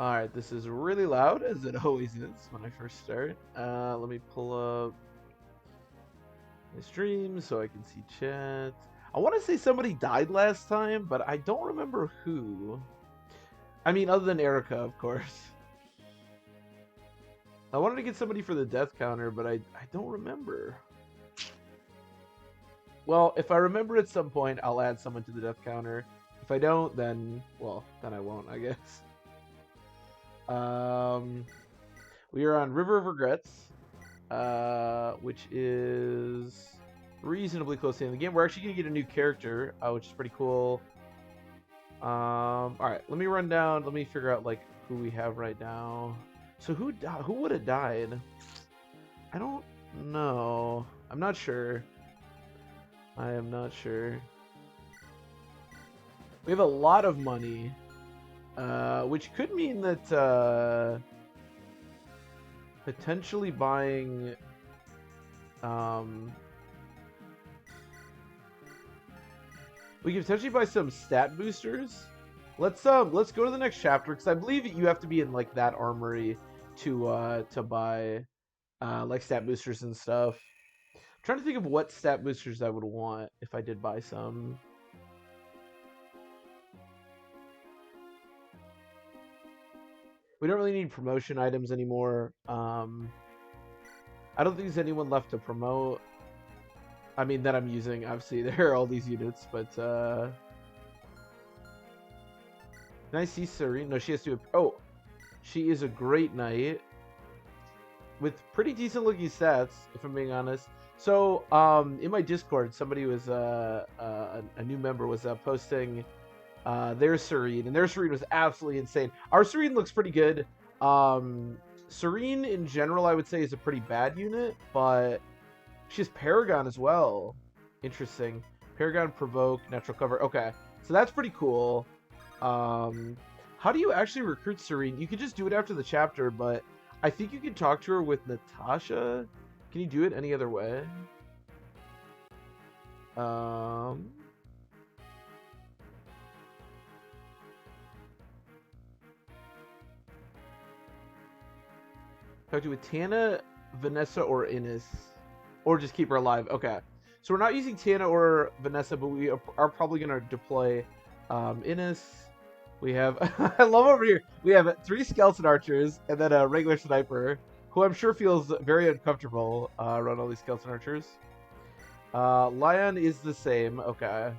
Alright, this is really loud, as it always is when I first start. Let me pull up my stream so I can see chat. I want to say somebody died last time, but I don't remember who. I mean, other than Erica, of course. I wanted to get somebody for the death counter, but I don't remember. Well, if I remember at some point, I'll add someone to the death counter. If I don't, then, well, then I won't, I guess. We are on River of Regrets, which is reasonably close to the end of the game. We're actually going to get a new character, which is pretty cool. All right, let me run down. Let me figure out like who we have right now. So who would have died? I don't know. I'm not sure. I am not sure. We have a lot of money, which could mean that potentially buying we could potentially buy some stat boosters. Let's go to the next chapter because I believe you have to be in like that armory to buy like stat boosters and stuff. I'm trying to think of what stat boosters I would want if I did buy some. We don't really need promotion items anymore. I don't think there's anyone left to promote. I mean, that I'm using. Obviously, there are all these units, but can I see Serene? No, she has to. Oh, she is a great knight with pretty decent looking stats, if I'm being honest. So, in my Discord, somebody was a new member was posting their Serene, and their Serene was absolutely insane. Our Serene looks pretty good. Serene in general, I would say, is a pretty bad unit, but she has Paragon as well. Interesting. Paragon, Provoke, Natural Cover. Okay, so that's pretty cool. How do you actually recruit Serene? You could just do it after the chapter, but I think you can talk to her with Natasha. Can you do it any other way? Talk to with Tana, Vanessa, or Innes. Or just keep her alive. Okay. So we're not using Tana or Vanessa, but we are probably going to deploy Innes. We have, I love over here, we have 3 skeleton archers and then a regular sniper, who I'm sure feels very uncomfortable around all these skeleton archers. Lion is the same. Okay.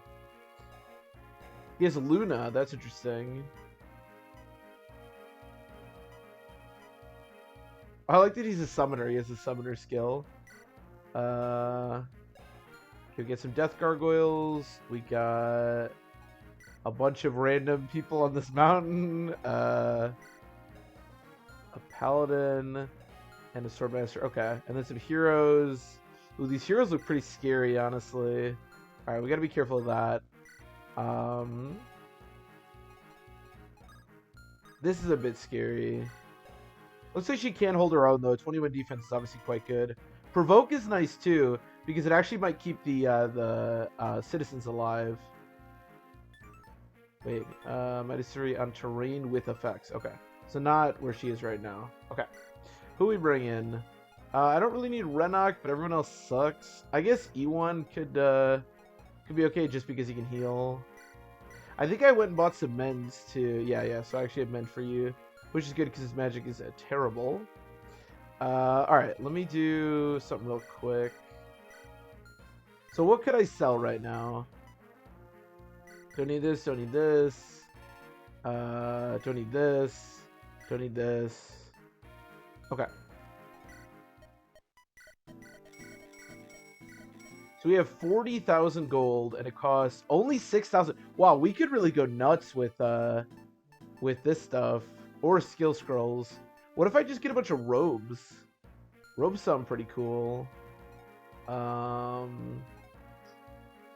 He has Luna. That's interesting. I like that he's a summoner. He has a summoner skill. We get some death gargoyles. We got a bunch of random people on this mountain. A paladin and a swordmaster. Okay, and then some heroes. Ooh, these heroes look pretty scary, honestly. All right, we gotta be careful of that. This is a bit scary. Looks like she can hold her own though. 21 defense is obviously quite good. Provoke is nice too because it actually might keep the citizens alive. Wait, Medicine on terrain with effects. Okay, so not where she is right now. Okay, who we bring in? I don't really need Renok, but everyone else sucks. I guess E1 could be okay just because he can heal. I think I went and bought some mends too. Yeah. So I actually have mend for you, which is good because his magic is terrible. All right, let me do something real quick. So what could I sell right now? Don't need this. Don't need this. Don't need this. Don't need this. Okay. So we have 40,000 gold, and it costs only 6,000. Wow, we could really go nuts with this stuff or skill scrolls. What if I just get a bunch of robes? Robes sound pretty cool. I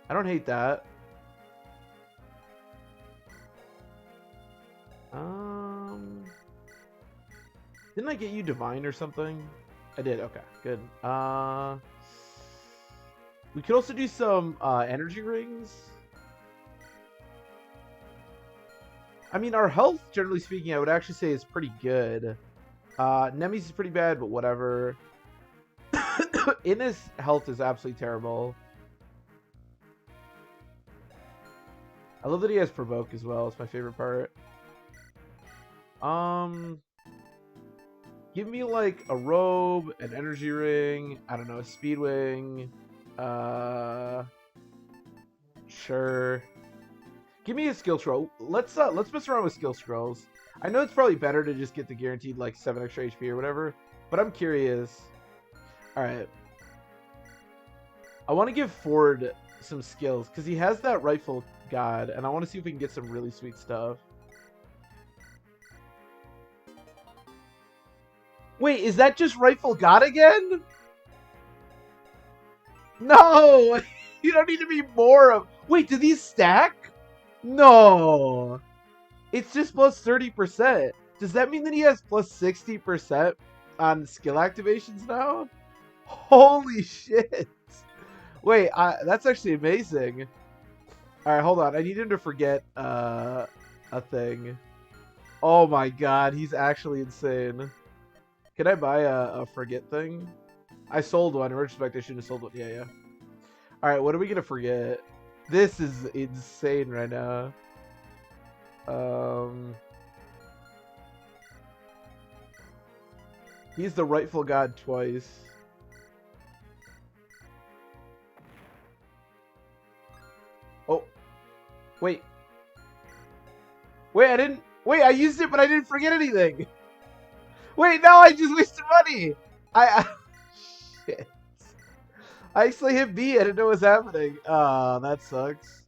don't hate that. Didn't I get you divine or something? I did. Okay, good. We could also do some energy rings. I mean, our health, generally speaking, I would actually say is pretty good. Nemi's is pretty bad, but whatever. Inna's health is absolutely terrible. I love that he has Provoke as well. It's my favorite part. Give me like a robe, an energy ring, I don't know, a speed wing. Sure. Give me a skill scroll. Let's mess around with skill scrolls. I know it's probably better to just get the guaranteed like 7 extra HP or whatever, but I'm curious. All right. I want to give Forde some skills because he has that Rightful God, and I want to see if we can get some really sweet stuff. Wait, is that just Rightful God again? No! You don't need to be more of... Wait, do these stack? No! It's just plus 30%. Does that mean that he has plus 60% on skill activations now? Holy shit! Wait, that's actually amazing. Alright, hold on. I need him to forget a thing. Oh my god, he's actually insane. Can I buy a forget thing? I sold one. In retrospect, I shouldn't have sold one. Yeah, yeah. Alright, what are we gonna forget? This is insane right now. He's the rightful god twice. Oh. Wait. Wait, I didn't... Wait, I used it, but I didn't forget anything. Wait, no, I just wasted money. Shit. I actually hit B. I didn't know what was happening. Oh, that sucks.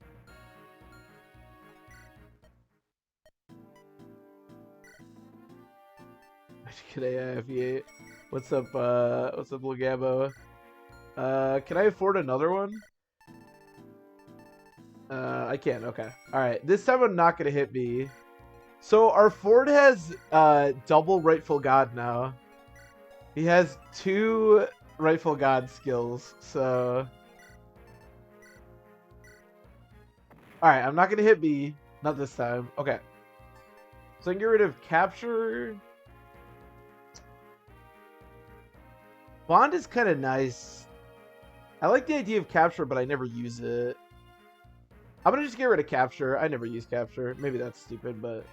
Can I FE8? What's up, little Gabbo? Can I afford another one? I can, okay. Alright, this time I'm not gonna hit B. So our Forde has double Rightful God now. He has 2 Rightful God skills, so... Alright, I'm not gonna hit B. Not this time. Okay. So I can get rid of Capture. Bond is kind of nice. I like the idea of Capture, but I never use it. I'm gonna just get rid of Capture. I never use Capture. Maybe that's stupid, but...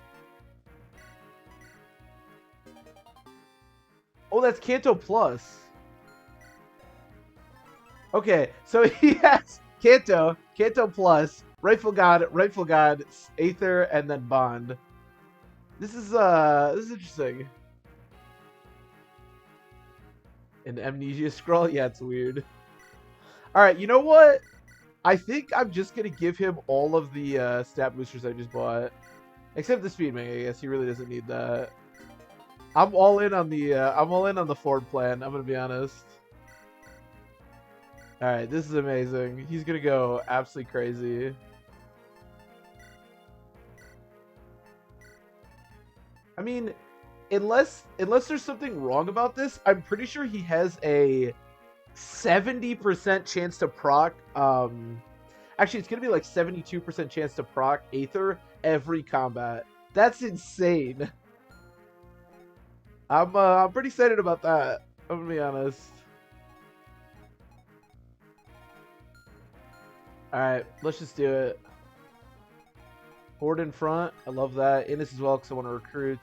Oh, that's Kanto Plus. Okay, so he has Kanto Plus, Rightful God, Aether, and then Bond. This is interesting. An Amnesia Scroll? Yeah, it's weird. Alright, you know what? I think I'm just gonna give him all of the stat boosters I just bought. Except the Speed Wing, I guess. He really doesn't need that. I'm all in on the Forde plan, I'm gonna be honest. Alright, this is amazing. He's gonna go absolutely crazy. I mean, unless there's something wrong about this, I'm pretty sure he has a 70% chance to proc. Actually, it's gonna be like 72% chance to proc Aether every combat. That's insane. I'm pretty excited about that. I'm gonna be honest. All right, let's just do it. Horde in front. I love that. Innis as well because I want to recruit.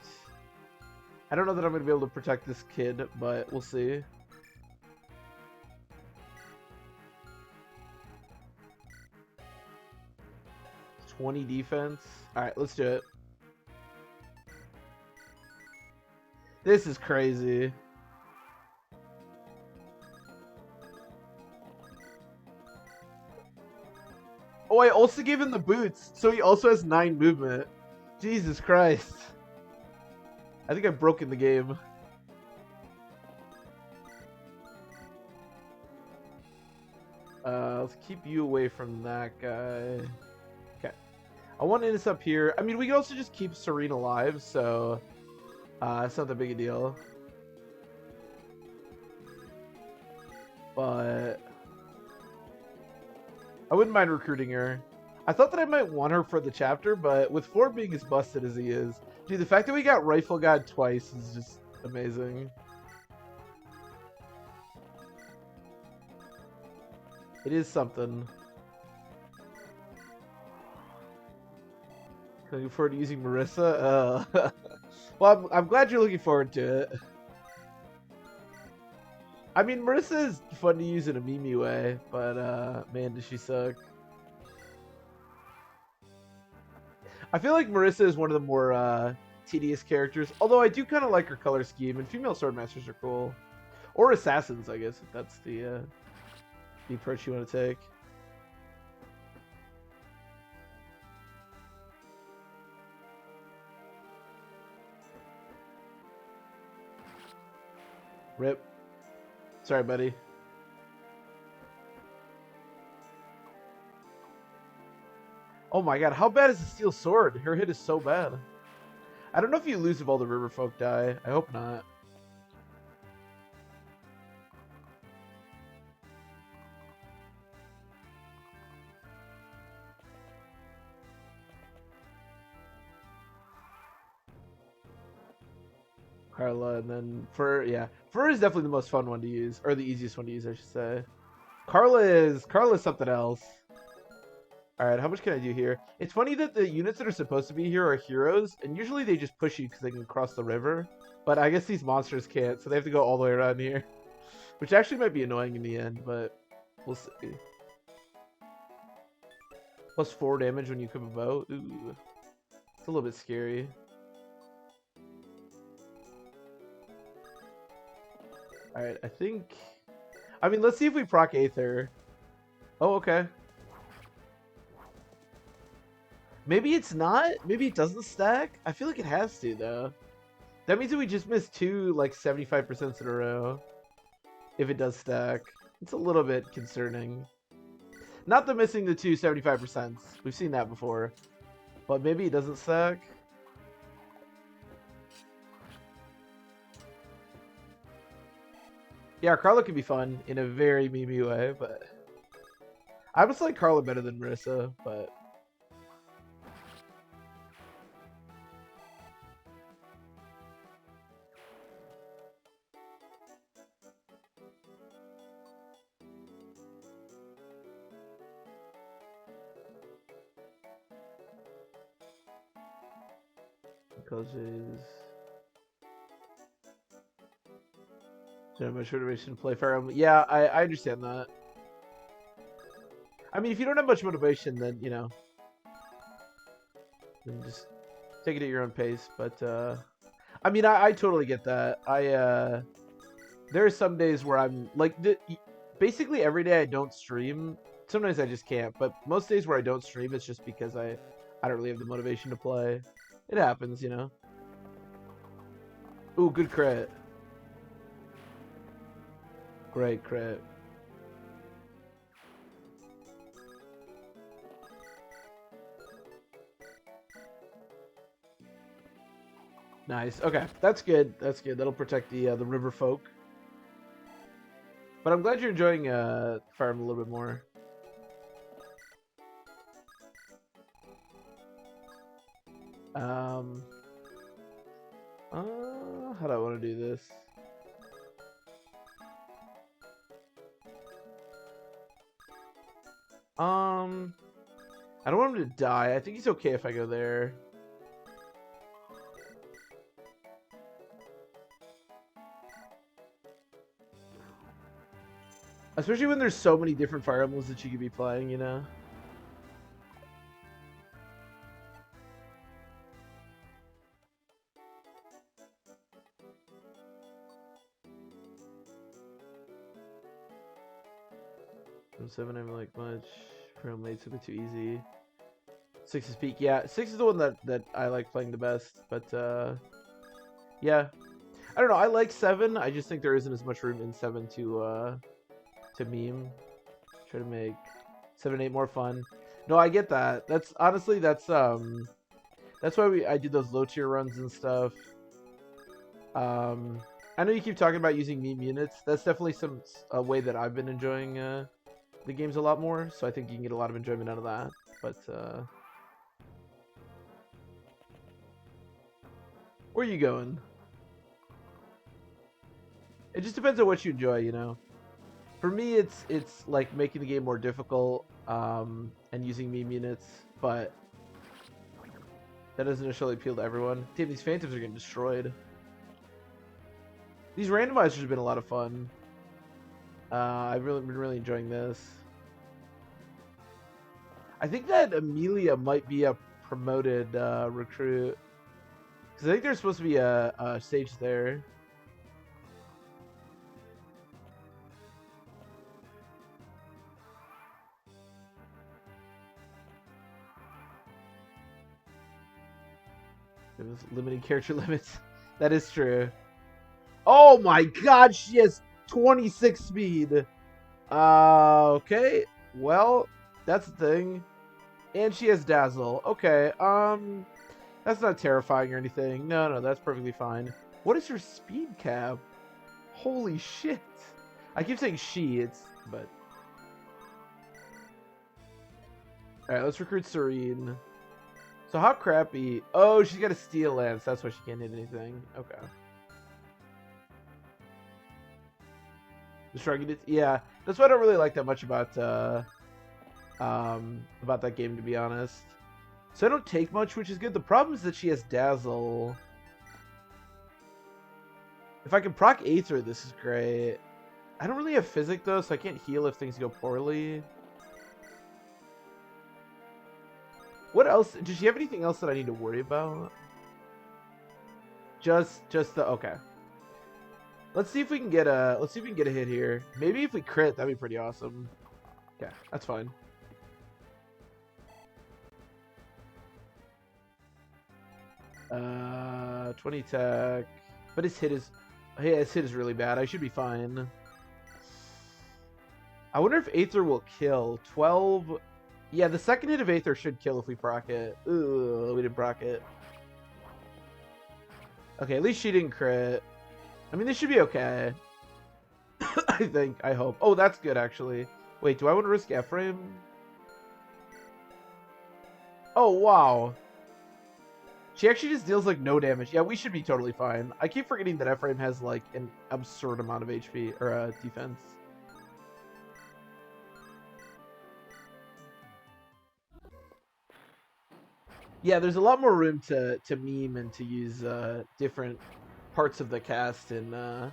I don't know that I'm gonna be able to protect this kid, but we'll see. $20 defense. All right, let's do it. This is crazy. Oh, I also gave him the boots, so he also has 9 movement. Jesus Christ. I think I've broken the game. Let's keep you away from that guy. Okay. I want Innis up here. I mean, we can also just keep Serene alive, so... it's not that big a deal. But... I wouldn't mind recruiting her. I thought that I might want her for the chapter, but with Forde being as busted as he is, dude, the fact that we got Rifle God twice is just amazing. It is something. Looking forward to using Marissa. Well, I'm glad you're looking forward to it. I mean, Marissa is fun to use in a meme way, but man, does she suck. I feel like Marissa is one of the more tedious characters, although I do kind of like her color scheme, and female swordmasters are cool. Or assassins, I guess, if that's the approach you want to take. Rip. Sorry, buddy. Oh my god, how bad is the steel sword? Her hit is so bad. I don't know if you lose if all the river folk die. I hope not. Carla, and then Fur, yeah. Fur is definitely the most fun one to use, or the easiest one to use, I should say. Carla is something else. Alright, how much can I do here? It's funny that the units that are supposed to be here are heroes, and usually they just push you because they can cross the river. But I guess these monsters can't, so they have to go all the way around here. Which actually might be annoying in the end, but we'll see. Plus 4 damage when you come about. Ooh. It's a little bit scary. Alright, I think... I mean, let's see if we proc Aether. Oh, okay. Maybe it's not? Maybe it doesn't stack? I feel like it has to, though. That means that we just missed 2, like, 75% in a row. If it does stack. It's a little bit concerning. Not the missing the 2 75%. We've seen that before. But maybe it doesn't stack. Yeah, Carla can be fun in a very meme way, but... I just like Carla better than Marissa, but... Coaches... So much motivation to play Fire Emblem. Yeah, I understand that. I mean, if you don't have much motivation, then, you know... Then just take it at your own pace, but, I mean, I totally get that. There are some days where I'm, like, basically every day I don't stream. Sometimes I just can't, but most days where I don't stream, it's just because I don't really have the motivation to play. It happens, you know? Ooh, good crit. Great crit. Nice. Okay, that's good. That's good. That'll protect the river folk. But I'm glad you're enjoying Fire Emblem a little bit more. How do I want to do this? I don't want him to die. I think he's okay if I go there. Especially when there's so many different Fire Emblems that you could be playing, you know? From 7 I don't like much. From 8's a bit too easy. 6 is peak. Yeah, 6 is the one that I like playing the best. But, yeah. I don't know. I like 7. I just think there isn't as much room in 7 to meme. Try to make 7 and 8 more fun. No, I get that. That's honestly that's why I do those low tier runs and stuff. I know you keep talking about using meme units. That's definitely a way that I've been enjoying the games a lot more. So I think you can get a lot of enjoyment out of that. but where are you going? It just depends on what you enjoy, you know. For me, it's like making the game more difficult and using meme units, but that doesn't necessarily appeal to everyone. Damn, these phantoms are getting destroyed. These randomizers have been a lot of fun. I've been really enjoying this. I think that Amelia might be a promoted recruit. Because I think there's supposed to be a stage there. There's limited character limits. That is true. Oh my god, she has 26 speed. Okay. Well, that's the thing. And she has Dazzle. Okay, that's not terrifying or anything. No, that's perfectly fine. What is her speed cap? Holy shit. I keep saying she, but... Alright, let's recruit Serene. So how crappy... Oh, she's got a Steel Lance. That's why she can't hit anything. Okay. Destroying it? Yeah, that's what I don't really like that much about that game, to be honest. So I don't take much, which is good. The problem is that she has Dazzle. If I can proc Aether, this is great. I don't really have Physic, though, so I can't heal if things go poorly. What else? Does she have anything else that I need to worry about? Just the... Okay. Let's see if we can get a... Let's see if we can get a hit here. Maybe if we crit, that'd be pretty awesome. Okay, that's fine. Uh, 20 attack. But his hit is... Hey, his hit is really bad. I should be fine. I wonder if Aether will kill. 12... Yeah, the second hit of Aether should kill if we proc it. Ooh, we didn't proc it. Okay, at least she didn't crit. I mean, this should be okay. I think. I hope. Oh, that's good, actually. Wait, do I want to risk Ephraim? Oh, wow. She actually just deals, like, no damage. Yeah, we should be totally fine. I keep forgetting that Ephraim has, like, an absurd amount of HP, or defense. Yeah, there's a lot more room to meme and to use different parts of the cast in Fire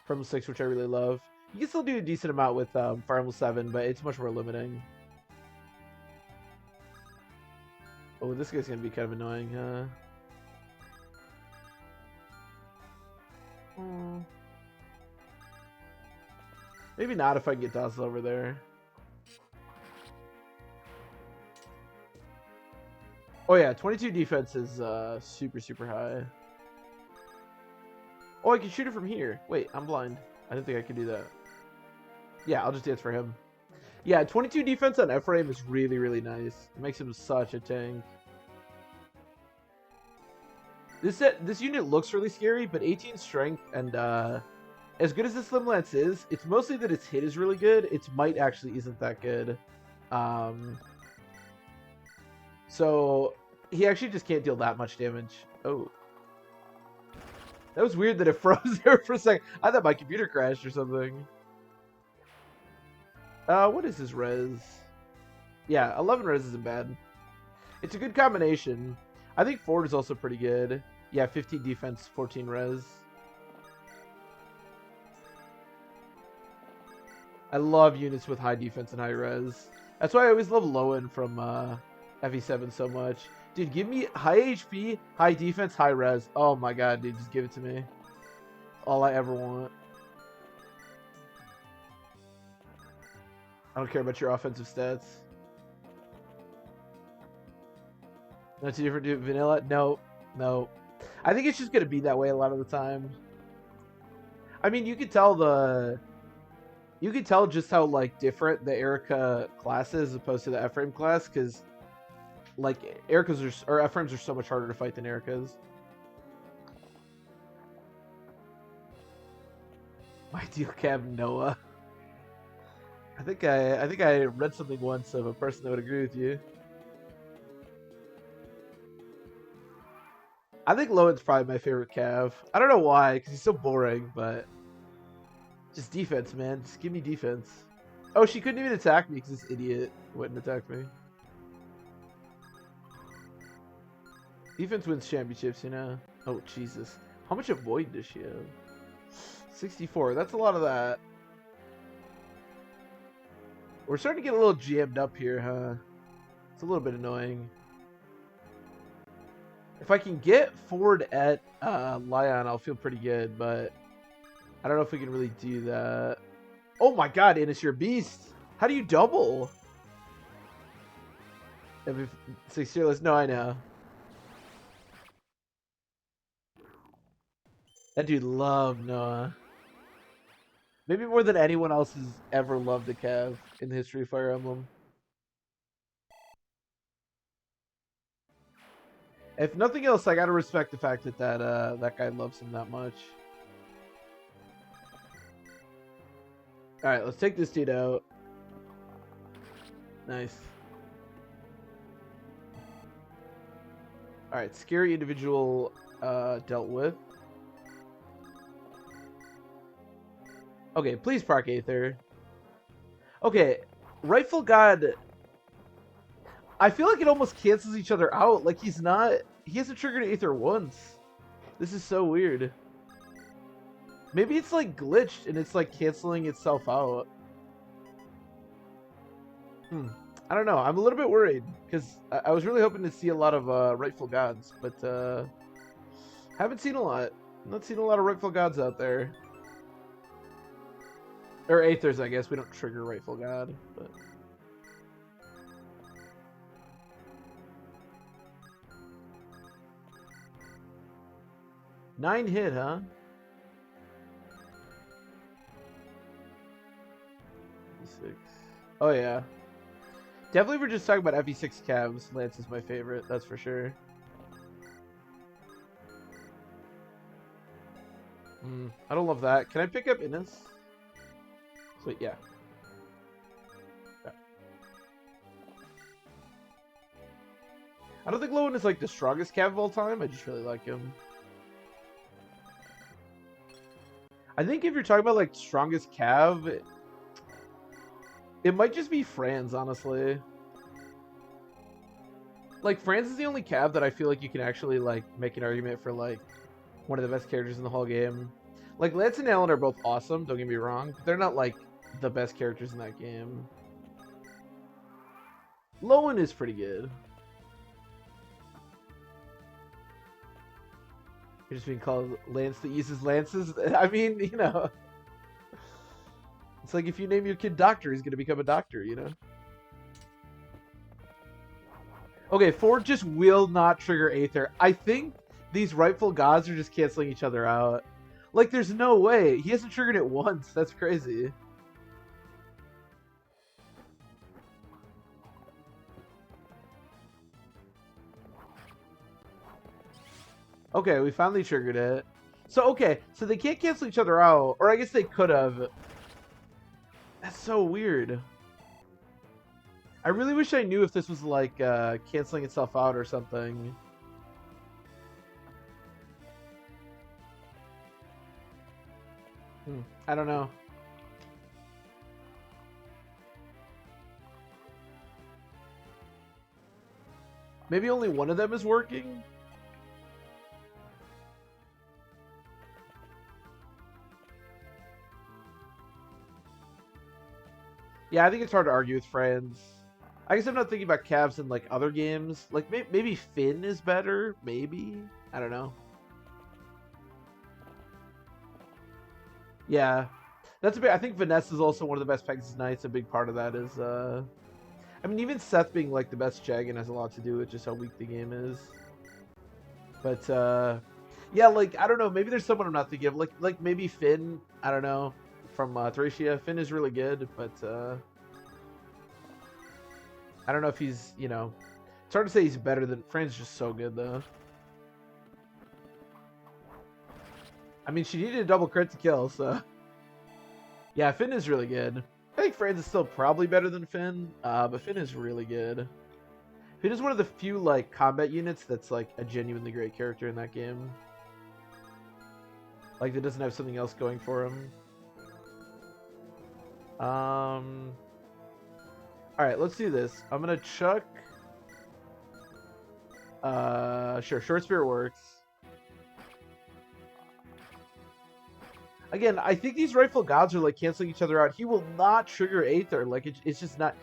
Emblem 6, which I really love. You can still do a decent amount with Fire Emblem 7, but it's much more limiting. Oh, this guy's gonna be kind of annoying, huh? Maybe not if I can get Dazzle over there. Oh yeah, 22 defense is super high. Oh, I can shoot it from here. Wait, I'm blind. I didn't think I could do that. Yeah, I'll just dance for him. Yeah, 22 defense on Ephraim is really nice. It makes him such a tank. This unit looks really scary, but 18 strength and as good as the Slim Lance is, it's mostly that its hit is really good. Its might actually isn't that good. So he actually just can't deal that much damage. Oh. That was weird that it froze there for a second. I thought my computer crashed or something. What is his res? Yeah, 11 res isn't bad. It's a good combination. I think Forde is also pretty good. Yeah, 15 defense, 14 res. I love units with high defense and high res. That's why I always love Lowen from FE7 so much. Dude, give me high HP, high defense, high res. Oh my god, dude, just give it to me. All I ever want. I don't care about your offensive stats. Not too different to vanilla? No. I think it's just gonna be that way a lot of the time. I mean, you could tell just how like different the Erica class is as opposed to the Ephraim class, because like Ephraims are so much harder to fight than Ericas. My ideal cab Noah. I think I read something once of a person that would agree with you. I think Lowen's probably my favorite Cav. I don't know why, because he's so boring, but just defense, man. Just give me defense. Oh, she couldn't even attack me because this idiot wouldn't attack me. Defense wins championships, you know. Oh, Jesus. How much avoid does she have? 64. That's a lot of that. We're starting to get a little jammed up here, huh? It's a little bit annoying. If I can get Forde at Lion, I'll feel pretty good, but I don't know if we can really do that. Oh my god, Innis, you're a beast. How do you double? Six fearless. No, I know. That dude loved Noah. Maybe more than anyone else has ever loved a Cav in the history of Fire Emblem. If nothing else, I gotta respect the fact that that guy loves him that much. All right, let's take this dude out. Nice. All right, scary individual dealt with. Okay, please proc Aether. Okay, Rightful God. I feel like it almost cancels each other out. Like he hasn't triggered Aether once. This is so weird. Maybe it's like glitched and it's like canceling itself out. I don't know. I'm a little bit worried because I was really hoping to see a lot of Rightful Gods, but haven't seen a lot. Not seen a lot of Rightful Gods out there. Or Aethers, I guess. We don't trigger Rightful God, but... Nine hit, huh? FE6. Oh, yeah. Definitely, if we're just talking about FE6 Cavs, Lance is my favorite, that's for sure. I don't love that. Can I pick up Innis? Sweet, yeah. I don't think Lowen is like the strongest Cav of all time. I just really like him. I think if you're talking about like strongest Cav, it might just be Franz, honestly. Like Franz is the only Cav that I feel like you can actually like make an argument for like one of the best characters in the whole game. Like Lance and Alan are both awesome, don't get me wrong, but they're not like the best characters in that game. Lowen is pretty good. You're just being called Lance that uses lances. I mean, you know. It's like if you name your kid Doctor, he's going to become a doctor, you know? Okay, Forde just will not trigger Aether. I think these Rightful Gods are just canceling each other out. Like, there's no way. He hasn't triggered it once. That's crazy. Okay, we finally triggered it. So, okay, so they can't cancel each other out. Or I guess they could have. That's so weird. I really wish I knew if this was, like, canceling itself out or something. I don't know. Maybe only one of them is working? Yeah, I think it's hard to argue with Franz. I guess I'm not thinking about Cavs in, like, other games. Like, maybe Finn is better? Maybe? I don't know. Yeah. That's a bit... I think Vanessa is also one of the best Pegasus Knights. A big part of that is, I mean, even Seth being, like, the best Jagan has a lot to do with just how weak the game is. But, yeah, like, I don't know. Maybe there's someone I'm not thinking of. Like maybe Finn. I don't know. From Thracia. Finn is really good, but I don't know if he's, you know, it's hard to say he's better than Fran's just so good though. I mean, she needed a double crit to kill, so yeah, Finn is really good. I think Franz is still probably better than Finn, but Finn is really good. Finn is one of the few like combat units that's like a genuinely great character in that game. Like that doesn't have something else going for him. All right, let's do this. I'm gonna chuck. Sure, short spear works. Again, I think these rightful gods are like canceling each other out. He will not trigger Aether. Like it's just not.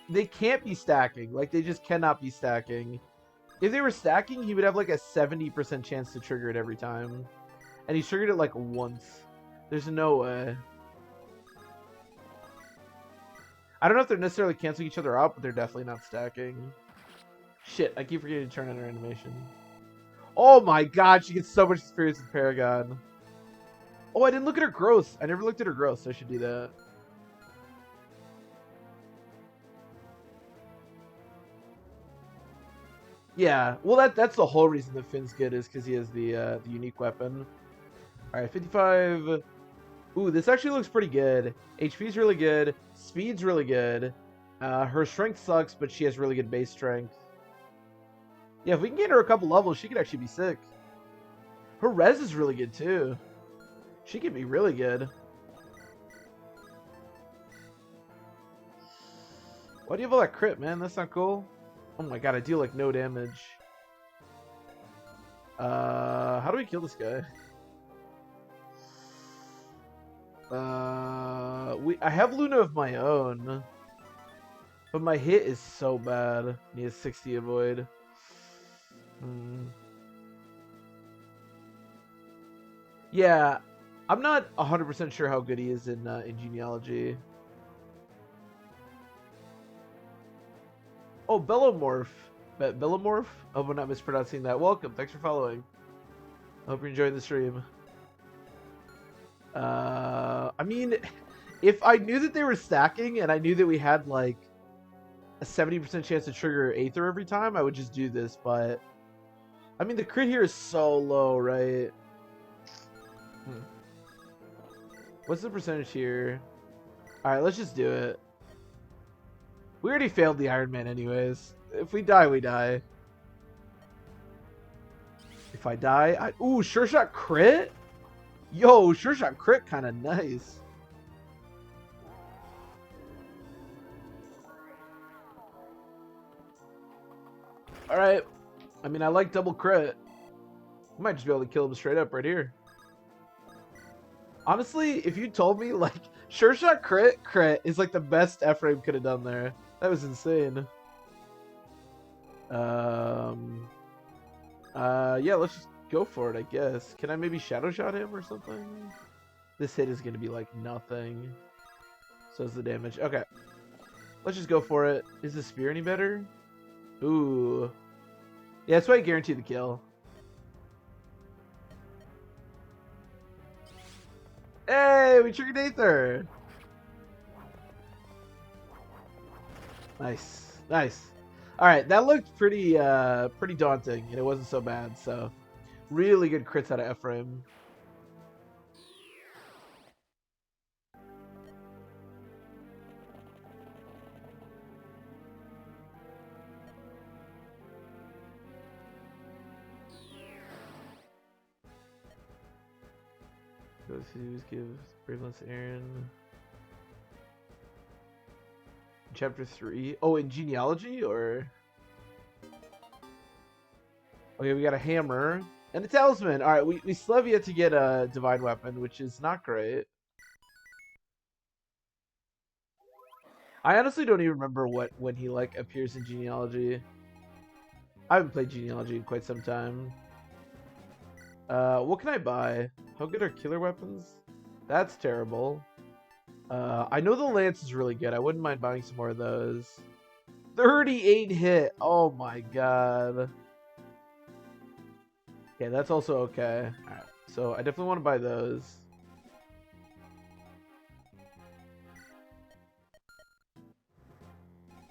They can't be stacking. Like they just cannot be stacking. If they were stacking, he would have like a 70% chance to trigger it every time, and he's triggered it like once. There's no way. I don't know if they're necessarily canceling each other out, but they're definitely not stacking. Shit, I keep forgetting to turn on her animation. Oh my god, she gets so much experience with Paragon. Oh, I didn't look at her growth. I never looked at her growth, so I should do that. Yeah, well that's the whole reason that Finn's good is because he has the unique weapon. All right, 55. Ooh, this actually looks pretty good. HP's really good. Speed's really good. Her strength sucks, but she has really good base strength. Yeah, if we can get her a couple levels, she could actually be sick. Her res is really good too. She could be really good. Why do you have all that crit, man? That's not cool. Oh my god, I deal like no damage. How do we kill this guy? I have Luna of my own, but my hit is so bad. He has 60 avoid. Yeah, I'm not 100% sure how good he is in genealogy. Oh, Bellomorph. Bellomorph? I hope I'm not mispronouncing that. Welcome. Thanks for following. I hope you're enjoying the stream. I mean, if I knew that they were stacking and I knew that we had like a 70% chance to trigger Aether every time, I would just do this, but I mean, the crit here is so low, right? What's the percentage here? Alright, let's just do it. We already failed the Iron Man anyways. If we die, we die. If I die, ooh, sure shot crit? Yo, sure shot crit kind of nice. Alright. I mean, I like double crit. I might just be able to kill him straight up right here. Honestly, if you told me, like, sure shot crit is like the best Ephraim could have done there. That was insane. Yeah, let's just go for it, I guess. Can I maybe shadow shot him or something? This hit is going to be like nothing. So is the damage. Okay. Let's just go for it. Is the spear any better? Ooh. Yeah, that's why I guarantee the kill. Hey, we triggered Aether. Nice. Nice. Alright, that looked pretty pretty daunting, and it wasn't so bad, so really good crits out of Ephraim. Those who gives Bravelance Aaron. Chapter 3. Oh, in genealogy or? Okay, we got a hammer and a talisman. All right, we still have yet to get a divine weapon, which is not great. I honestly don't even remember when he like appears in genealogy. I haven't played genealogy in quite some time. What can I buy? How good are killer weapons? That's terrible. I know the lance is really good. I wouldn't mind buying some more of those. 38 hit. Oh my god. Okay, that's also okay. Alright, so I definitely want to buy those.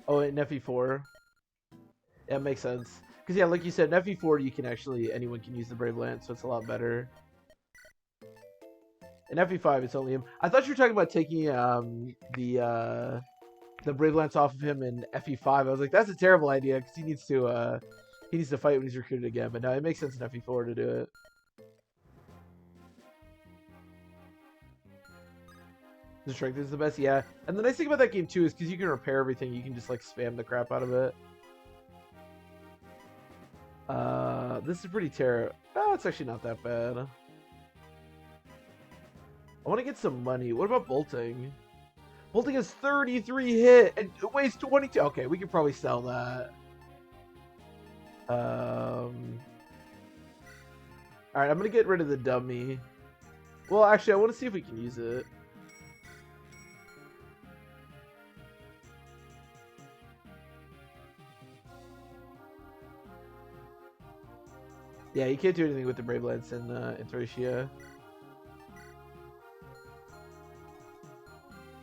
Oh, in FE4. Yeah, it makes sense. Because, yeah, like you said, in FE4, you can actually, anyone can use the Brave Lance, so it's a lot better. In FE5, it's only him. I thought you were talking about taking the the Brave Lance off of him in FE5. I was like, that's a terrible idea because he needs to fight when he's recruited again. But no, it makes sense in FE4 to do it. The strength is the best, yeah. And the nice thing about that game too is because you can repair everything, you can just like spam the crap out of it. This is pretty terrible. Oh, it's actually not that bad. I want to get some money. What about bolting? Bolting has 33 hit and it weighs 22. Okay, we could probably sell that. All right, I'm gonna get rid of the dummy. Well, actually, I want to see if we can use it. Yeah, you can't do anything with the Brave Lance in Thracia.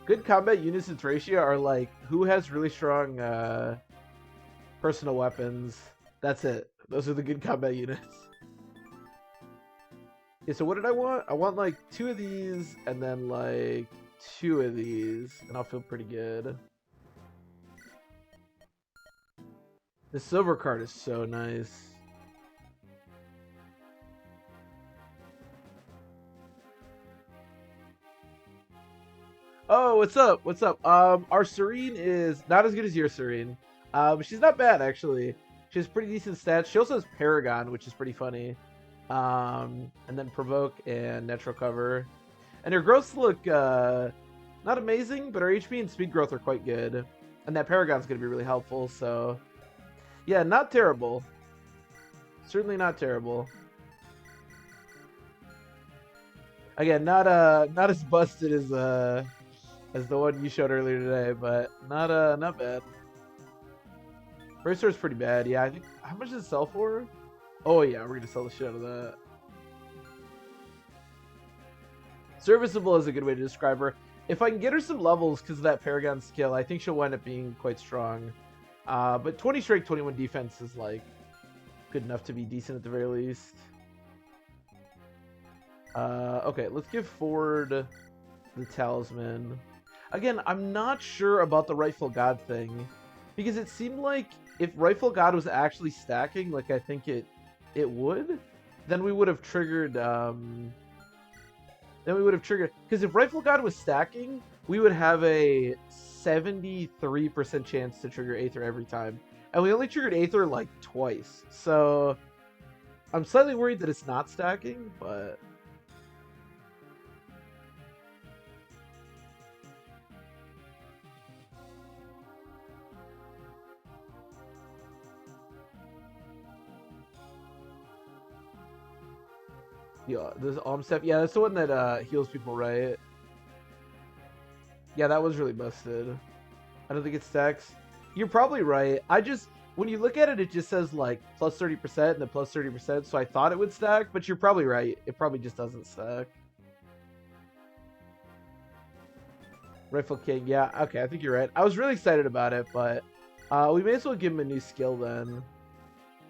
Good combat units in Thracia are like who has really strong personal weapons. That's it. Those are the good combat units. Okay, so what did I want? I want like 2 of these and then like 2 of these, and I'll feel pretty good. The silver card is so nice. Oh, what's up? What's up? Our Serene is not as good as your Serene. But she's not bad actually. She has pretty decent stats. She also has Paragon, which is pretty funny. And then Provoke and Natural Cover. And her growths look not amazing, but her HP and speed growth are quite good. And that Paragon's gonna be really helpful, so yeah, not terrible. Certainly not terrible. Again, not as busted as the one you showed earlier today, but not bad. First is pretty bad. Yeah, I think how much does it sell for? Oh yeah, we're gonna sell the shit out of that. Serviceable is a good way to describe her. If I can get her some levels because of that Paragon skill, I think she'll wind up being quite strong. But 20 strength, 21 defense is like good enough to be decent at the very least. Okay, let's give Forde the talisman. Again, I'm not sure about the Rightful God thing because it seemed like if Rightful God was actually stacking, like I think it would, then we would have triggered. Because if Rightful God was stacking, we would have a 73% chance to trigger Aether every time, and we only triggered Aether like twice. So I'm slightly worried that it's not stacking, but. Yeah, this Alm Step. Yeah, that's the one that heals people, right? Yeah, that was really busted. I don't think it stacks. You're probably right. When you look at it, it just says like plus 30% and then plus 30%, so I thought it would stack, but you're probably right. It probably just doesn't stack. Rifle King, yeah, okay, I think you're right. I was really excited about it, but we may as well give him a new skill then.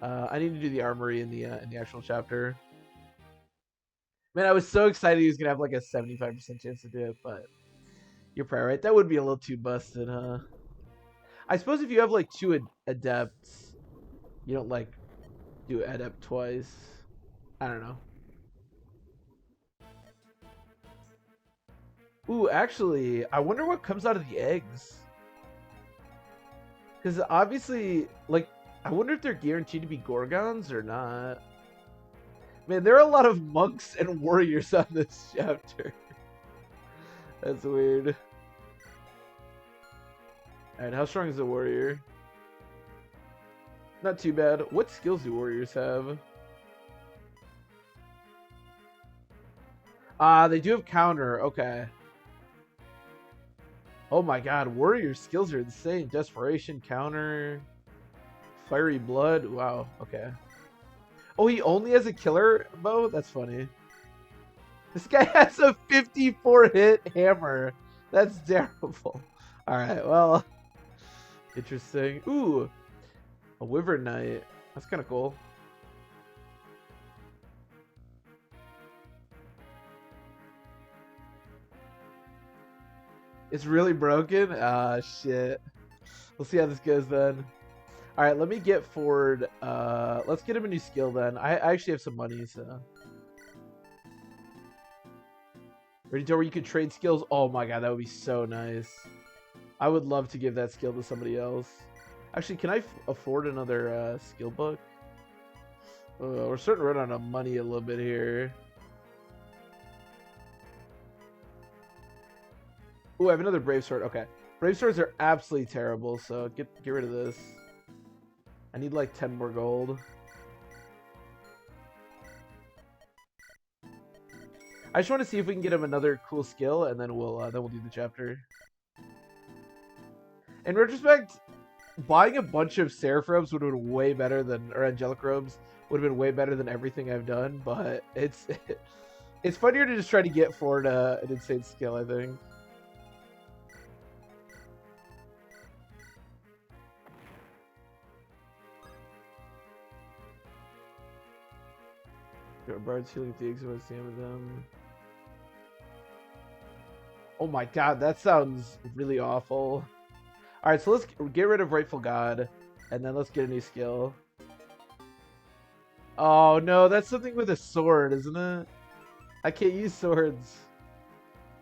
I need to do the armory in the actual chapter. Man, I was so excited he was gonna have like a 75% chance to do it, but you're probably right. That would be a little too busted, huh? I suppose if you have like 2 adepts, you don't like do adept twice. I don't know. Ooh, actually, I wonder what comes out of the eggs. Because obviously, like, I wonder if they're guaranteed to be Gorgons or not. Man, there are a lot of monks and warriors on this chapter. That's weird. Alright, how strong is the warrior? Not too bad. What skills do warriors have? They do have counter. Okay. Oh my god, warrior skills are insane. Desperation, counter, fiery blood. Wow, okay. Oh, he only has a killer bow? That's funny. This guy has a 54 hit hammer. That's terrible. Alright, well. Interesting. Ooh. A Wyvern Knight. That's kind of cool. It's really broken? Ah, shit. We'll see how this goes then. Alright, let me get Forde. Let's get him a new skill then. I actually have some money, so. Ready to where you could trade skills? Oh my god, that would be so nice. I would love to give that skill to somebody else. Actually, can I afford another skill book? We're starting to run out of money a little bit here. Ooh, I have another Brave Sword. Okay. Brave Swords are absolutely terrible, so get rid of this. I need like 10 more gold. I just want to see if we can get him another cool skill, and then we'll do the chapter. In retrospect, buying a bunch of Seraph robes would have been way better than, or Angelic robes would have been way better than everything I've done. But it's funnier to just try to get Forde an insane skill, I think. Bards healing the eggs with them. Oh my god, that sounds really awful. Alright, so let's get rid of Rightful God, and then let's get a new skill. Oh no, that's something with a sword, isn't it? I can't use swords.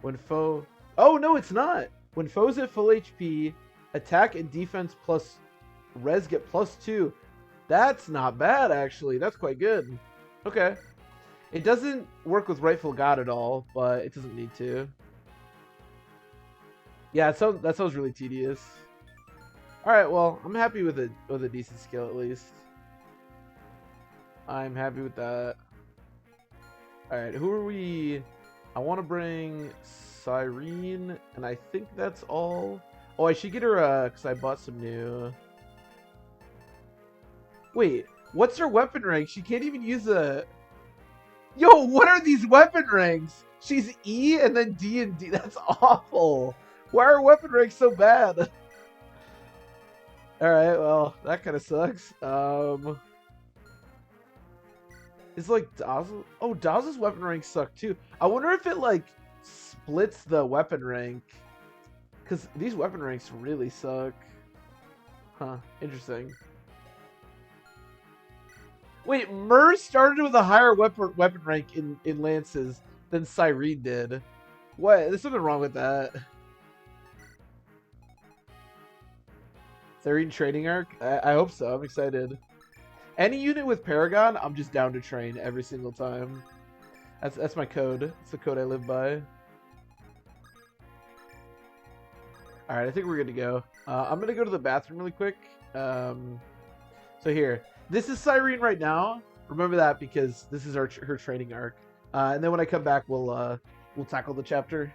When foe... Oh no, it's not! When foes at full HP, attack and defense plus res get +2. That's not bad, actually. That's quite good. Okay. It doesn't work with Rightful God at all, but it doesn't need to. Yeah, that sounds really tedious. Alright, well, I'm happy with a decent skill at least. I'm happy with that. Alright, who are we? I want to bring Cyrene, and I think that's all. Oh, I should get her, because I bought some new... Wait, what's her weapon rank? She can't even use a... Yo, what are these weapon ranks? She's E and then D and D. That's awful. Why are weapon ranks so bad? Alright, well, that kind of sucks. It's like Dazzle. Oh, Dazzle's weapon ranks suck too. I wonder if it like splits the weapon rank. Because these weapon ranks really suck. Huh, interesting. Wait, Mur started with a higher weapon rank in Lances than Cyrene did. What? There's something wrong with that. Cyrene training arc? I hope so. I'm excited. Any unit with Paragon, I'm just down to train every single time. That's my code. It's the code I live by. Alright, I think we're good to go. I'm going to go to the bathroom really quick. So here. This is Cyrene right now. Remember that because this is her training arc. And then when I come back, we'll tackle the chapter.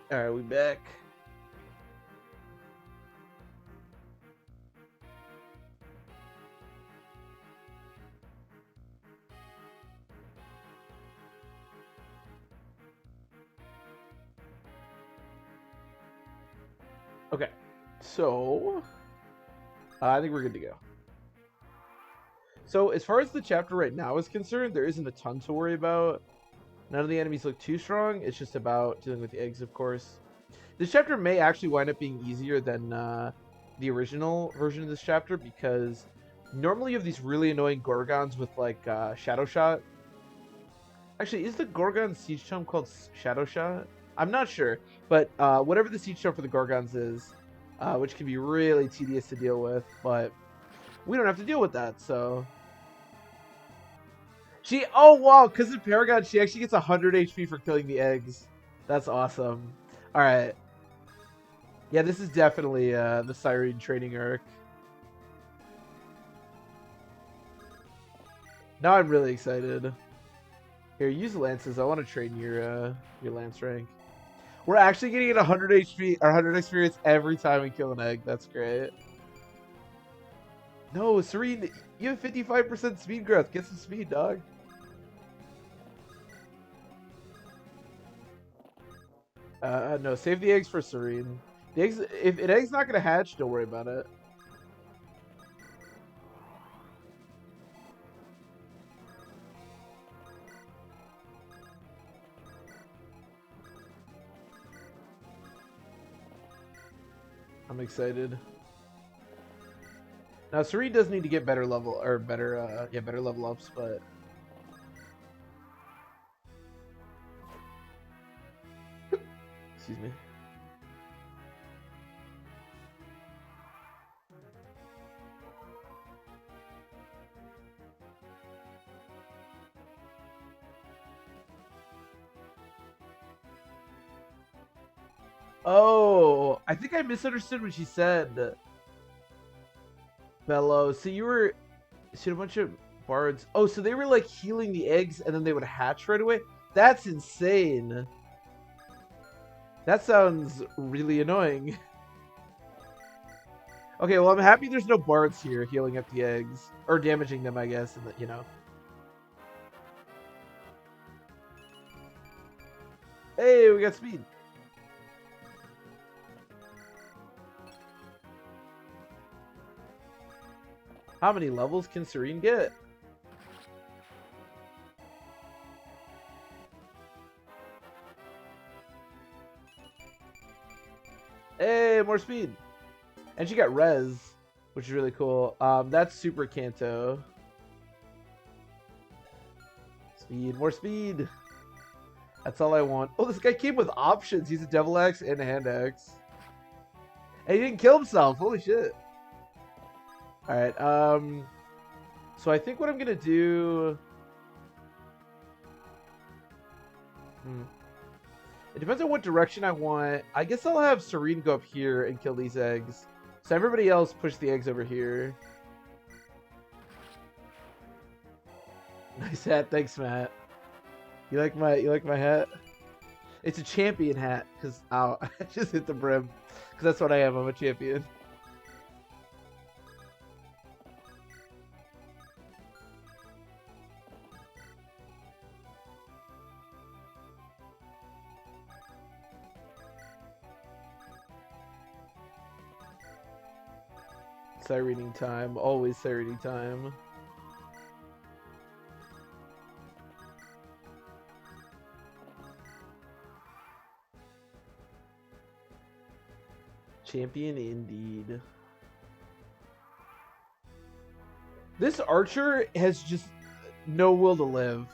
Alright, we back. Okay, so I think we're good to go. So as far as the chapter right now is concerned, there isn't a ton to worry about. None of the enemies look too strong. It's just about dealing with the eggs, of course. This chapter may actually wind up being easier than the original version of this chapter because normally you have these really annoying Gorgons with like Shadow Shot. Actually, is the Gorgon Siege Tome called Shadow Shot? I'm not sure, but whatever the Siege Tome for the Gorgons is, which can be really tedious to deal with, but we don't have to deal with that, so... Oh wow, because in Paragon, she actually gets 100 HP for killing the eggs. That's awesome. Alright. Yeah, this is definitely the Siren training arc. Now I'm really excited. Here, use lances. I want to train your lance rank. We're actually getting 100 HP or 100 experience every time we kill an egg. That's great. No, Serene, you have 55% speed growth. Get some speed, dog. No, save the eggs for Serene. The eggs, if an egg's not gonna hatch, don't worry about it. I'm excited. Now Serene does need to get better level or better better level ups, but excuse me. Oh, I think I misunderstood what she said. Bellow. So you were a bunch of bards. Oh, so they were like healing the eggs and then they would hatch right away? That's insane. That sounds really annoying. Okay, well I'm happy there's no bards here healing up the eggs. Or damaging them, I guess, and you know. Hey, we got speed. How many levels can Serene get? Hey, more speed. And she got res, which is really cool. That's Super Kanto. Speed, more speed. That's all I want. Oh, this guy came with options. He's a Devil Axe and a Hand Axe. And he didn't kill himself. Holy shit. Alright, so I think what I'm gonna do... It depends on what direction I want. I guess I'll have Serene go up here and kill these eggs. So everybody else push the eggs over here. Nice hat, thanks, Matt. You like my hat? It's a champion hat, because ow, I just hit the brim. Because that's what I am, I'm a champion. Sirening time, always sirening time. Champion indeed. This archer has just no will to live.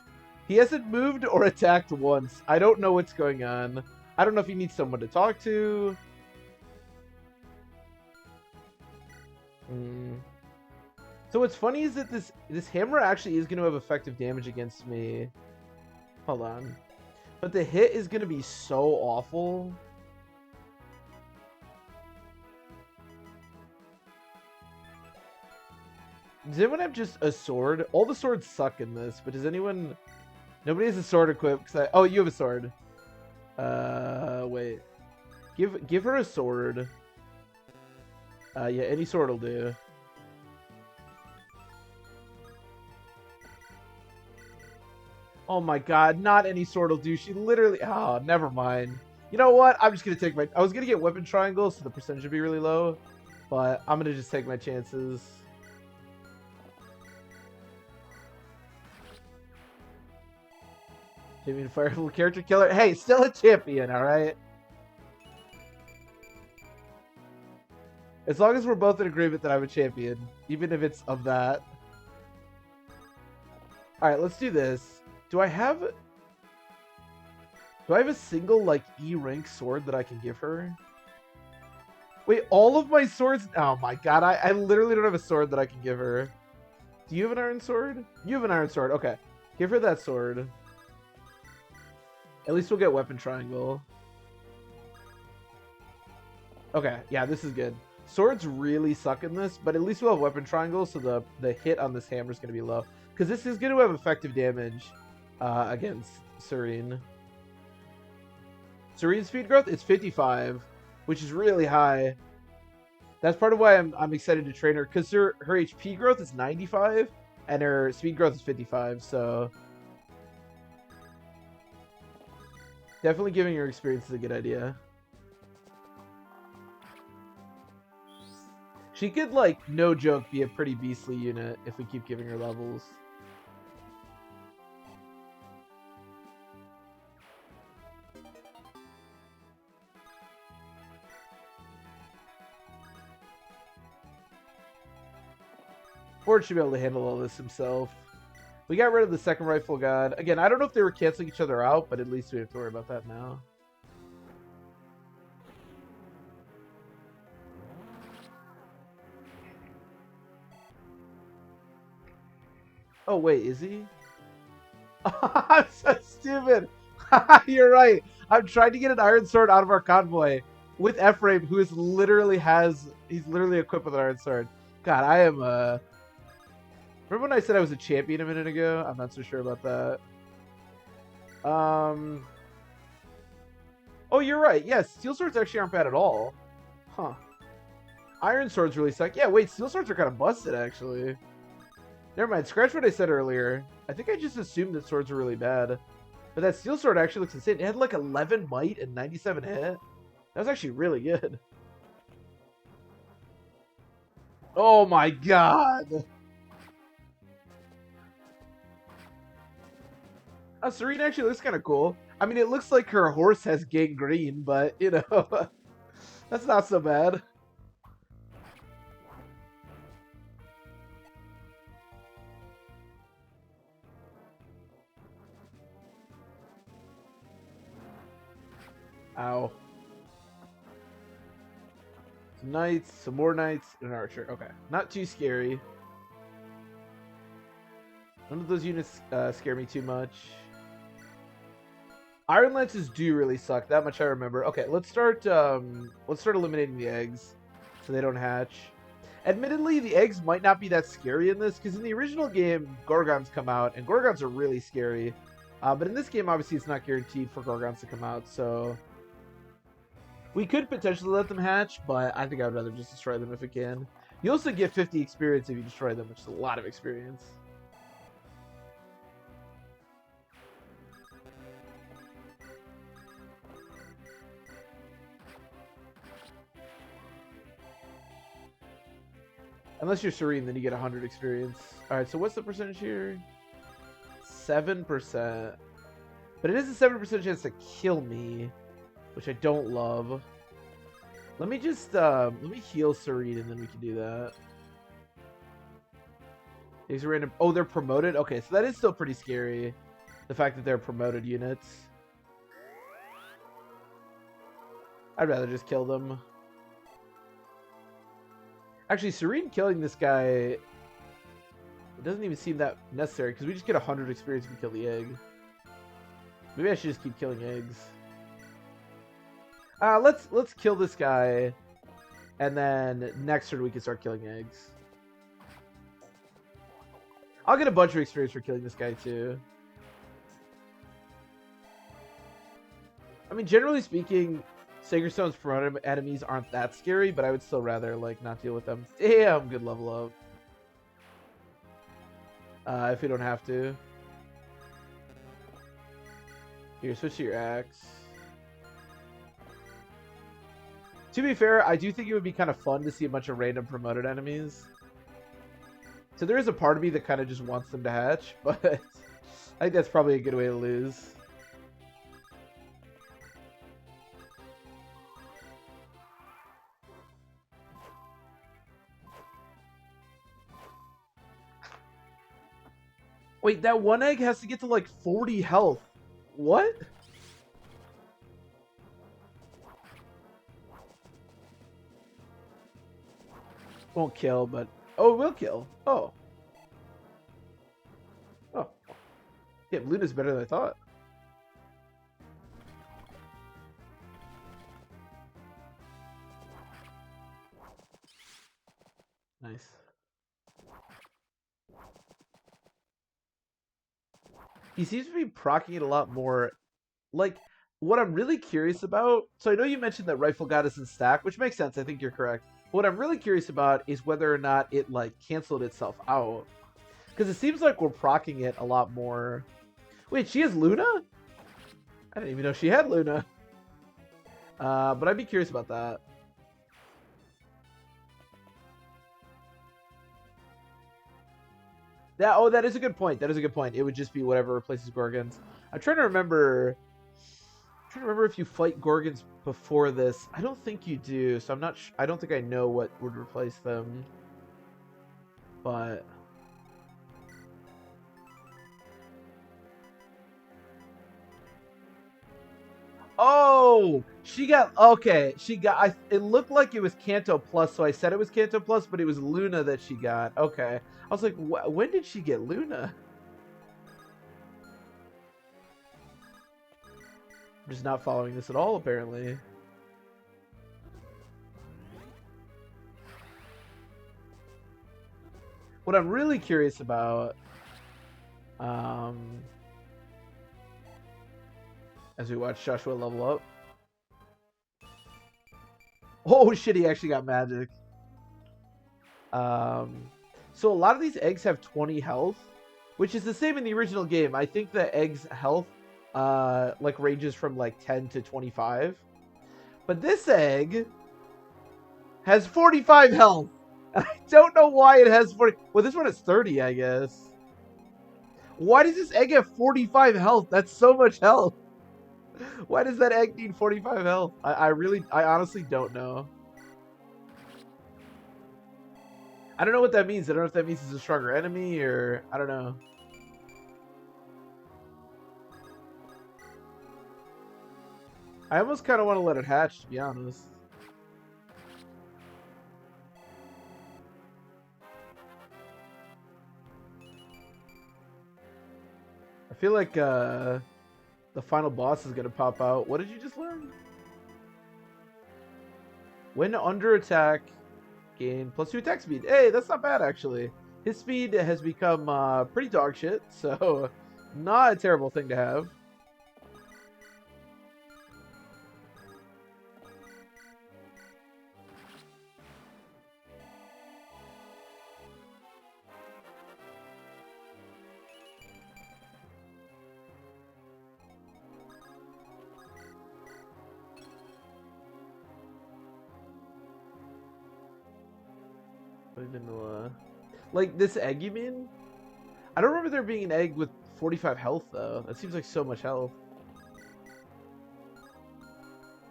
He hasn't moved or attacked once. I don't know what's going on. I don't know if he needs someone to talk to. So what's funny is that this hammer actually is going to have effective damage against me. Hold on. But the hit is going to be so awful. Does anyone have just a sword? All the swords suck in this, but does anyone... Nobody has a sword equipped. Oh, you have a sword. Wait. Give her a sword. Yeah, any sword will do. Oh my god, not any sword will do. She literally... Oh, never mind. You know what? I'm just gonna take my. I was gonna get weapon triangles, so the percentage would be really low, but I'm gonna just take my chances. Champion Fireful character killer. Hey, still a champion, all right. As long as we're both in agreement that I'm a champion, even if it's of that. All right, let's do this. Do I have a single like E rank sword that I can give her? Wait, all of my swords? Oh my god, I literally don't have a sword that I can give her. Do you have an iron sword? You have an iron sword. Okay, give her that sword. At least we'll get weapon triangle. Okay, yeah, this is good. Swords really suck in this, but at least we'll have weapon triangle, so the hit on this hammer is going to be low. Because this is going to have effective damage against Serene. Serene's speed growth is 55, which is really high. That's part of why I'm excited to train her, because her HP growth is 95, and her speed growth is 55, so... Definitely giving her experience is a good idea. She could, like, no joke, be a pretty beastly unit if we keep giving her levels. Forde should be able to handle all this himself. We got rid of the second Rightful God. Again, I don't know if they were canceling each other out, but at least we have to worry about that now. Oh, wait, is he? I'm so stupid. You're right. I'm trying to get an iron sword out of our convoy with Ephraim, who is literally he's literally equipped with an iron sword. God, I am remember when I said I was a champion a minute ago? I'm not so sure about that. Oh, you're right. Yes, steel swords actually aren't bad at all. Huh. Iron swords really suck. Yeah, wait, steel swords are kind of busted, actually. Never mind, scratch what I said earlier. I think I just assumed that swords were really bad. But that steel sword actually looks insane. It had like 11 might and 97 hit. That was actually really good. Oh my god! Oh, Serene actually looks kind of cool. I mean, it looks like her horse has gangrene, but, you know, that's not so bad. Ow. Some knights, some more knights, and an archer. Okay, not too scary. None of those units scare me too much. Iron lances do really suck. That much I remember. Okay, let's start eliminating the eggs so they don't hatch. Admittedly, the eggs might not be that scary in this, because in the original game, Gorgons come out, and Gorgons are really scary. But in this game, obviously, it's not guaranteed for Gorgons to come out, so... We could potentially let them hatch, but I think I would rather just destroy them if we can. You also get 50 experience if you destroy them, which is a lot of experience. Unless you're Serene, then you get 100 experience. Alright, so what's the percentage here? 7%. But it is a 7% chance to kill me, which I don't love. Let me just, let me heal Serene, and then we can do that. These are random... Oh, they're promoted? Okay, so that is still pretty scary. The fact that they're promoted units. I'd rather just kill them. Actually, Serene killing this guy... It doesn't even seem that necessary, because we just get 100 experience if we kill the egg. Maybe I should just keep killing eggs. Let's kill this guy, and then next turn we can start killing eggs. I'll get a bunch of experience for killing this guy too. I mean, generally speaking, Sacred Stone's promoted enemies aren't that scary, but I would still rather like not deal with them. Damn, good level up. If we don't have to. Here, switch to your axe. To be fair, I do think it would be kind of fun to see a bunch of random promoted enemies. So there is a part of me that kind of just wants them to hatch, but I think that's probably a good way to lose. Wait, that one egg has to get to like 40 health. What? Won't kill, but... Oh, it will kill. Oh. Oh. Yeah, Luna's better than I thought. Nice. He seems to be proccing it a lot more. Like, what I'm really curious about... So I know you mentioned that Rifle God is in stack, which makes sense. I think you're correct. What I'm really curious about is whether or not it, like, canceled itself out. Because it seems like we're proccing it a lot more. Wait, she has Luna? I didn't even know she had Luna. But I'd be curious about that. That is a good point. That is a good point. It would just be whatever replaces Gorgons. I'm trying to remember... if you fight Gorgons before this. I don't think you do, so I'm not. I don't think I know what would replace them. But oh, she got okay. She got. It looked like it was Kanto Plus, so I said it was Kanto Plus, but it was Luna that she got. Okay, I was like, when did she get Luna? I'm just not following this at all, apparently. What I'm really curious about, as we watch Joshua level up. Oh shit, he actually got magic. So a lot of these eggs have 20 health, which is the same in the original game. I think the eggs' health like ranges from like 10 to 25. But this egg has 45 health. I don't know why it has 40. Well, this one is 30, I guess. Why does this egg have 45 health? That's so much health. Why does that egg need 45 health? I honestly don't know. I don't know what that means. I don't know if that means it's a stronger enemy or I don't know. I almost kind of want to let it hatch, to be honest. I feel like the final boss is going to pop out. What did you just learn? When under attack, gain +2 attack speed. Hey, that's not bad, actually. His speed has become pretty dog shit, so not a terrible thing to have. Like this egg, you mean? I don't remember there being an egg with 45 health though. That seems like so much health.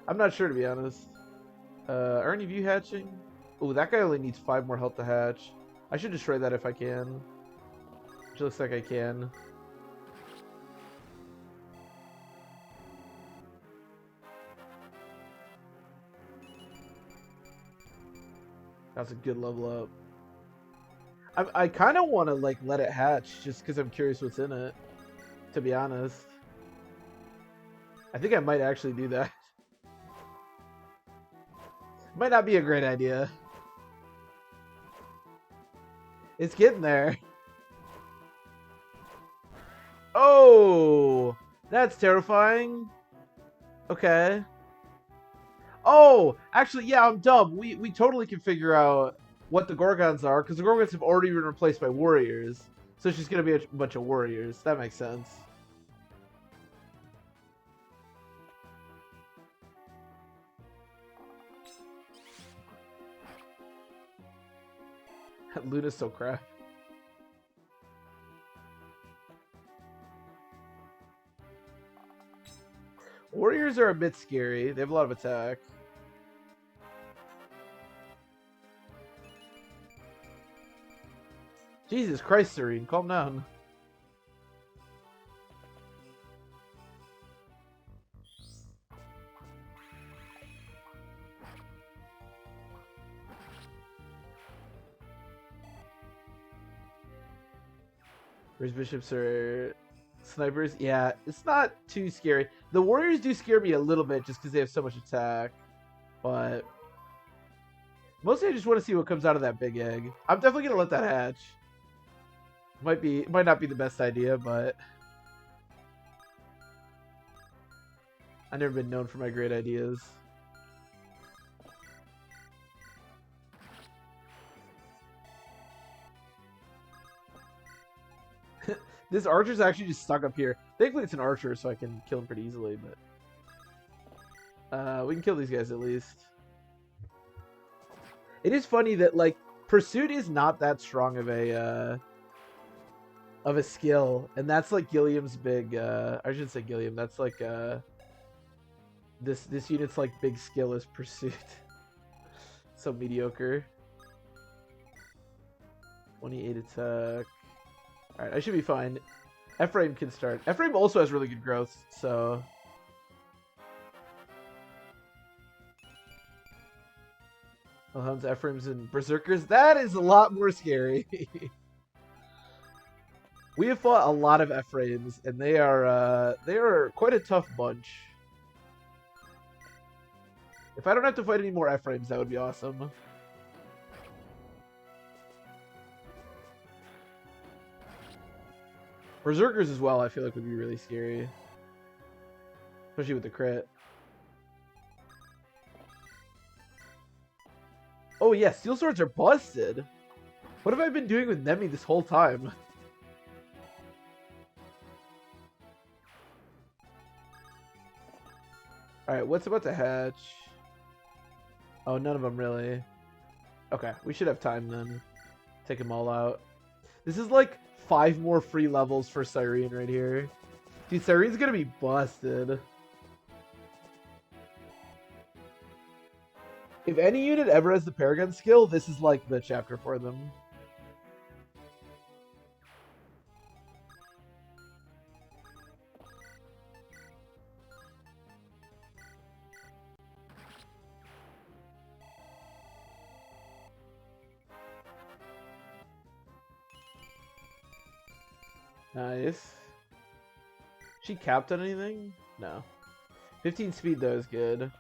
I'm not sure, to be honest. Are any of you hatching? Oh, that guy only needs 5 more health to hatch. I should destroy that if I can. Which looks like I can. That's a good level up. I kind of want to like let it hatch just because I'm curious what's in it, to be honest. I think I might actually do that. Might not be a great idea. It's getting there. Oh, that's terrifying. Okay. Oh, actually, yeah, I'm dumb. We totally can figure out what the Gorgons are, because the Gorgons have already been replaced by warriors. So it's just going to be a bunch of warriors. That makes sense. Luna's so crap. Warriors are a bit scary. They have a lot of attack. Jesus Christ, Serene, calm down. Where's bishops are snipers? Yeah, it's not too scary. The warriors do scare me a little bit just because they have so much attack. But mostly I just want to see what comes out of that big egg. I'm definitely gonna let that hatch. Might not be the best idea, but I've never been known for my great ideas. This archer's actually just stuck up here. Thankfully it's an archer, so I can kill him pretty easily, but we can kill these guys at least. It is funny that, like, Pursuit is not that strong of a skill, and that's like Gilliam's big I shouldn't say Gilliam, that's like this unit's like big skill is Pursuit. So mediocre. 28 attack. Alright, I should be fine. Ephraim can start. Ephraim also has really good growth, so... Hellhounds, Ephraims, and Berserkers. That is a lot more scary. We have fought a lot of Ephraims, and they are quite a tough bunch. If I don't have to fight any more Ephraims, that would be awesome. Berserkers as well, I feel like would be really scary. Especially with the crit. Oh yeah, steel swords are busted. What have I been doing with Nemi this whole time? Alright, what's about to hatch? Oh, none of them really. Okay, we should have time then. Take them all out. This is like 5 more free levels for Cyrene right here. Dude, Cyrene's gonna be busted. If any unit ever has the Paragon skill, this is like the chapter for them. Nice. She capped on anything? No. 15 speed though is good.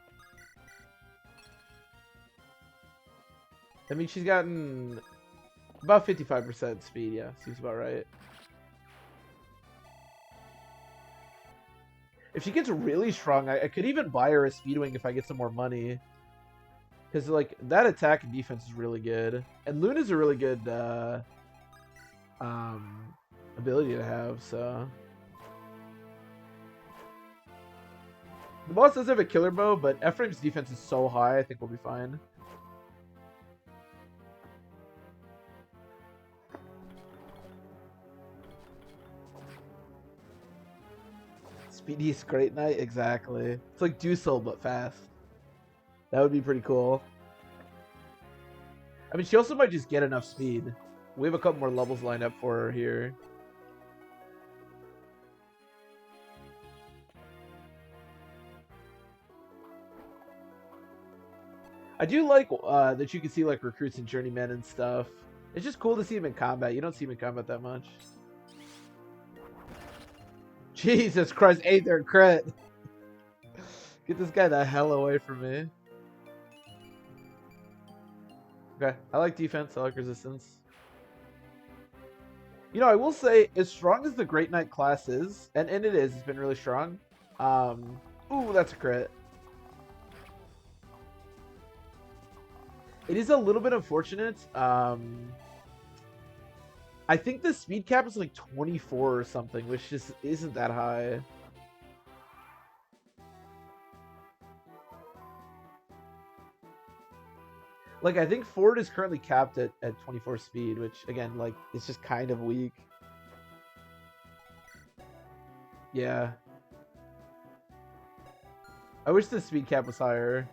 I mean, she's gotten about 55% speed, yeah. Seems about right. If she gets really strong, I could even buy her a speed wing if I get some more money. Because, like, that attack and defense is really good. And Luna's a really good ability to have, so... The boss does have a killer bow, but Ephraim's defense is so high, I think we'll be fine. Speedy is Great Knight, exactly. It's like Dusel, but fast. That would be pretty cool. I mean, she also might just get enough speed. We have a couple more levels lined up for her here. I do like that you can see like recruits and journeymen and stuff. It's just cool to see him in combat. You don't see him in combat that much. Jesus Christ, 8th crit. Get this guy the hell away from me. Okay, I like defense, I like resistance. You know, I will say, as strong as the Great Knight class is, and it is, it's been really strong. Ooh, that's a crit. It is a little bit unfortunate. I think the speed cap is like 24 or something, which just isn't that high. Like, I think Forde is currently capped at 24 speed, which, again, like, it's just kind of weak. Yeah. I wish the speed cap was higher.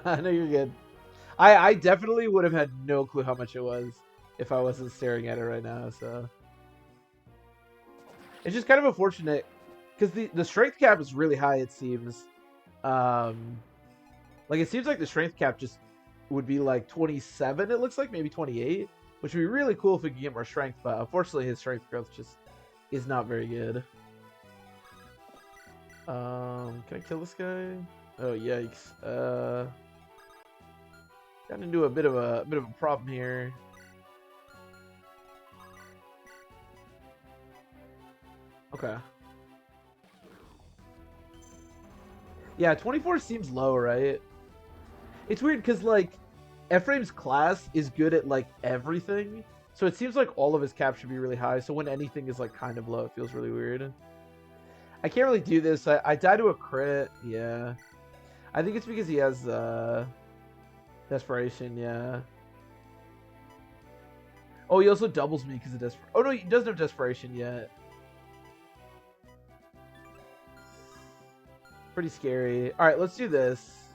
I know you're good. I definitely would have had no clue how much it was if I wasn't staring at it right now, so. It's just kind of unfortunate because the strength cap is really high, it seems. Like, it seems like the strength cap just would be like 27, it looks like, maybe 28, which would be really cool if we could get more strength, but unfortunately his strength growth just is not very good. Can I kill this guy? Oh, yikes. Got into a bit of a problem here. Okay. Yeah, 24 seems low, right? It's weird because, like, Ephraim's class is good at, like, everything. So it seems like all of his cap should be really high. So when anything is, like, kind of low, it feels really weird. I can't really do this. I die to a crit. Yeah. I think it's because he has, Desperation, yeah. Oh, he also doubles me because of Desperation. Oh, no, he doesn't have Desperation yet. Pretty scary. All right, let's do this.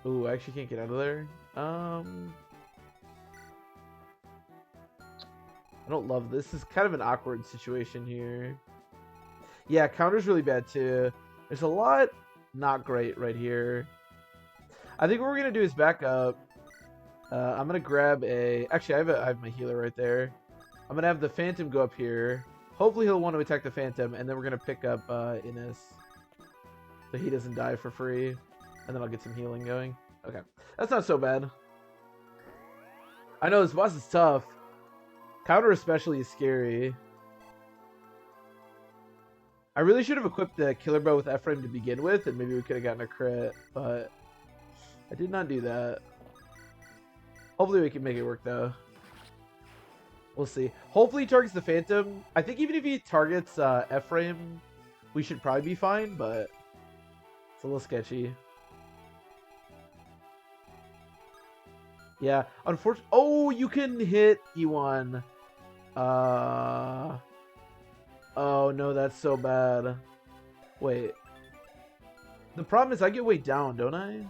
Ooh, I actually can't get out of there. I don't love this. This is kind of an awkward situation here. Yeah, counter's really bad too. There's a lot not great right here. I think what we're gonna do is back up. I'm gonna grab a. Actually, I have my healer right there. I'm gonna have the Phantom go up here. Hopefully, he'll want to attack the Phantom, and then we're gonna pick up Innis, so he doesn't die for free, and then I'll get some healing going. Okay, that's not so bad. I know this boss is tough. Counter especially is scary. I really should have equipped the Killer Bow with Ephraim to begin with, and maybe we could have gotten a crit, but I did not do that. Hopefully we can make it work, though. We'll see. Hopefully he targets the Phantom. I think even if he targets Ephraim, we should probably be fine, but it's a little sketchy. Yeah, unfortunately. Oh, you can hit E1. Oh, no, that's so bad. Wait. The problem is I get weighed down, don't I?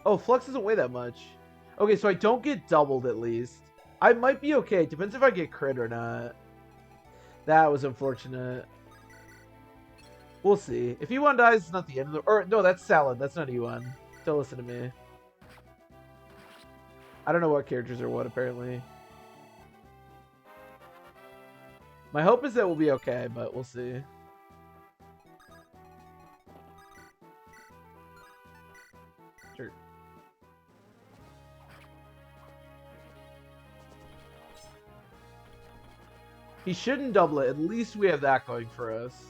Oh, Flux doesn't weigh that much. Okay, so I don't get doubled at least. I might be okay. Depends if I get crit or not. That was unfortunate. We'll see. If E1 dies, it's not the end of the... Or, no, that's Salad. That's not E1. Don't listen to me. I don't know what characters are what, apparently. My hope is that we'll be okay, but we'll see. Sure. He shouldn't double it. At least we have that going for us.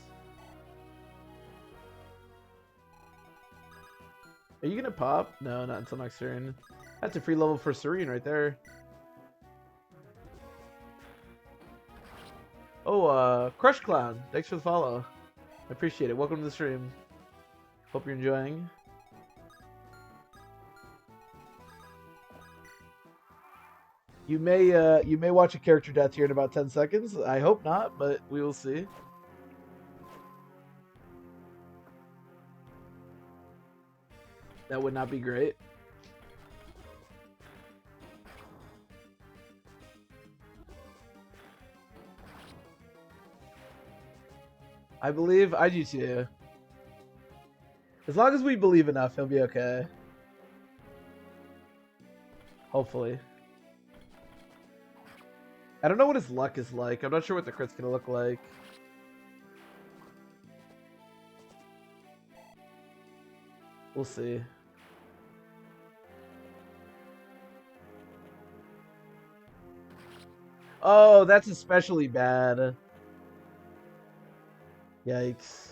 Are you gonna pop? No, not until next turn. That's a free level for Serene right there. Oh, Crush Clown. Thanks for the follow. I appreciate it. Welcome to the stream. Hope you're enjoying. You may watch a character death here in about 10 seconds. I hope not, but we will see. That would not be great. I believe I do too. As long as we believe enough, he'll be okay. Hopefully. I don't know what his luck is like. I'm not sure what the crit's gonna look like. We'll see. Oh, that's especially bad. Yikes.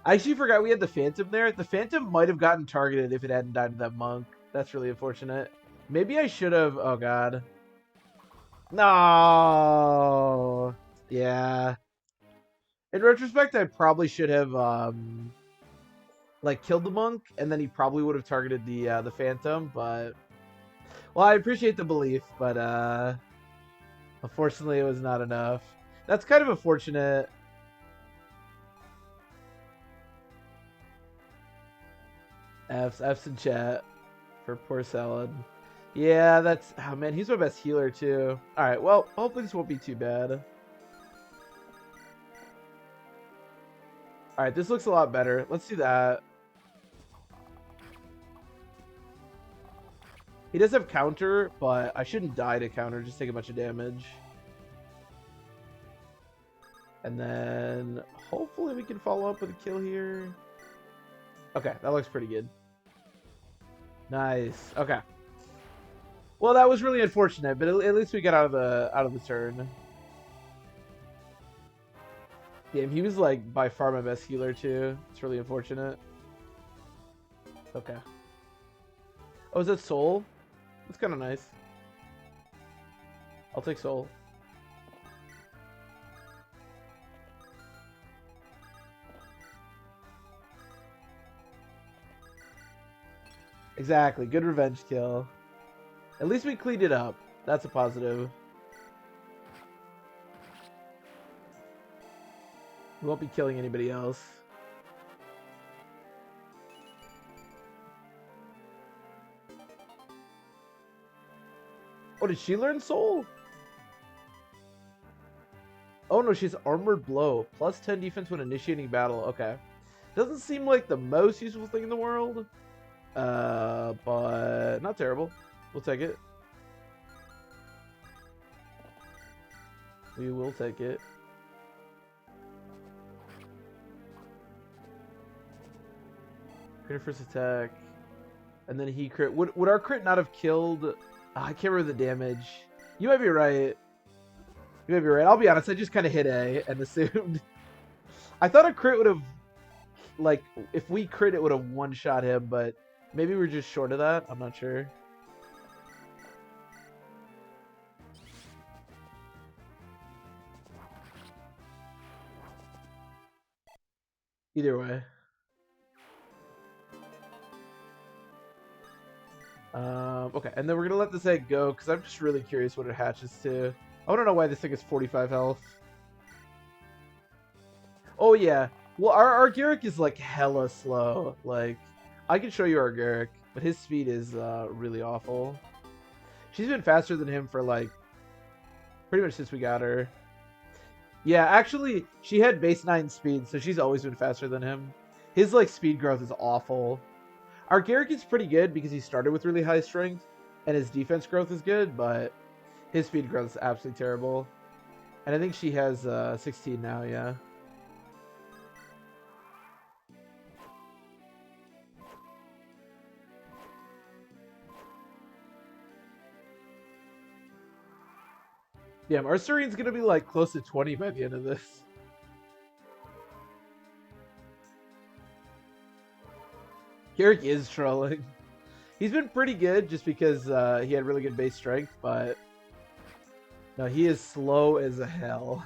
I actually forgot we had the Phantom there. The Phantom might have gotten targeted if it hadn't died to that monk. That's really unfortunate. Maybe I should have... Oh, God. No! Yeah. In retrospect, I probably should have, like, killed the monk, and then he probably would have targeted the Phantom, but... Well, I appreciate the belief, but, unfortunately, it was not enough. That's kind of unfortunate. F's in chat for poor Salad. Yeah, that's... Oh, man, he's my best healer, too. Alright, well, hopefully this won't be too bad. Alright, this looks a lot better. Let's do that. He does have counter, but I shouldn't die to counter, just take a bunch of damage. And then hopefully we can follow up with a kill here. Okay, that looks pretty good. Nice. Okay. Well, that was really unfortunate, but at least we got out of the turn. Yeah, he was like by far my best healer too. It's really unfortunate. Okay. Oh, is that Soul? That's kind of nice. I'll take Soul. Exactly. Good revenge kill. At least we cleaned it up. That's a positive. We won't be killing anybody else. Oh, did she learn Soul? Oh no, she's Armored Blow. Plus 10 defense when initiating battle. Okay. Doesn't seem like the most useful thing in the world. But not terrible. We'll take it. We will take it. Crit first attack. And then he crit. Would our crit not have killed... Oh, I can't remember the damage. You might be right. You might be right. I'll be honest. I just kind of hit A and assumed. I thought a crit would have... Like, if we crit, it would have one-shot him, but maybe we're just short of that. I'm not sure. Either way. Okay, and then we're gonna let this egg go because I'm just really curious what it hatches to. I don't know why this thing is 45 health. Oh yeah, well our Garrick is like hella slow. Like I can show you our Garrick, but his speed is really awful. She's been faster than him for like pretty much since we got her. Yeah, actually, she had base 9 speed, so she's always been faster than him. His like speed growth is awful. Our Garrick is pretty good because he started with really high strength, and his defense growth is good, but his speed growth is absolutely terrible. And I think she has 16 now, yeah. Damn, our Serene's gonna be like close to 20 by the end of this. Garrick is trolling. He's been pretty good just because he had really good base strength, but no, he is slow as hell.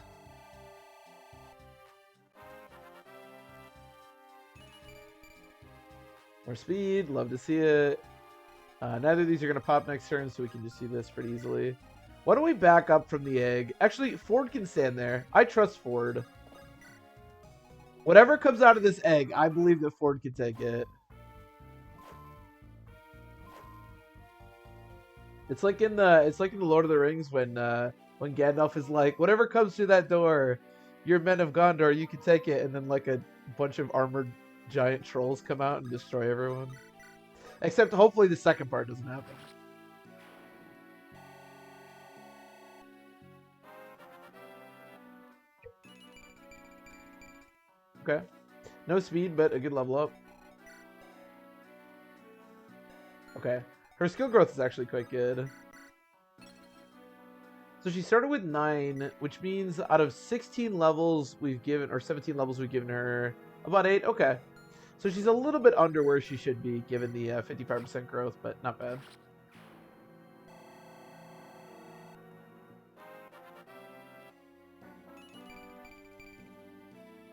More speed, love to see it. Neither of these are going to pop next turn, so we can just see this pretty easily. Why don't we back up from the egg? Actually, Forde can stand there. I trust Forde. Whatever comes out of this egg, I believe that Forde can take it. It's like in the Lord of the Rings when Gandalf is like, whatever comes through that door, you're men of Gondor, you can take it, and then like a bunch of armored giant trolls come out and destroy everyone. Except hopefully the second part doesn't happen. Okay. No speed, but a good level up. Okay. Her skill growth is actually quite good. So she started with 9, which means out of 16 levels we've given, or 17 levels we've given her, About 8? Okay. So she's a little bit under where she should be, given the 55% growth, but not bad.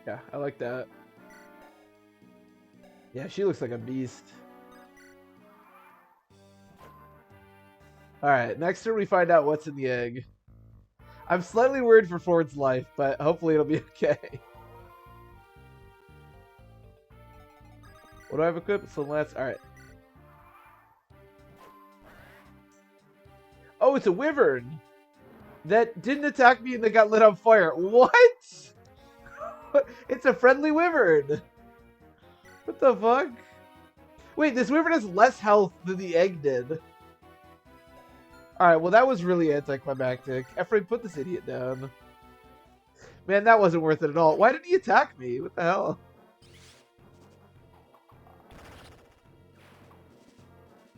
Yeah, I like that. Yeah, she looks like a beast. Alright, next turn we find out what's in the egg. I'm slightly worried for Forde's life, but hopefully it'll be okay. What do I have equipped? So let's... Alright. Oh, it's a wyvern! That didn't attack me and that got lit on fire. What? It's a friendly wyvern! What the fuck? Wait, this wyvern has less health than the egg did. Alright, well that was really anticlimactic. Ephraim, put this idiot down. Man, that wasn't worth it at all. Why did he attack me? What the hell?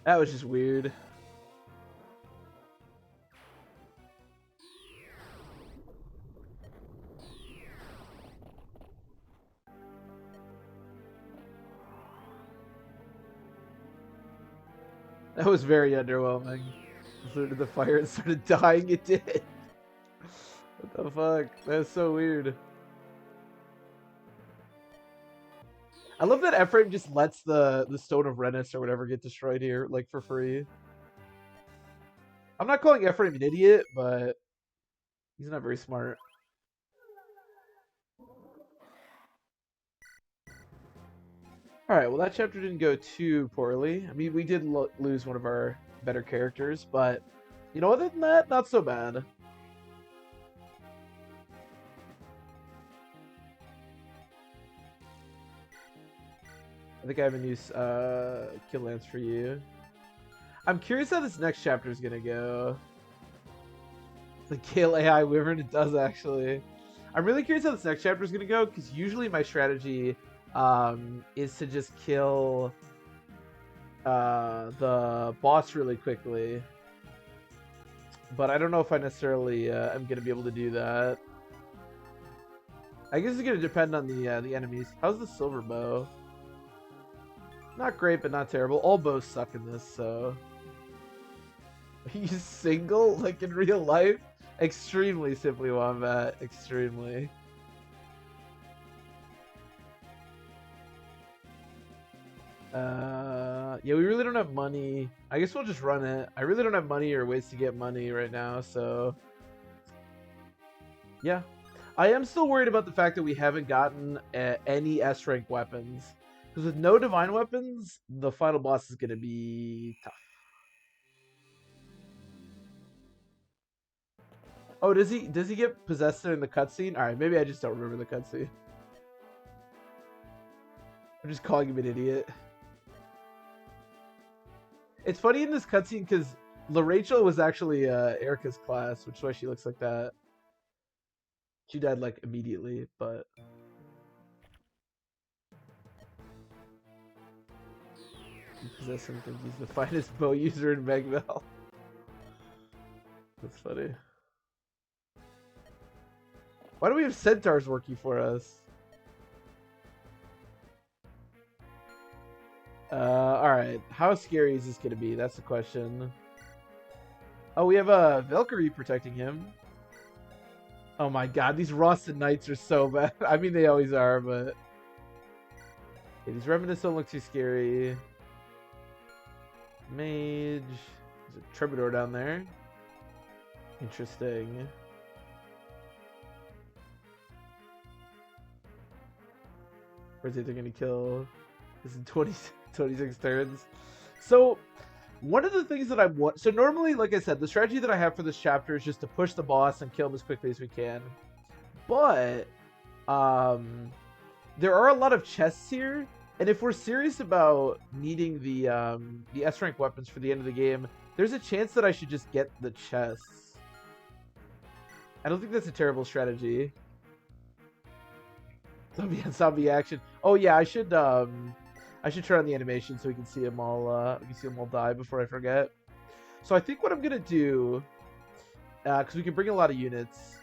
That was just weird. That was very underwhelming. Flew to the fire and started dying. It did. What the fuck? That's so weird. I love that Ephraim just lets the Stone of Renus or whatever get destroyed here, like, for free. I'm not calling Ephraim an idiot, but he's not very smart. Alright, well that chapter didn't go too poorly. I mean, we did lose one of our better characters, but, you know, other than that, not so bad. I think I have a new kill lance for you. I'm curious how this next chapter is gonna go. The Gale AI Wyvern, it does actually. I'm really curious how this next chapter is gonna go, because usually my strategy is to just kill the boss really quickly. But I don't know if I necessarily am gonna be able to do that. I guess it's gonna depend on the enemies. How's the silver bow? Not great, but not terrible. All bows suck in this, so... Are you single? Like in real life? Extremely, Simply Wombat. Extremely. Yeah, we really don't have money. I guess we'll just run it. I really don't have money or ways to get money right now, so... Yeah. I am still worried about the fact that we haven't gotten any S-rank weapons. Because with no divine weapons, the final boss is going to be tough. Oh, does he get possessed in the cutscene? All right, maybe I just don't remember the cutscene. I'm just calling him an idiot. It's funny in this cutscene because LaRachel was actually Erica's class, which is why she looks like that. She died like immediately, but... Possess him, think he's the finest bow user in Megval. That's funny. Why do we have centaurs working for us? Alright. How scary is this gonna be? That's the question. Oh, we have a Valkyrie protecting him. Oh my god, these Rosted Knights are so bad. I mean, they always are, but... Okay, these Remnants don't look too scary. Mage. There's a Troubadour down there. Interesting. Where's it they're gonna kill? This is 26 turns. So, one of the things that I want... So normally, like I said, the strategy that I have for this chapter is just to push the boss and kill him as quickly as we can. But, there are a lot of chests here. And if we're serious about needing the S-rank weapons for the end of the game, there's a chance that I should just get the chests. I don't think that's a terrible strategy. Zombie action. Oh yeah, I should turn on the animation so we can see them all. Die before I forget. So I think what I'm gonna do, because we can bring a lot of units.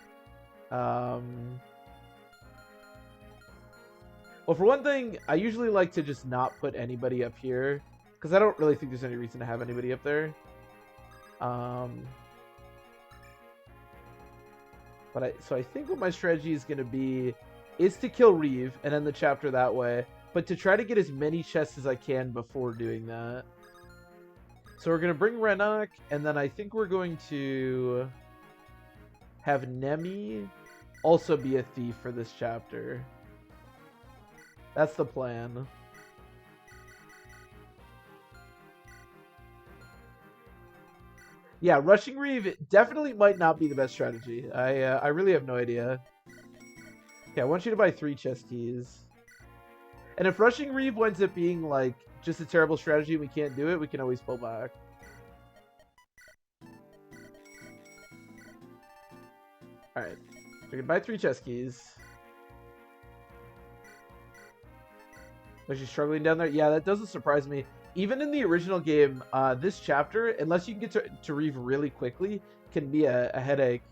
Well, for one thing, I usually like to just not put anybody up here, because I don't really think there's any reason to have anybody up there. So I think what my strategy is going to be is to kill Riev and end the chapter that way, but to try to get as many chests as I can before doing that. So we're going to bring Renok, and then I think we're going to have Nemi also be a thief for this chapter. That's the plan. Yeah, rushing Riev definitely might not be the best strategy. I really have no idea. Okay, I want you to buy 3 chest keys. And if rushing Riev winds up being like just a terrible strategy and we can't do it, we can always pull back. Alright. We can buy 3 chest keys. Was she struggling down there? Yeah, that doesn't surprise me. Even in the original game, this chapter, unless you can get to Riev really quickly, can be a headache.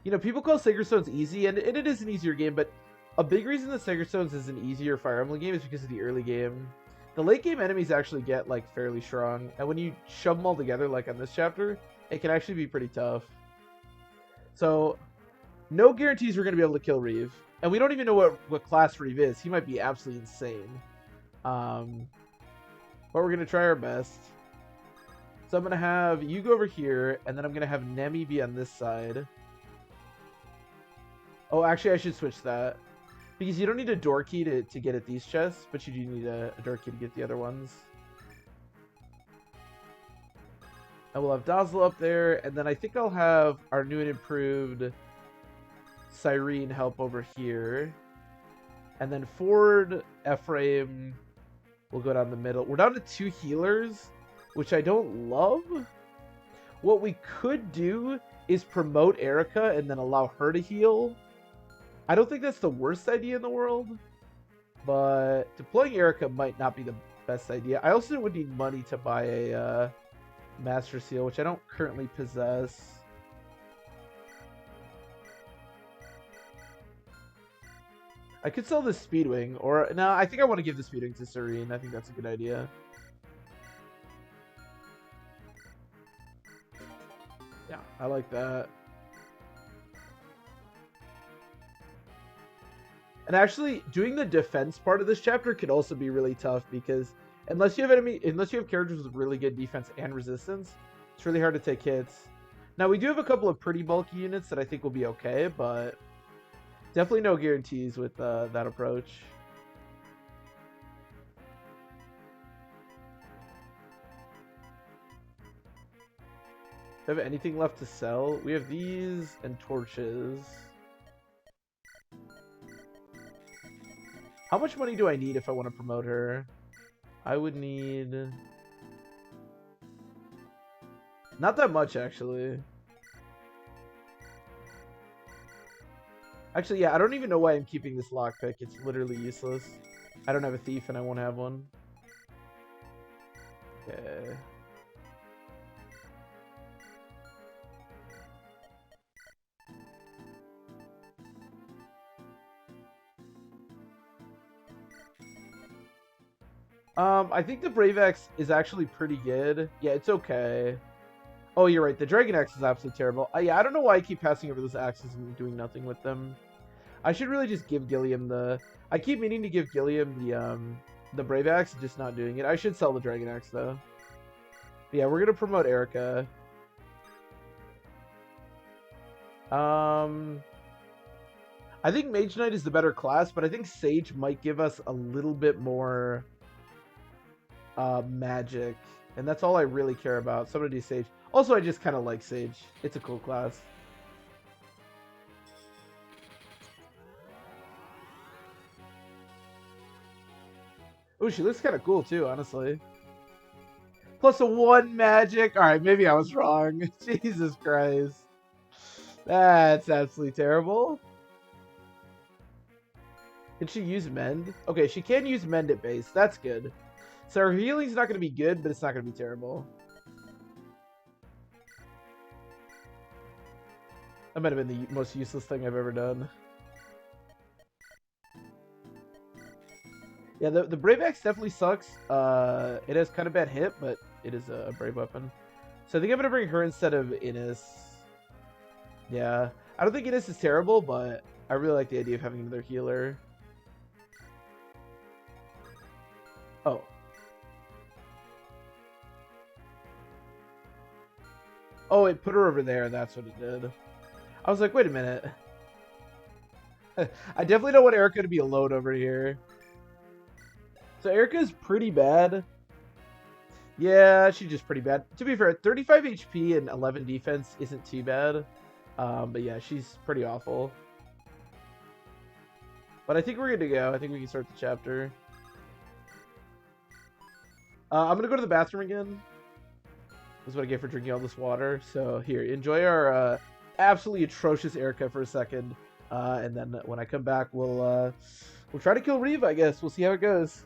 You know, people call Sacred Stones easy, and it is an easier game, but a big reason that Sacred Stones is an easier Fire Emblem game is because of the early game. The late game enemies actually get, like, fairly strong, and when you shove them all together, like on this chapter, it can actually be pretty tough. So, no guarantees we're going to be able to kill Riev. And we don't even know what class Riev is. He might be absolutely insane. But we're going to try our best. So I'm going to have you go over here, and then I'm going to have Nemi be on this side. Oh, actually, I should switch that. Because you don't need a door key to get at these chests, but you do need a door key to get the other ones. And we'll have Dazzle up there, and then I think I'll have our new and improved Cyrene help over here. And then Forde, Ephraim will go down the middle. We're down to 2 healers, which I don't love. What we could do is promote Erica and then allow her to heal. I don't think that's the worst idea in the world, but deploying Erica might not be the best idea. I also would need money to buy a Master Seal, which I don't currently possess. I could sell this Speedwing, or no, I think I want to give the Speedwing to Serene. I think that's a good idea. Yeah, I like that. And actually, doing the defense part of this chapter could also be really tough because unless you have characters with really good defense and resistance, it's really hard to take hits. Now we do have a couple of pretty bulky units that I think will be okay, but definitely no guarantees with that approach. Do I have anything left to sell? We have these and torches. How much money do I need if I want to promote her? I would need... not that much, actually. Actually, yeah, I don't even know why I'm keeping this lockpick. It's literally useless. I don't have a thief and I won't have one. Okay. I think the Brave Axe is actually pretty good. Yeah, it's okay. Oh, you're right. The Dragon Axe is absolutely terrible. Yeah, I don't know why I keep passing over those axes and doing nothing with them. I should really just give Gilliam the... I keep meaning to give Gilliam the Brave Axe and just not doing it. I should sell the Dragon Axe, though. But yeah, we're going to promote Erica. I think Mage Knight is the better class, but I think Sage might give us a little bit more... magic, and that's all I really care about. So I'm gonna do Sage. Also, I just kind of like Sage. It's a cool class. Oh, she looks kind of cool too, honestly. Plus a 1 magic. All right, maybe I was wrong. Jesus Christ, that's absolutely terrible. Can she use Mend? Okay, she can use Mend at base. That's good. So her healing's not going to be good, but it's not going to be terrible. That might have been the most useless thing I've ever done. Yeah, the Brave Axe definitely sucks. It has kind of bad hit, but it is a brave weapon. So I think I'm gonna bring her instead of Innis. Yeah, I don't think Innis is terrible, but I really like the idea of having another healer. Oh, oh, it put her over there. That's what it did. I was like, wait a minute. I definitely don't want Erica to be alone over here. So Erica's pretty bad. Yeah, she's just pretty bad. To be fair, 35 HP and 11 defense isn't too bad. But yeah, she's pretty awful. But I think we're good to go. I think we can start the chapter. I'm gonna go to the bathroom again. This is what I get for drinking all this water. So here, enjoy our absolutely atrocious Erica for a second, and then when I come back, we'll try to kill Riev. I guess we'll see how it goes.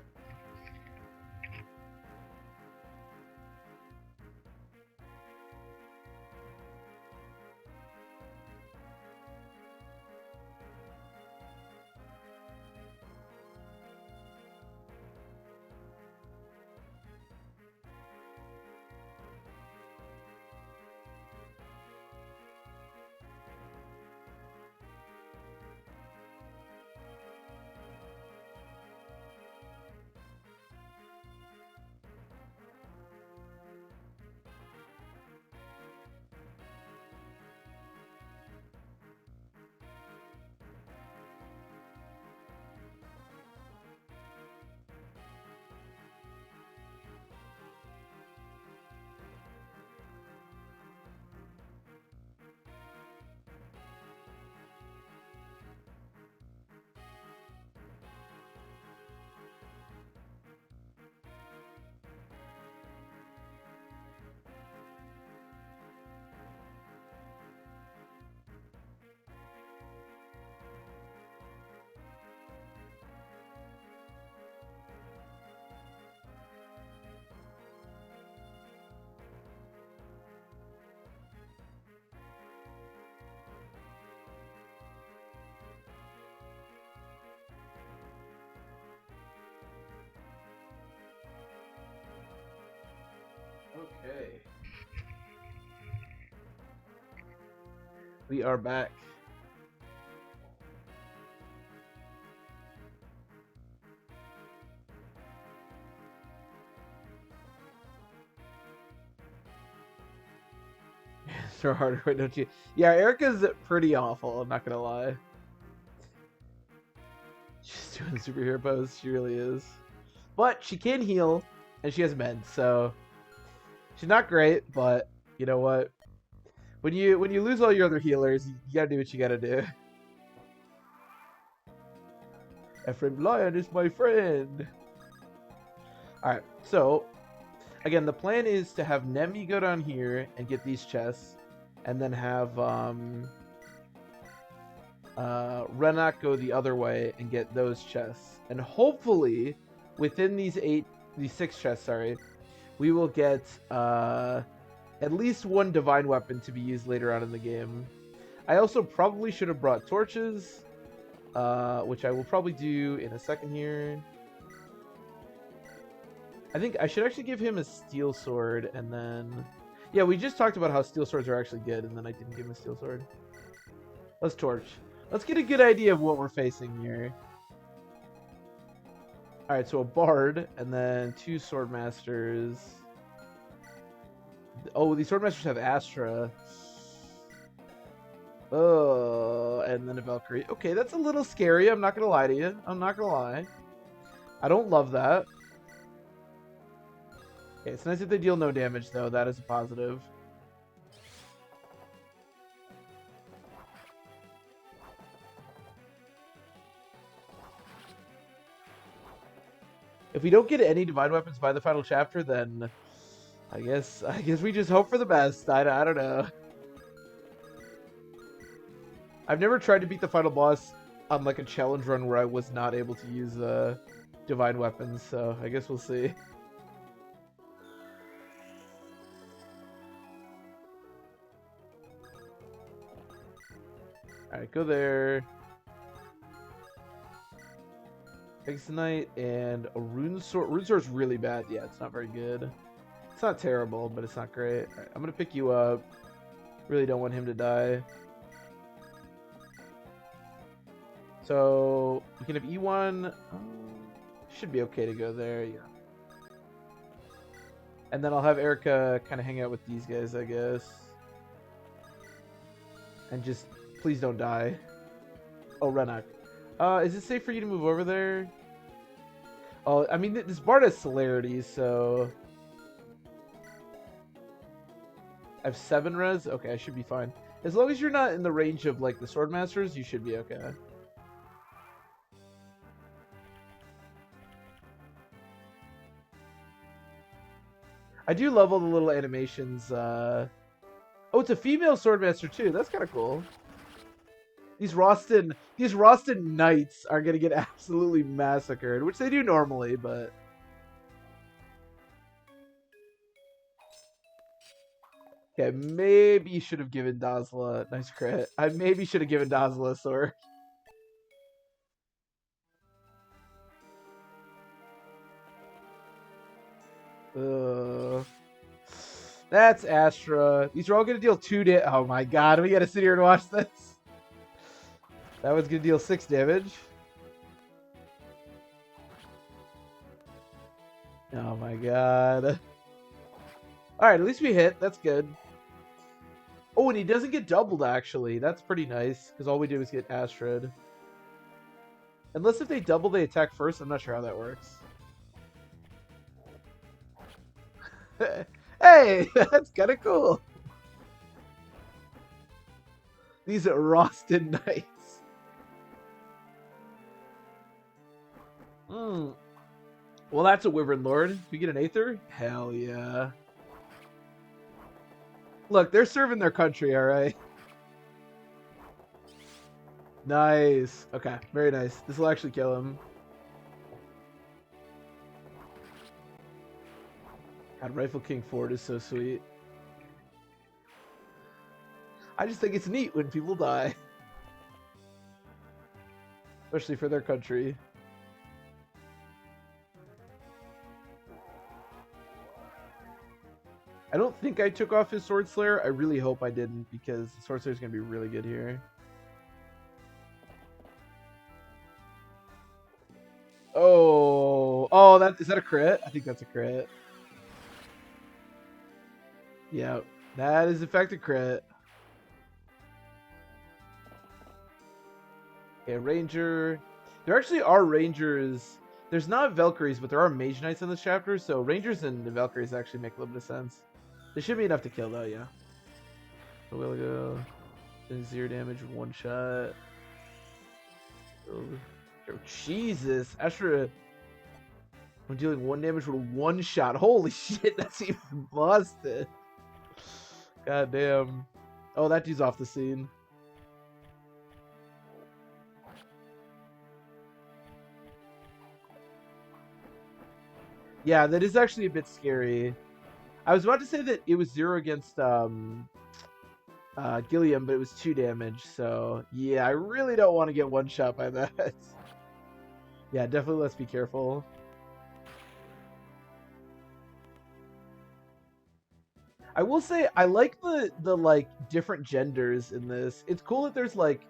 Okay. We are back. Throw harder, why don't you? Yeah, Erica's pretty awful. I'm not gonna lie. She's doing the superhero pose. She really is. But she can heal, and she has meds, so she's not great. But you know what? When you lose all your other healers, you gotta do what you gotta do. Ephraim Lion is my friend. All right, so again, the plan is to have Nemi go down here and get these chests, and then have Renak go the other way and get those chests. And hopefully, within these 6 chests, sorry, we will get at least one divine weapon to be used later on in the game. I also probably should have brought torches, which I will probably do in a second here. I think I should actually give him a steel sword, and then... Yeah, we just talked about how steel swords are actually good, and then I didn't give him a steel sword. Let's torch. Let's get a good idea of what we're facing here. Alright, so a bard, and then 2 sword masters. Oh, these sword masters have Astra. Oh, and then a Valkyrie. Okay, that's a little scary. I'm not gonna lie to you. I'm not gonna lie. I don't love that. Okay, it's nice that they deal no damage, though. That is a positive. If we don't get any divine weapons by the final chapter, then I guess we just hope for the best. I don't know. I've never tried to beat the final boss on like a challenge run where I was not able to use divine weapons, so I guess we'll see. Alright, go there. Knight and a Rune Sword. Rune Sword's really bad. Yeah, it's not very good. It's not terrible, but it's not great. All right, I'm gonna pick you up. Really don't want him to die. So we can have E1. Should be okay to go there. Yeah. And then I'll have Erica kind of hang out with these guys, I guess. And just please don't die. Oh, Renak. Is it safe for you to move over there? Oh, I mean, this Bard has celerity, so... I have 7 res? Okay, I should be fine. As long as you're not in the range of, like, the Swordmasters, you should be okay. I do love all the little animations. Oh, it's a female Swordmaster, too. That's kind of cool. These Roston Knights are going to get absolutely massacred, which they do normally, but... Okay, maybe you should have given Dazla. Nice crit. I maybe should have given Dazla a sword. That's Astra. These are all going to deal 2 damage. Oh my god, we got to sit here and watch this. That one's going to deal 6 damage. Oh my god. Alright, at least we hit. That's good. Oh, and he doesn't get doubled, actually. That's pretty nice, because all we do is get Astrid. Unless if they double, they attack first. I'm not sure how that works. Hey, that's kind of cool. These are Roston Knights. Well, that's a Wyvern Lord. We get an Aether? Hell yeah. Look, they're serving their country, alright? Nice. Okay, very nice. This will actually kill him. God, Rifle King Forde is so sweet. I just think it's neat when people die. Especially for their country. I don't think I took off his Sword Slayer. I really hope I didn't, because the Sword Slayer is going to be really good here. Oh, is that a crit? I think that's a crit. Yeah, that is in fact a crit. Okay, Ranger. There actually are Rangers. There's not Valkyries, but there are Mage Knights in this chapter, so Rangers and the Valkyries actually make a little bit of sense. They should be enough to kill, though, yeah. So we'll go 0 damage, 1 shot. Oh, Jesus, Astra. I'm dealing 1 damage with 1 shot. Holy shit, that's even busted. God damn. Oh, that dude's off the scene. Yeah, that is actually a bit scary. I was about to say that it was 0 against Gilliam, but it was 2 damage. So yeah, I really don't want to get 1 shot by that. Yeah, definitely let's be careful. I will say I like the like different genders in this. It's cool that there's like,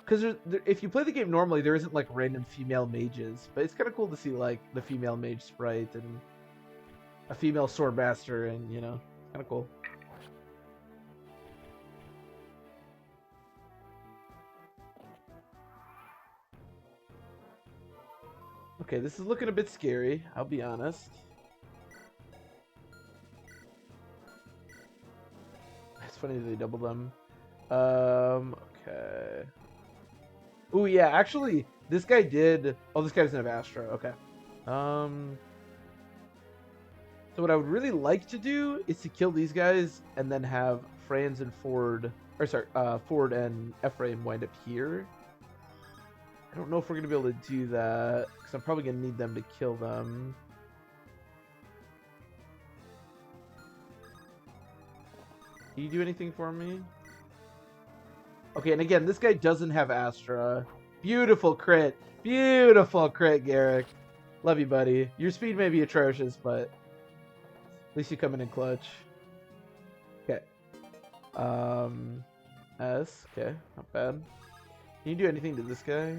because if you play the game normally, there isn't like random female mages, but it's kind of cool to see like the female mage sprite and a female swordmaster, and you know, kind of cool. Okay, this is looking a bit scary, I'll be honest. It's funny that they double them. Okay. Oh yeah, actually, this guy did. Oh, this guy doesn't have Astra. Okay. So what I would really like to do is to kill these guys and then have Franz and Forde, or sorry, Forde and Ephraim wind up here. I don't know if we're gonna be able to do that because I'm probably gonna need them to kill them. Can you do anything for me? Okay, and again, this guy doesn't have Astra. Beautiful crit. Beautiful crit, Garrick. Love you, buddy. Your speed may be atrocious, but at least you come in clutch. Okay. S. Okay, not bad. Can you do anything to this guy?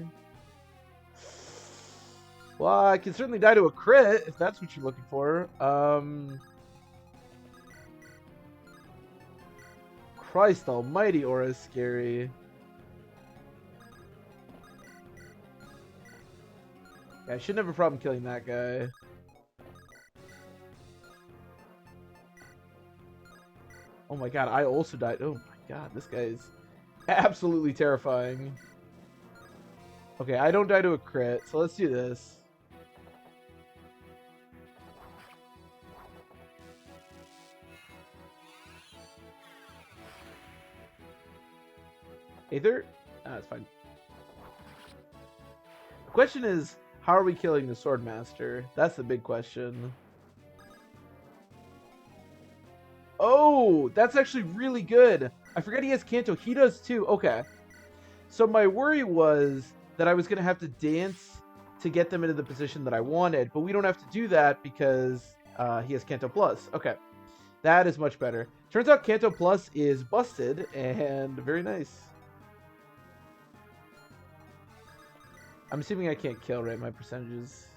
Well, I can certainly die to a crit if that's what you're looking for. Christ almighty, Aura is scary. Yeah, I shouldn't have a problem killing that guy. Oh my god, I also died. Oh my god, this guy is absolutely terrifying. Okay, I don't die to a crit, so let's do this. Aether? Ah, that's fine. The question is, how are we killing the Swordmaster? That's the big question. Oh, that's actually really good. I forgot he has Kanto. He does too. Okay. So my worry was that I was going to have to dance to get them into the position that I wanted, but we don't have to do that because he has Kanto Plus. Okay. That is much better. Turns out Kanto Plus is busted and very nice. I'm assuming I can't kill, right? My percentages.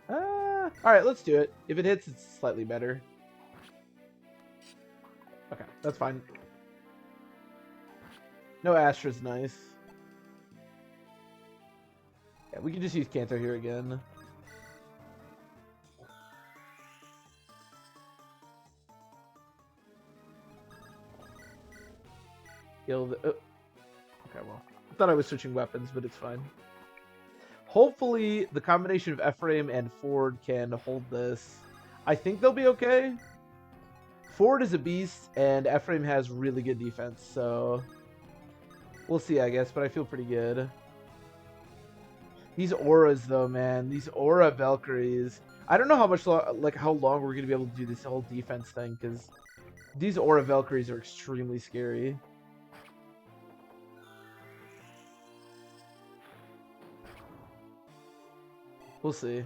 Alright, let's do it. If it hits, it's slightly better. Okay, that's fine. No Astra's nice. Yeah, we can just use Kanto here again. Kill the... Oh. Okay, well. I thought I was switching weapons, but it's fine. Hopefully, the combination of Ephraim and Forde can hold this. I think they'll be okay. Forde is a beast, and Ephraim has really good defense, so... We'll see, I guess, but I feel pretty good. These auras, though, man. These aura Valkyries. I don't know how much, how long we're going to be able to do this whole defense thing, because these aura Valkyries are extremely scary. We'll see.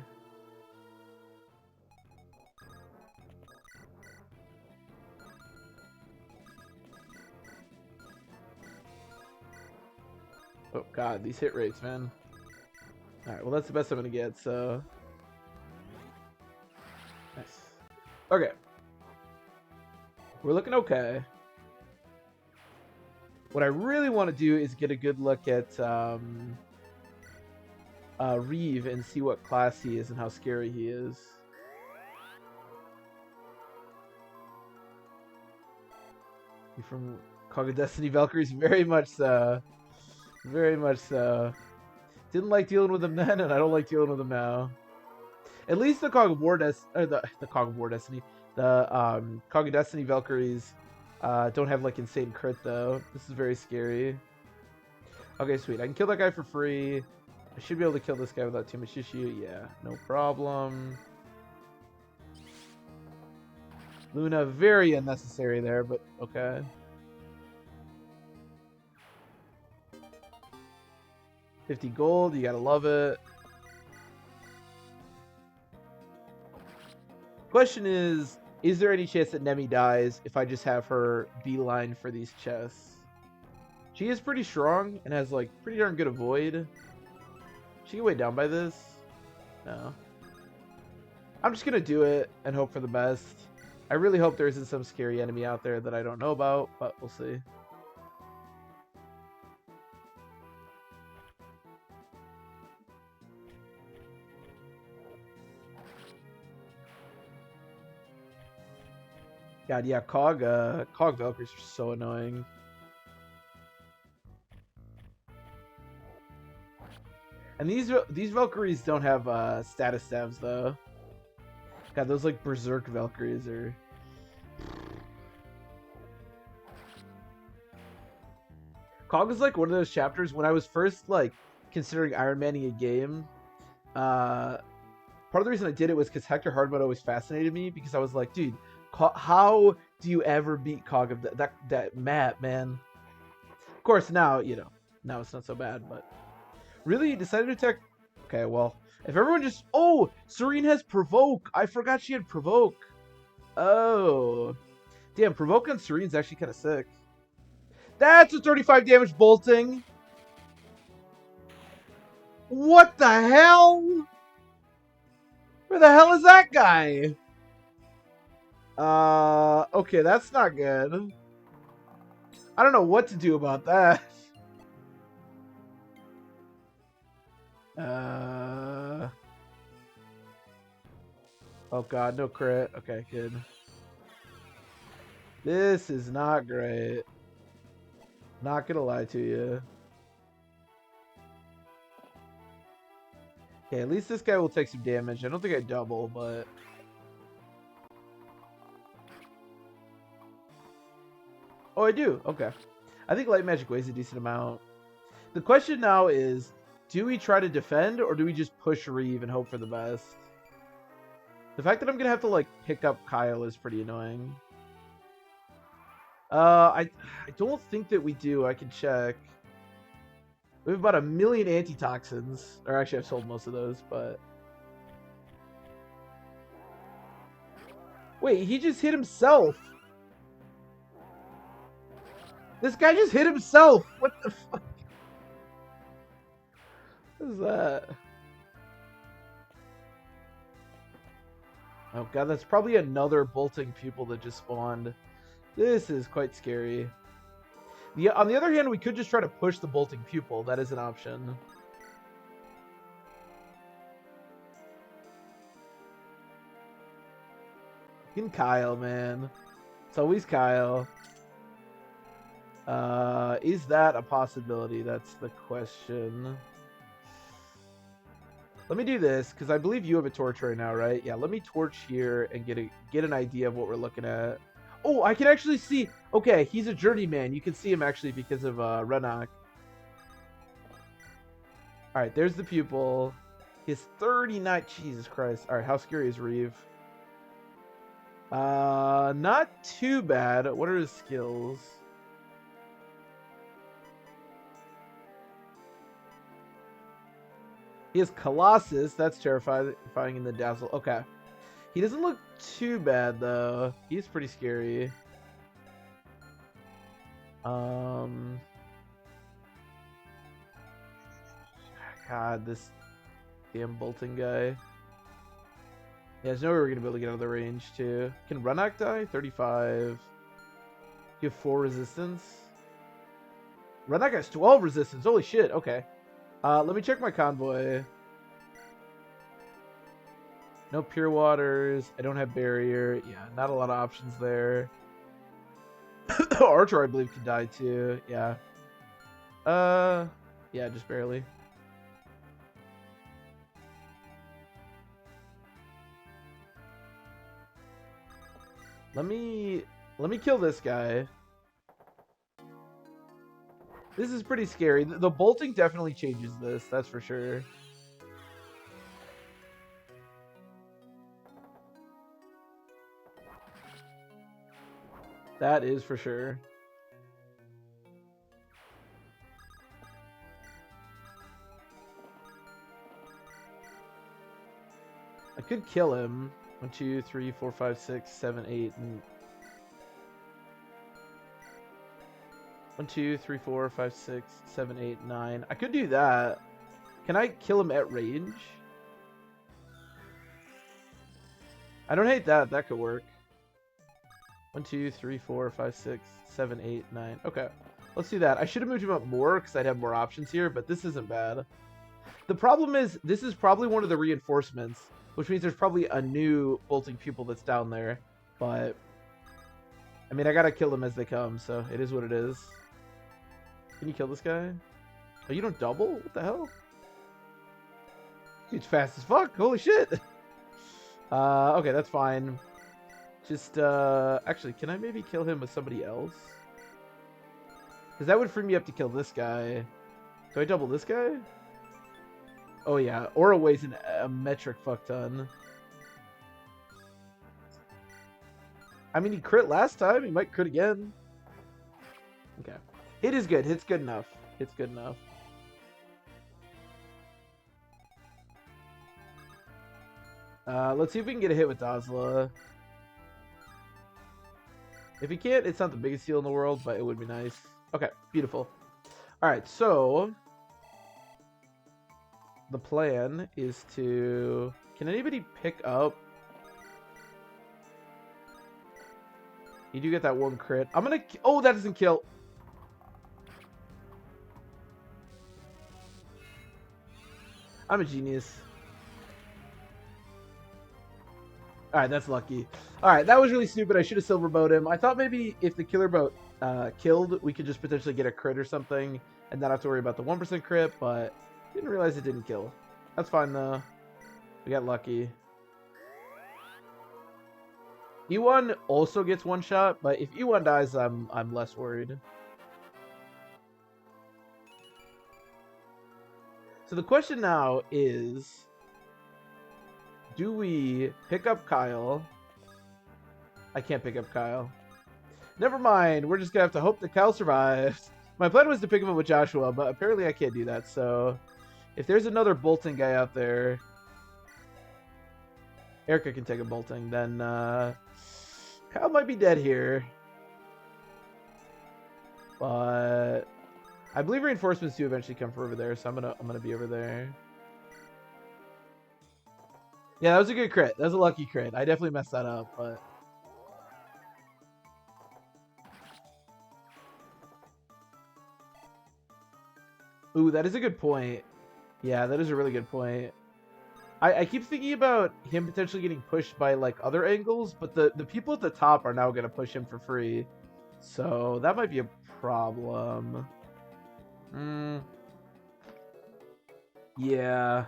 Oh god, these hit rates, man. Alright, well that's the best I'm gonna get, so... Nice. Okay. We're looking okay. What I really want to do is get a good look at Riev and see what class he is and how scary he is. You from Cog of Destiny Valkyries? Very much so. Very much so. Didn't like dealing with them then, and I don't like dealing with them now. At least the Cog of War the Cog of War Destiny, the Cog of Destiny Valkyries don't have like insane crit though. This is very scary. Okay, sweet. I can kill that guy for free. I should be able to kill this guy without too much issue. Yeah, no problem. Luna, very unnecessary there, but okay. $50 gold, you gotta love it. Question is there any chance that Nemi dies if I just have her beeline for these chests? She is pretty strong and has like pretty darn good avoid. She get weighed down by this? No. I'm just gonna do it and hope for the best. I really hope there isn't some scary enemy out there that I don't know about, but we'll see. God, yeah, Cog Valkyries are so annoying. And these Valkyries don't have status stabs though. God, those like Berserk Valkyries are... Cog is like one of those chapters when I was first like considering Iron Manning a game. Part of the reason I did it was because Hector hard mode always fascinated me because I was like, dude, how do you ever beat Cog of that map, man? Of course, now, you know, now it's not so bad, but Really? You decided to attack... Okay, well, if everyone just... Oh, Serene has Provoke. I forgot she had Provoke. Oh. Damn, Provoke on Serene's actually kind of sick. That's a 35 damage bolting. What the hell? Where the hell is that guy? Okay, that's not good. I don't know what to do about that. Oh god, no crit. Okay, good. This is not great. Not gonna lie to you. Okay, at least this guy will take some damage. I don't think I double, but... Oh, I do. Okay. I think Light Magic weighs a decent amount. The question now is, do we try to defend, or do we just push Riev and hope for the best? The fact that I'm going to have to, like, pick up Kyle is pretty annoying. I don't think that we do. I can check. We have about 1 million antitoxins. Or actually, I've sold most of those, but... Wait, he just hit himself! This guy just hit himself! What the fuck? What is that? Oh god, that's probably another bolting pupil that just spawned. This is quite scary. Yeah, on the other hand, we could just try to push the bolting pupil. That is an option. Fucking Kyle, man. It's always Kyle. Is that a possibility? That's the question. Let me do this, because I believe you have a torch right now, right? Yeah, let me torch here and get an idea of what we're looking at. Oh, I can actually see... Okay, he's a Journeyman. You can see him, actually, because of Renok. Alright, there's the pupil. He has 39... Jesus Christ. Alright, how scary is Riev? Not too bad. What are his skills? He has Colossus. That's terrifying in the Dazzle. Okay. He doesn't look too bad, though. He's pretty scary. God, this damn bolting guy. Yeah, there's no way we're going to be able to get out of the range, too. Can Renok die? 35. You have 4 resistance? Renok has 12 resistance. Holy shit. Okay. Let me check my convoy. No pure waters. I don't have barrier. Yeah, not a lot of options there. Archer, I believe, can die too. Yeah. Yeah, just barely. Let me kill this guy. This is pretty scary. The bolting definitely changes this, that's for sure. That is for sure. I could kill him. 1, 2, 3, 4, 5, 6, 7, 8, and 1, 2, 3, 4, 5, 6, 7, 8, 9. I could do that. Can I kill him at range? I don't hate that. That could work. 1, 2, 3, 4, 5, 6, 7, 8, 9. Okay. Let's do that. I should have moved him up more because I'd have more options here, but this isn't bad. The problem is, this is probably one of the reinforcements, which means there's probably a new bolting pupil that's down there. But, I mean, I gotta kill them as they come, so it is what it is. Can you kill this guy? Oh, you don't double? What the hell? Dude's fast as fuck. Holy shit. Okay, that's fine. Just, actually, can I maybe kill him with somebody else? Because that would free me up to kill this guy. Do I double this guy? Oh, yeah. Aura weighs a metric fuck ton. I mean, he crit last time. He might crit again. Okay. It is good. It's good enough. It's good enough. Let's see if we can get a hit with Dazzla. If he can't, it's not the biggest deal in the world, but it would be nice. Okay, beautiful. Alright, so the plan is to... Can anybody pick up? You do get that one crit. I'm gonna... Oh, that doesn't kill. I'm a genius. Alright, that's lucky. Alright, that was really stupid. I should have silver bowed him. I thought maybe if the killer boat killed, we could just potentially get a crit or something and not have to worry about the 1% crit, but didn't realize it didn't kill. That's fine though. We got lucky. E1 also gets one shot, but if E1 dies, I'm less worried. So the question now is, do we pick up Kyle? I can't pick up Kyle. Never mind. We're just gonna have to hope that Kyle survives. My plan was to pick him up with Joshua, but apparently I can't do that. So if there's another bolting guy out there, Erica can take a bolting. Then Kyle might be dead here, but I believe reinforcements do eventually come from over there. So I'm gonna be over there. Yeah, that was a good crit. That was a lucky crit. I definitely messed that up, but... Ooh, that is a good point. Yeah, that is a really good point. I keep thinking about him potentially getting pushed by, like, other angles, but the people at the top are now going to push him for free. So, that might be a problem. Yeah.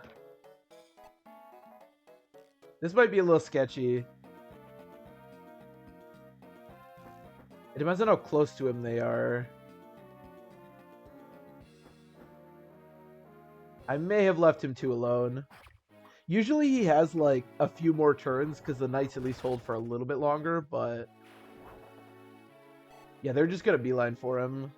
This might be a little sketchy. It depends on how close to him they are. I may have left him too alone. Usually he has like a few more turns because the knights at least hold for a little bit longer, but yeah, they're just gonna beeline for him.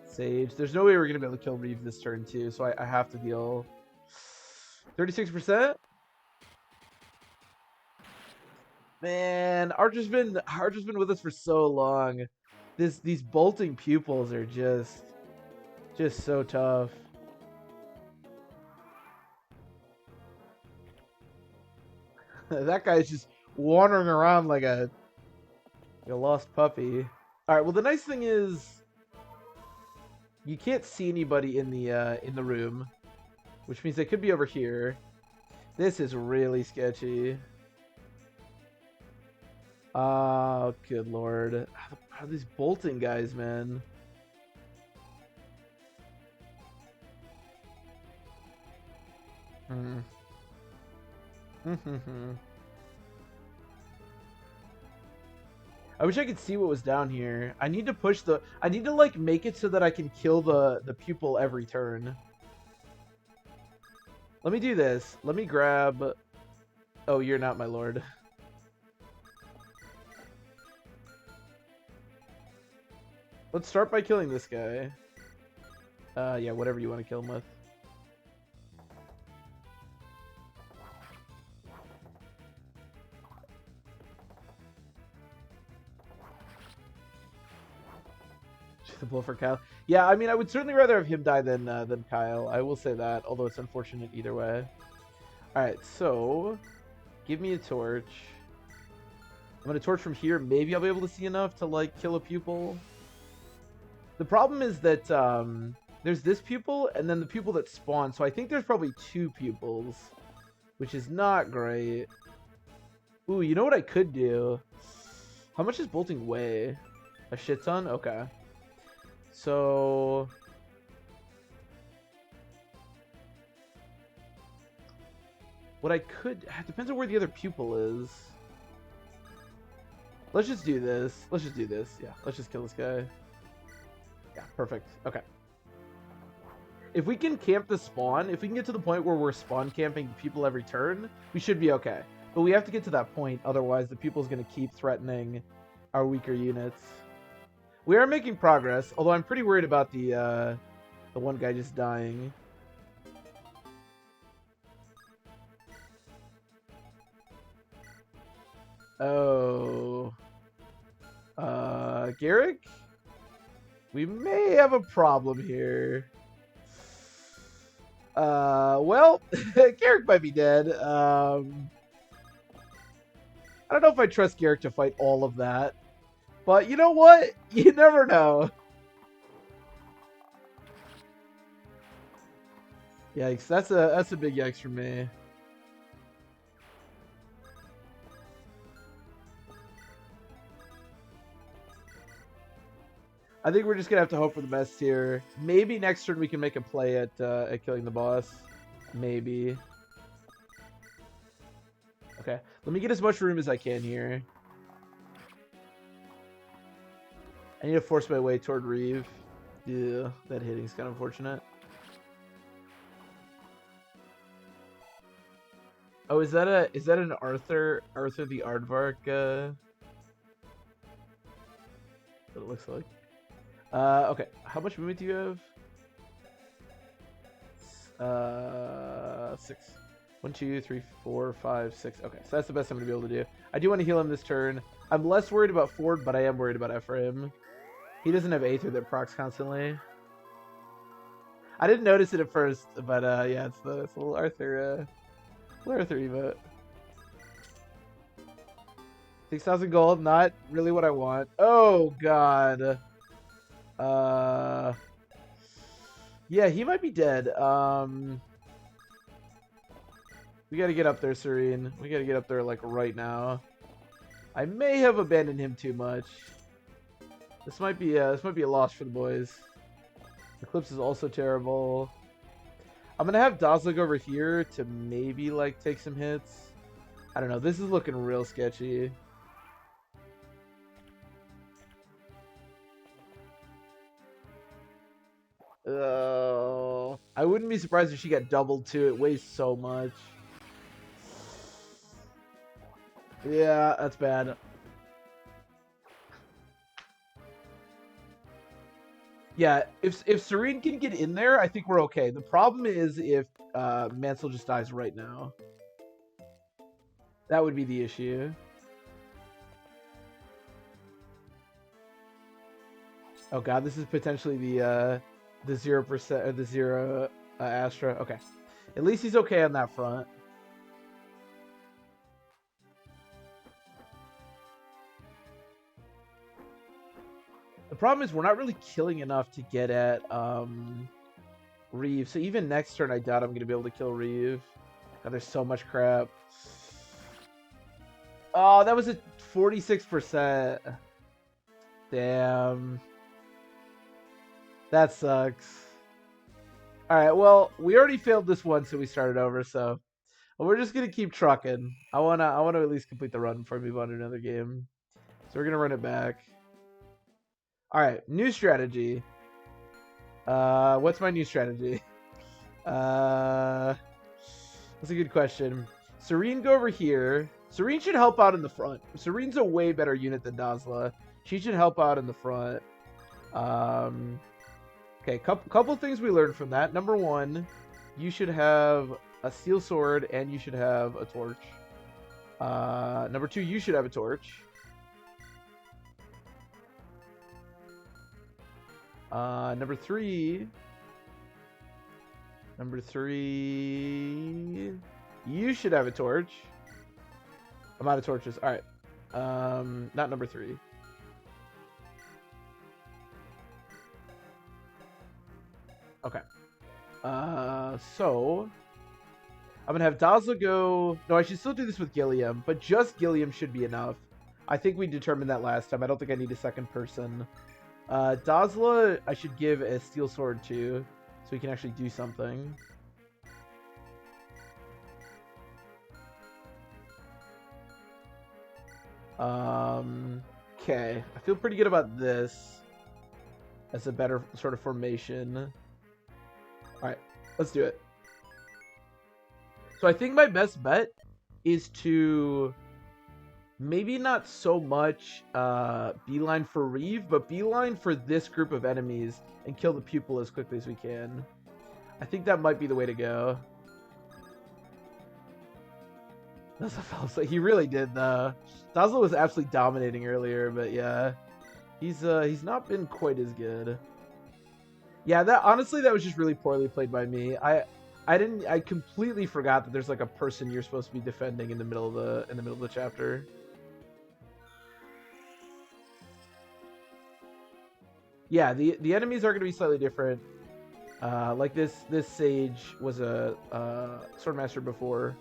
Sage. There's no way we're gonna be able to kill Riev this turn too, so I have to deal 36%. Man, Archer's been with us for so long. These bolting pupils are just so tough. That guy's just wandering around like a lost puppy. All right. Well, the nice thing is you can't see anybody in the room, which means they could be over here. This is really sketchy. Oh, good lord. How are these bolting guys, man? I wish I could see what was down here. I need to push the... I need to, like, make it so that I can kill the pupil every turn. Let me do this. Let me grab... Oh, you're not my lord. Let's start by killing this guy. Yeah, whatever you want to kill him with. The blow for Kyle. Yeah, I mean, I would certainly rather have him die than Kyle. I will say that, although it's unfortunate either way. All right, so give me a torch. I'm gonna torch from here. Maybe I'll be able to see enough to like kill a pupil. The problem is that there's this pupil and then the pupil that spawns. So I think there's probably two pupils, which is not great. Ooh, you know what I could do? How much does bolting weigh? A shit ton? Okay. So what I could... It depends on where the other pupil is. Let's just do this. Let's just do this. Yeah, let's just kill this guy. Yeah, perfect. Okay. If we can camp the spawn, if we can get to the point where we're spawn camping people every turn, we should be okay. But we have to get to that point, otherwise the pupil's going to keep threatening our weaker units. We are making progress, although I'm pretty worried about the The one guy just dying. Oh. Garrick? We may have a problem here. Well, Garrick might be dead. I don't know if I trust Garrick to fight all of that. But you know what? You never know. Yikes, that's a big yikes for me. I think we're just gonna have to hope for the best here. Maybe next turn we can make a play at killing the boss. Maybe. Okay, let me get as much room as I can here. I need to force my way toward Riev. Yeah, that hitting's kind of unfortunate. Oh, is that an Arthur the Aardvark? What it looks like. Okay. How much movement do you have? 6. 1, 2, 3, 4, 5, 6. Okay, so that's the best I'm gonna be able to do. I do want to heal him this turn. I'm less worried about Forde, but I am worried about Ephraim. He doesn't have Aether that procs constantly. I didn't notice it at first, but yeah, it's the little Arthur emote. 6,000 gold, not really what I want. Oh god. Yeah, he might be dead. We gotta get up there, Serene. We gotta get up there like right now. I may have abandoned him too much. This might be a loss for the boys. Eclipse is also terrible. I'm gonna have Dazlig over here to maybe like take some hits. I don't know. This is looking real sketchy. I wouldn't be surprised if she got doubled too. It weighs so much. Yeah, that's bad. Yeah, if Serene can get in there, I think we're okay. The problem is if Mansell just dies right now. That would be the issue. Oh god, this is potentially the 0% or the 0 Astra. Okay, at least he's okay on that front. The problem is we're not really killing enough to get at Riev. So even next turn, I doubt I'm going to be able to kill Riev. God, there's so much crap. Oh, that was a 46%. Damn. That sucks. Alright, well, we already failed this one, so we started over, so we're just going to keep trucking. I wanna at least complete the run before we move on to another game. So we're going to run it back. Alright, new strategy. What's my new strategy? That's a good question. Serene, go over here. Serene should help out in the front. Serene's a way better unit than Dazla. She should help out in the front. Okay, couple things we learned from that. Number one, you should have a steel sword and you should have a torch. Number two, you should have a torch. Number three, you should have a torch. I'm out of torches. All right. Not number three. Okay. So I'm gonna have Dazla go. No, I should still do this with Gilliam, but just Gilliam should be enough. I think we determined that last time. I don't think I need a second person. Dazla, I should give a steel sword to, so he can actually do something. Okay. I feel pretty good about this as a better sort of formation. Alright, let's do it. So I think my best bet is to maybe not so much beeline for Riev, but beeline for this group of enemies and kill the pupil as quickly as we can. I think that might be the way to go. He really did though. Dazzle was absolutely dominating earlier, but yeah, he's not been quite as good. Yeah, that honestly that was just really poorly played by me. I completely forgot that there's like a person you're supposed to be defending in the middle of the chapter. Yeah, the enemies are going to be slightly different. Like this sage was a swordmaster before.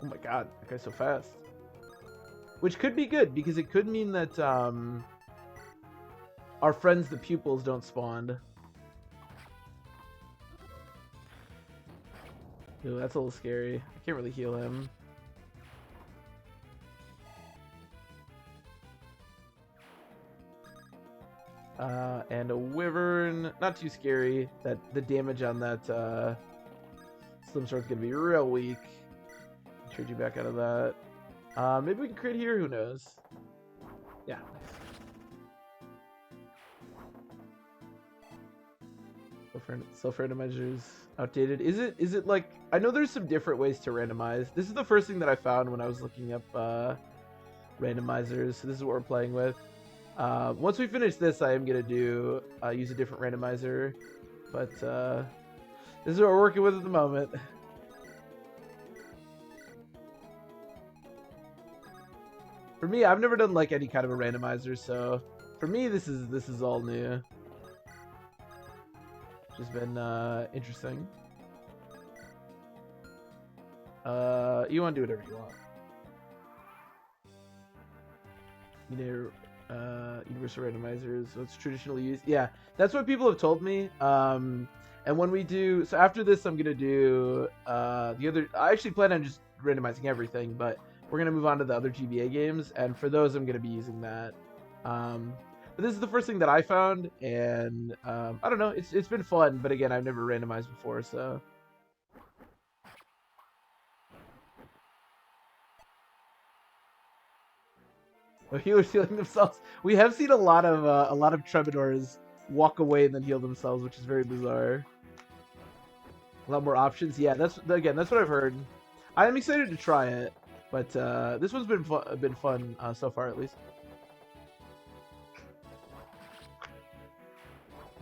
Oh my god, that guy's so fast. Which could be good because it could mean that our friends the pupils don't spawn. Ooh, that's a little scary. I can't really heal him. And a wyvern, not too scary. That the damage on that slim sword's gonna be real weak. Trade you back out of that. Maybe we can crit here. Who knows? Yeah. Self-randomizers outdated. Is it like I know there's some different ways to randomize. This is the first thing that I found when I was looking up randomizers. So this is what we're playing with. Once we finish this, I am gonna do use a different randomizer, but this is what we're working with at the moment. For me, I've never done like any kind of a randomizer, so for me, this is all new. Which has been interesting. You want to do whatever you want. You know, universal randomizers. What's traditionally used? Yeah, that's what people have told me. And when we do, so after this, I'm gonna do the other. I actually plan on just randomizing everything, but we're going to move on to the other GBA games, and for those, I'm going to be using that. But this is the first thing that I found, and I don't know, it's been fun, but again, I've never randomized before, so... Oh, healers healing themselves. We have seen a lot of Troubadours walk away and then heal themselves, which is very bizarre. A lot more options. Yeah, that's what I've heard. I'm excited to try it. But this one's been fun so far, at least.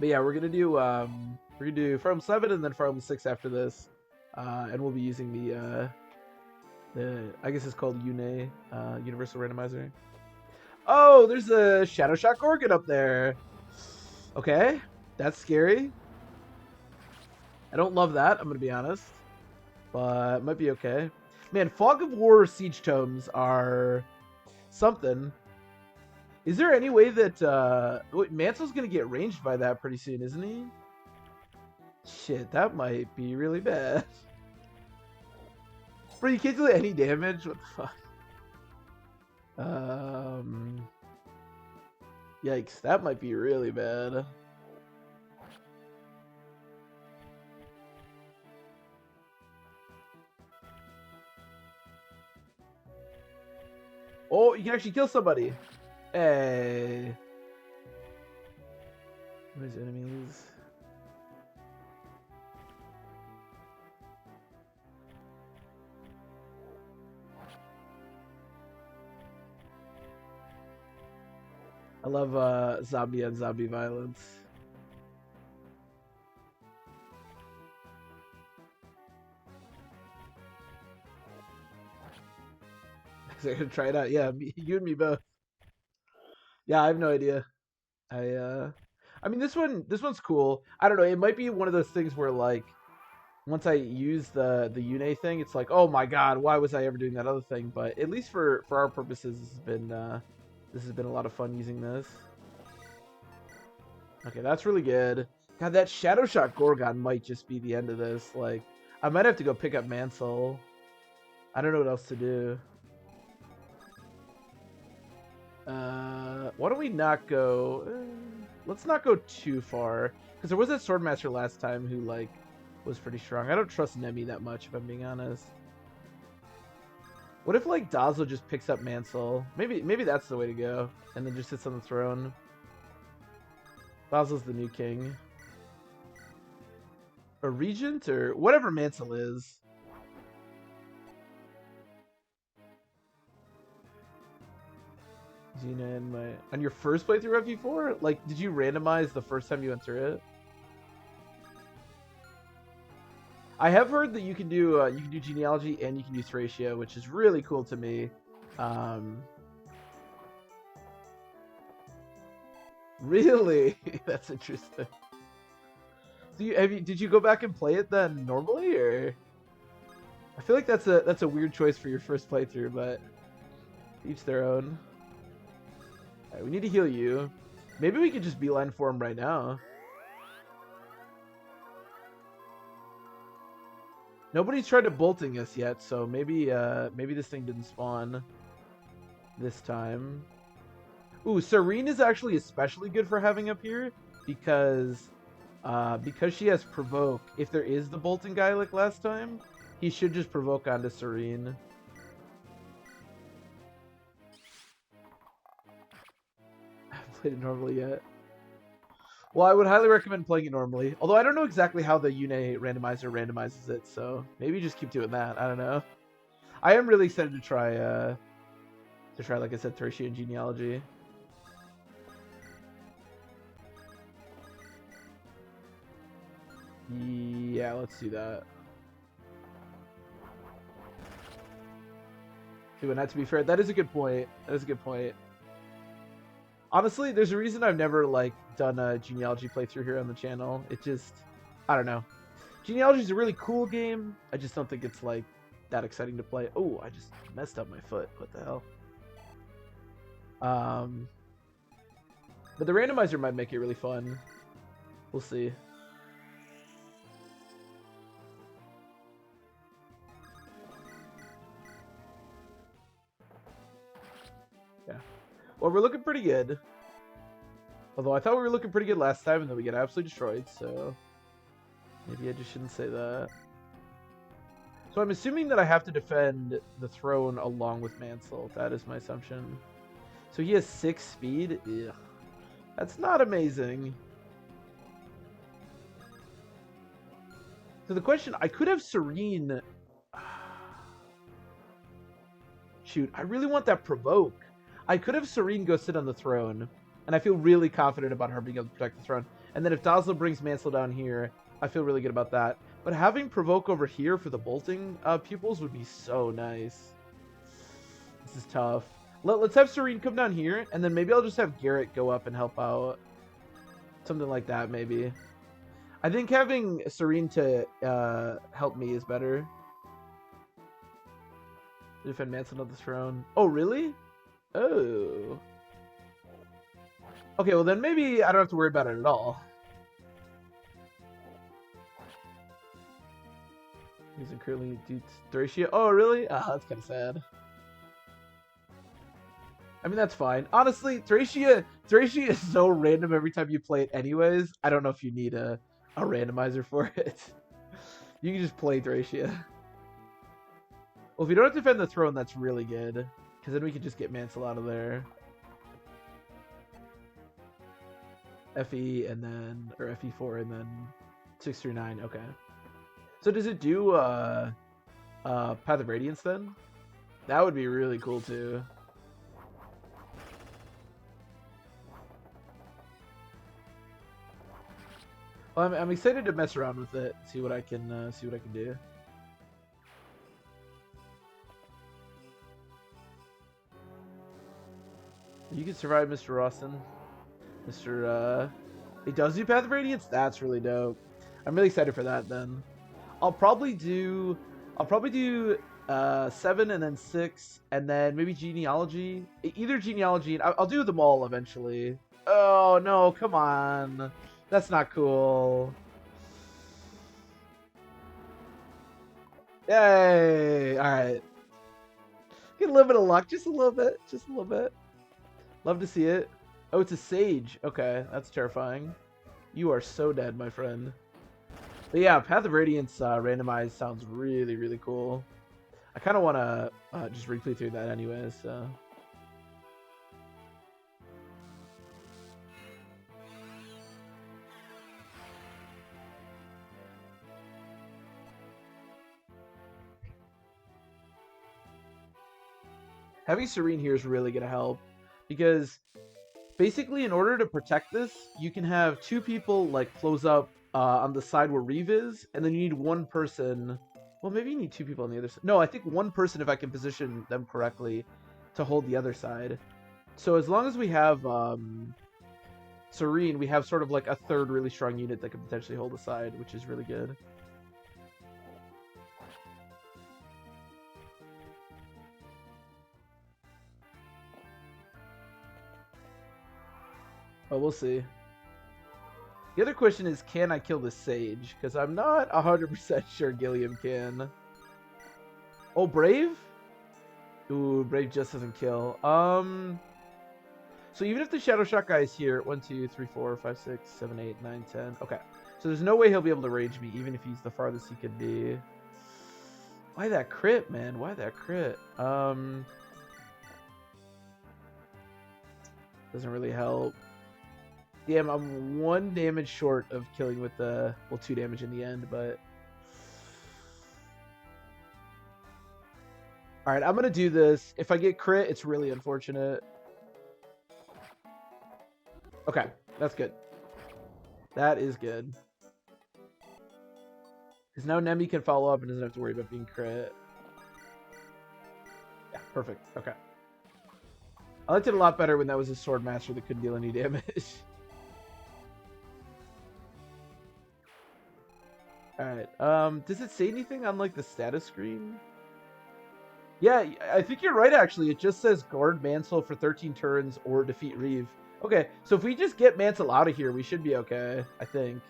But yeah, we're gonna do Fire Emblem 7 and then Fire Emblem 6 after this, and we'll be using the I guess it's called UNE, Universal Randomizer. Oh, there's a Shadow Shot Gorgon up there. Okay, that's scary. I don't love that. I'm gonna be honest, but it might be okay. Man, Fog of War siege tomes are something. Is there any way that wait, Mansel's gonna get ranged by that pretty soon, isn't he? Shit, that might be really bad. Bro, you can't do any damage? What the fuck? Yikes, that might be really bad. Oh, you can actually kill somebody. Hey. Where's enemies? I love zombie on zombie violence. I'm gonna try it out. Yeah, you and me both. Yeah, I have no idea. I mean this one's cool. I don't know. It might be one of those things where like once I use the UNE thing, it's like, oh my god, why was I ever doing that other thing? But at least for our purposes, this has been a lot of fun using this. Okay, that's really good. God, that Shadow Shot Gorgon might just be the end of this. Like, I might have to go pick up Mansell. I don't know what else to do. Why don't we not go... let's not go too far. Because there was that Swordmaster last time who, like, was pretty strong. I don't trust Nemi that much, if I'm being honest. What if like Dazzle just picks up Mansell? Maybe that's the way to go, and then just sits on the throne. Dazzle's the new king. A regent or whatever Mansell is. Xena and my on your first playthrough of FE4? Like, did you randomize the first time you went through it? I have heard that you can do genealogy and you can do Thracia, which is really cool to me. Really, that's interesting. Did you go back and play it then normally, or? I feel like that's a weird choice for your first playthrough, but each their own. All right, we need to heal you. Maybe we could just beeline for him right now. Nobody's tried to bolting us yet, so maybe this thing didn't spawn this time. Ooh, Serene is actually especially good for having up here because she has provoke. If there is the bolting guy like last time, he should just provoke onto Serene. I haven't played it normally yet. Well, I would highly recommend playing it normally. Although I don't know exactly how the Une randomizer randomizes it, so maybe just keep doing that. I don't know. I am really excited to try, like I said, Thracia and Genealogy. Yeah, let's do that. But not to be fair, that is a good point. That is a good point. Honestly, there's a reason I've never like done a genealogy playthrough here on the channel. It just, I don't know. Genealogy is a really cool game. I just don't think it's like that exciting to play. Oh, I just messed up my foot. What the hell? But the randomizer might make it really fun. We'll see. Yeah. Well, we're looking pretty good. Although I thought we were looking pretty good last time and then we get absolutely destroyed, so maybe I just shouldn't say that. So I'm assuming that I have to defend the throne along with Mansell. That is my assumption. So he has 6 speed? Ugh. That's not amazing. So the question, I could have Serene. Shoot, I really want that provoke. I could have Serene go sit on the throne, and I feel really confident about her being able to protect the throne. And then if Dazzle brings Mansell down here, I feel really good about that. But having provoke over here for the bolting pupils would be so nice. This is tough. Let's have Serene come down here, and then maybe I'll just have Garrett go up and help out. Something like that, maybe. I think having Serene to help me is better. Defend Mansell on the throne. Oh, really? Oh. Okay, well then maybe I don't have to worry about it at all. Using currently Thracia. Oh, really? Ah, that's kind of sad. I mean, that's fine. Honestly, Thracia is so random every time you play it anyways. I don't know if you need a randomizer for it. You can just play Thracia. Well, if you don't have to defend the throne, that's really good. Because then we can just get Mansell out of there. FE and then, or FE4 and then 6 through 9. Okay. So does it do Path of Radiance then? That would be really cool too. Well, I'm excited to mess around with it, see what I can do. You can survive, Mr. Rawson. It does do Path of Radiance? That's really dope. I'm really excited for that then. I'll probably do 7 and then 6 and then maybe Genealogy. Either Genealogy and I'll do them all eventually. Oh no, come on. That's not cool. Yay! Alright. Get a little bit of luck, just a little bit. Just a little bit. Love to see it. Oh, it's a Sage. Okay, that's terrifying. You are so dead, my friend. But yeah, Path of Radiance randomized sounds really, really cool. I kind of want to just replay through that anyways, so. Having Serene here is really going to help, because basically in order to protect this, you can have 2 people like close up on the side where Riev is, and then you need 1 person. Well, maybe you need 2 people on the other side. No, I think 1 person, if I can position them correctly, to hold the other side. So as long as we have Serene, we have sort of like a 3rd really strong unit that could potentially hold the side, which is really good. Oh, we'll see. The other question is, can I kill the Sage? Because I'm not 100% sure Gilliam can. Oh, Brave? Ooh, Brave just doesn't kill. So even if the Shadow Shot guy is here, 1, 2, 3, 4, 5, 6, 7, 8, 9, 10. Okay. So there's no way he'll be able to rage me, even if he's the farthest he could be. Why that crit, man? Why that crit? Doesn't really help. Damn, I'm 1 damage short of killing with the... Well, 2 damage in the end, but... Alright, I'm gonna do this. If I get crit, it's really unfortunate. Okay, that's good. That is good. Because now Nemi can follow up and doesn't have to worry about being crit. Yeah, perfect. Okay. I liked it a lot better when that was a Sword Master that couldn't deal any damage. Alright, does it say anything on, like, the status screen? Yeah, I think you're right, actually. It just says guard Mansell for 13 turns or defeat Riev. Okay, so if we just get Mansell out of here, we should be okay, I think.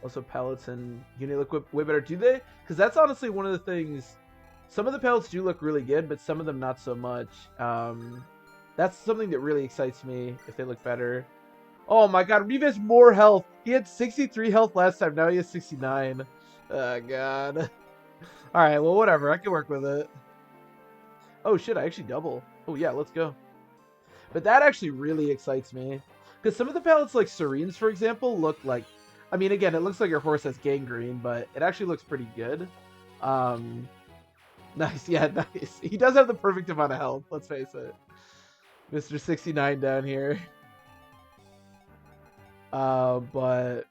Also, pallets and unit look way better. Do they? Because that's honestly one of the things. Some of the pallets do look really good, but some of them not so much. That's something that really excites me if they look better. Oh my god, Riev has more health. He had 63 health last time. Now he has 69. Oh god. Alright, well, whatever. I can work with it. Oh shit, I actually double. Oh yeah, let's go. But that actually really excites me. Because some of the pallets, like Serenes, for example, look like... I mean, again, it looks like your horse has gangrene, but it actually looks pretty good. Nice, yeah, nice. He does have the perfect amount of health, let's face it. Mr. 69 down here. But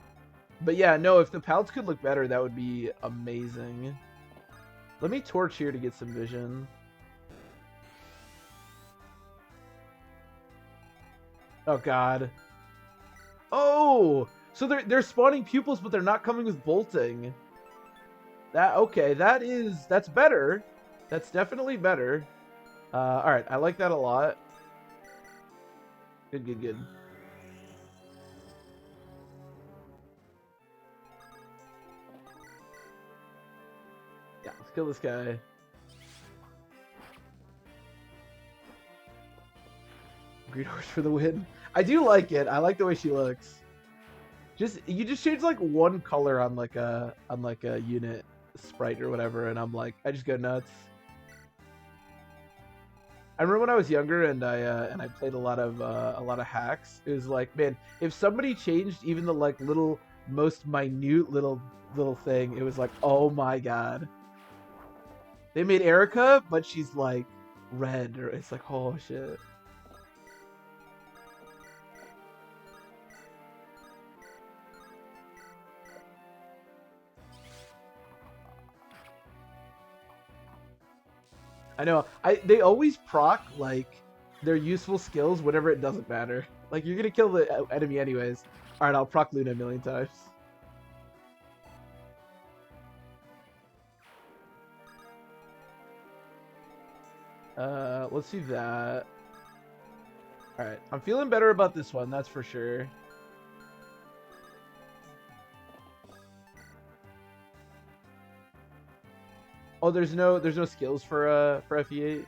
yeah, no, if the pallets could look better, that would be amazing. Let me torch here to get some vision. Oh god. Oh! So they're spawning pupils, but they're not coming with bolting. Okay, that's better. That's definitely better. Alright, I like that a lot. Good, good, good. Yeah, let's kill this guy. Green horse for the win. I do like it. I like the way she looks. You just change like 1 color on like a unit sprite or whatever, and I'm like, I just go nuts. I remember when I was younger and I played a lot of hacks. It was like, man, if somebody changed even the like most minute little thing, it was like, oh my god. They made Erica, but she's like red, or it's like, oh shit. I know. They always proc like their useful skills whenever it doesn't matter. Like you're gonna kill the enemy anyways. All right, I'll proc Luna a million times. Let's do that. All right, I'm feeling better about this one. That's for sure. Oh, there's no skills for FE8.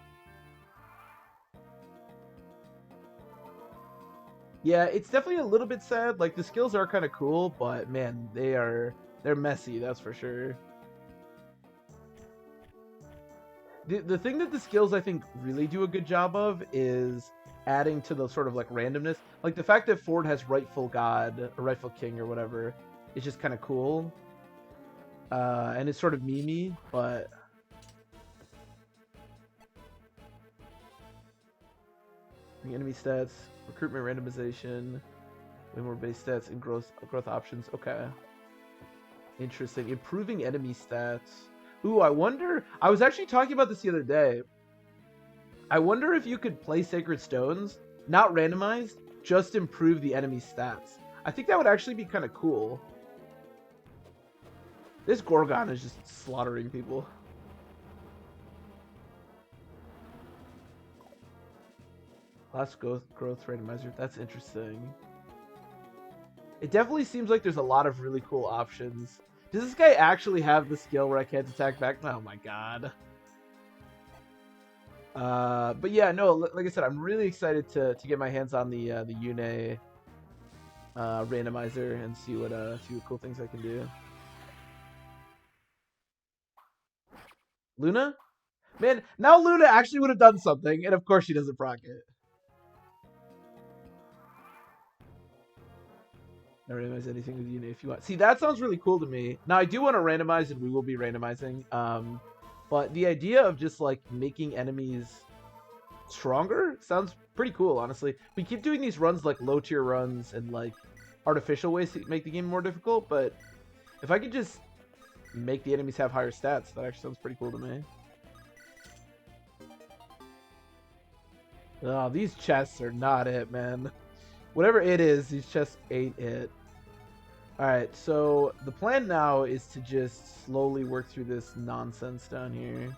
Yeah, it's definitely a little bit sad. Like the skills are kind of cool, but man, they're messy. That's for sure. The thing that the skills I think really do a good job of is adding to the sort of like randomness. Like the fact that Forde has rightful god or rightful king or whatever is just kind of cool. And it's sort of memey, but the enemy stats, recruitment randomization, way more base stats and growth options. Okay. Interesting. Improving enemy stats. Ooh, I wonder. I was actually talking about this the other day. I wonder if you could play Sacred Stones, not randomized, just improve the enemy stats. I think that would actually be kind of cool. This Gorgon is just slaughtering people. Last growth randomizer. That's interesting. It definitely seems like there's a lot of really cool options. Does this guy actually have the skill where I can't attack back? Oh my god. But yeah, no, like I said, I'm really excited to get my hands on the Yune randomizer and see what cool things I can do. Luna? Man, now Luna actually would have done something, and of course she doesn't proc it. Not randomize anything with Yune if you want. See, that sounds really cool to me. Now, I do want to randomize, and we will be randomizing. But the idea of just, like, making enemies stronger sounds pretty cool, honestly. We keep doing these runs, like, low-tier runs and, like, artificial ways to make the game more difficult, but if I could just make the enemies have higher stats, that actually sounds pretty cool to me. Oh, these chests are not it, man. Whatever it is, these chests ain't it. Alright, so the plan now is to just slowly work through this nonsense down here.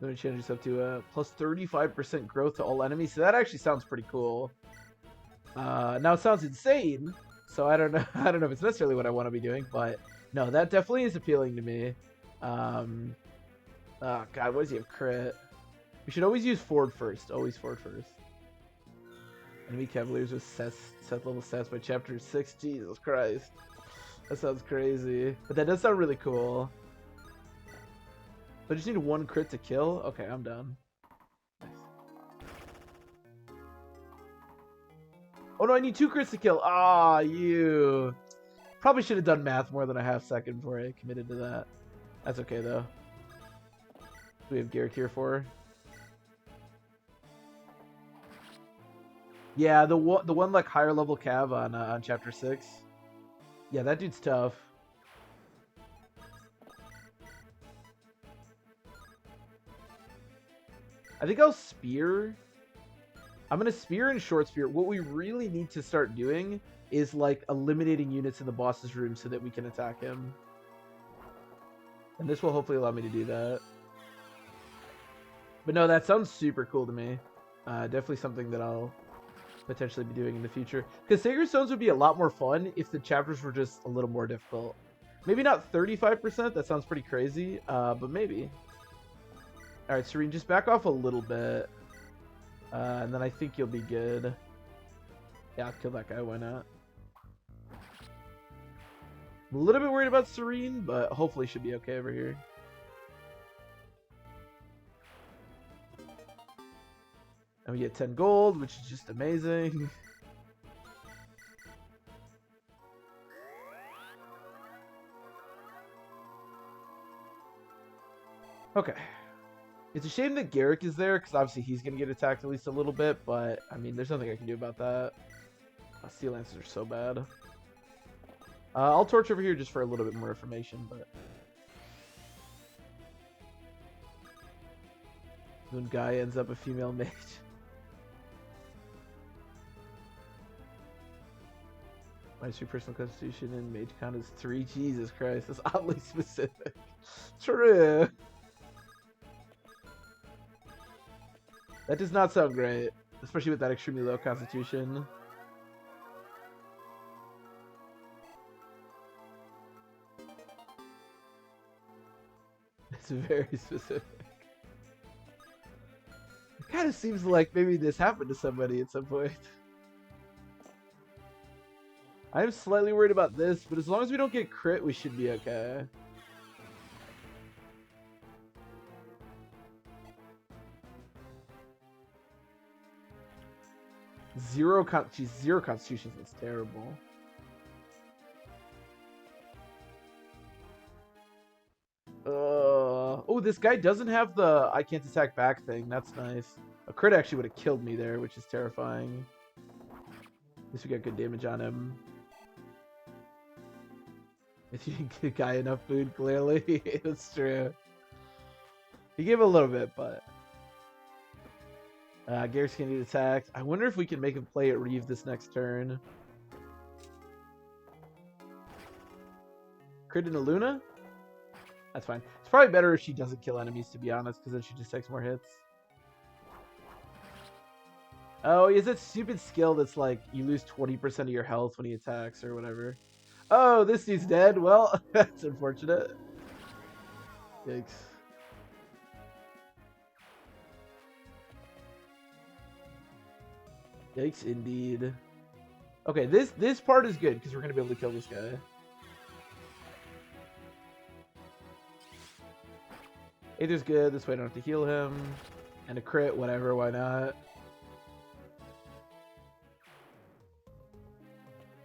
Let me change this up to plus 35% growth to all enemies. So that actually sounds pretty cool. Now it sounds insane, so I don't know. I don't know if it's necessarily what I want to be doing, but no, that definitely is appealing to me. Oh god, what does he have? Crit. We should always use Forde first. Always Forde first. Enemy Cavaliers with set level stats by chapter 6. Jesus Christ. That sounds crazy. But that does sound really cool. So I just need one crit to kill? Okay, I'm done. Nice. Oh no, I need 2 crits to kill. Ah, you. Probably should have done math more than a half second before I committed to that. That's okay though. We have Garrick here for. Yeah, the one like higher level cav on chapter 6. Yeah, that dude's tough. I think I'll spear. I'm gonna spear and short spear. What we really need to start doing is like eliminating units in the boss's room so that we can attack him. And this will hopefully allow me to do that. But no, that sounds super cool to me. Definitely something that I'll potentially be doing in the future. Because Sacred Stones would be a lot more fun if the chapters were just a little more difficult. Maybe not 35%, that sounds pretty crazy, but maybe. Alright, Serene, just back off a little bit. And then I think you'll be good. Yeah, I'll kill that guy, why not? I'm a little bit worried about Serene, but hopefully should be okay over here. And we get 10 gold, which is just amazing. Okay. It's a shame that Garrick is there, because obviously he's going to get attacked at least a little bit, but, I mean, there's nothing I can do about that. Sea Lances are so bad. I'll torch over here just for a little bit more information, but... When guy ends up a female mage. My true personal constitution and mage count is 3. Jesus Christ, that's oddly specific. True. That does not sound great, especially with that extremely low constitution. It's very specific. It kind of seems like maybe this happened to somebody at some point. I'm slightly worried about this, but as long as we don't get crit, we should be okay. She's 0 constitution. That's terrible. Oh, this guy doesn't have the I can't attack back thing. That's nice. A crit actually would have killed me there, which is terrifying. At least we got good damage on him. If you didn't give the guy enough food, clearly. That's true. He gave a little bit, but... Garrett's gonna get attacked. I wonder if we can make him play at Riev this next turn. Crit into Luna? That's fine. It's probably better if she doesn't kill enemies, to be honest, because then she just takes more hits. Oh, he has that stupid skill that's like, you lose 20% of your health when he attacks or whatever. Oh, this dude's dead? Well, that's unfortunate. Yikes. Yikes, indeed. Okay, this part is good, because we're going to be able to kill this guy. Aether's good. This way I don't have to heal him. And a crit, whatever, why not?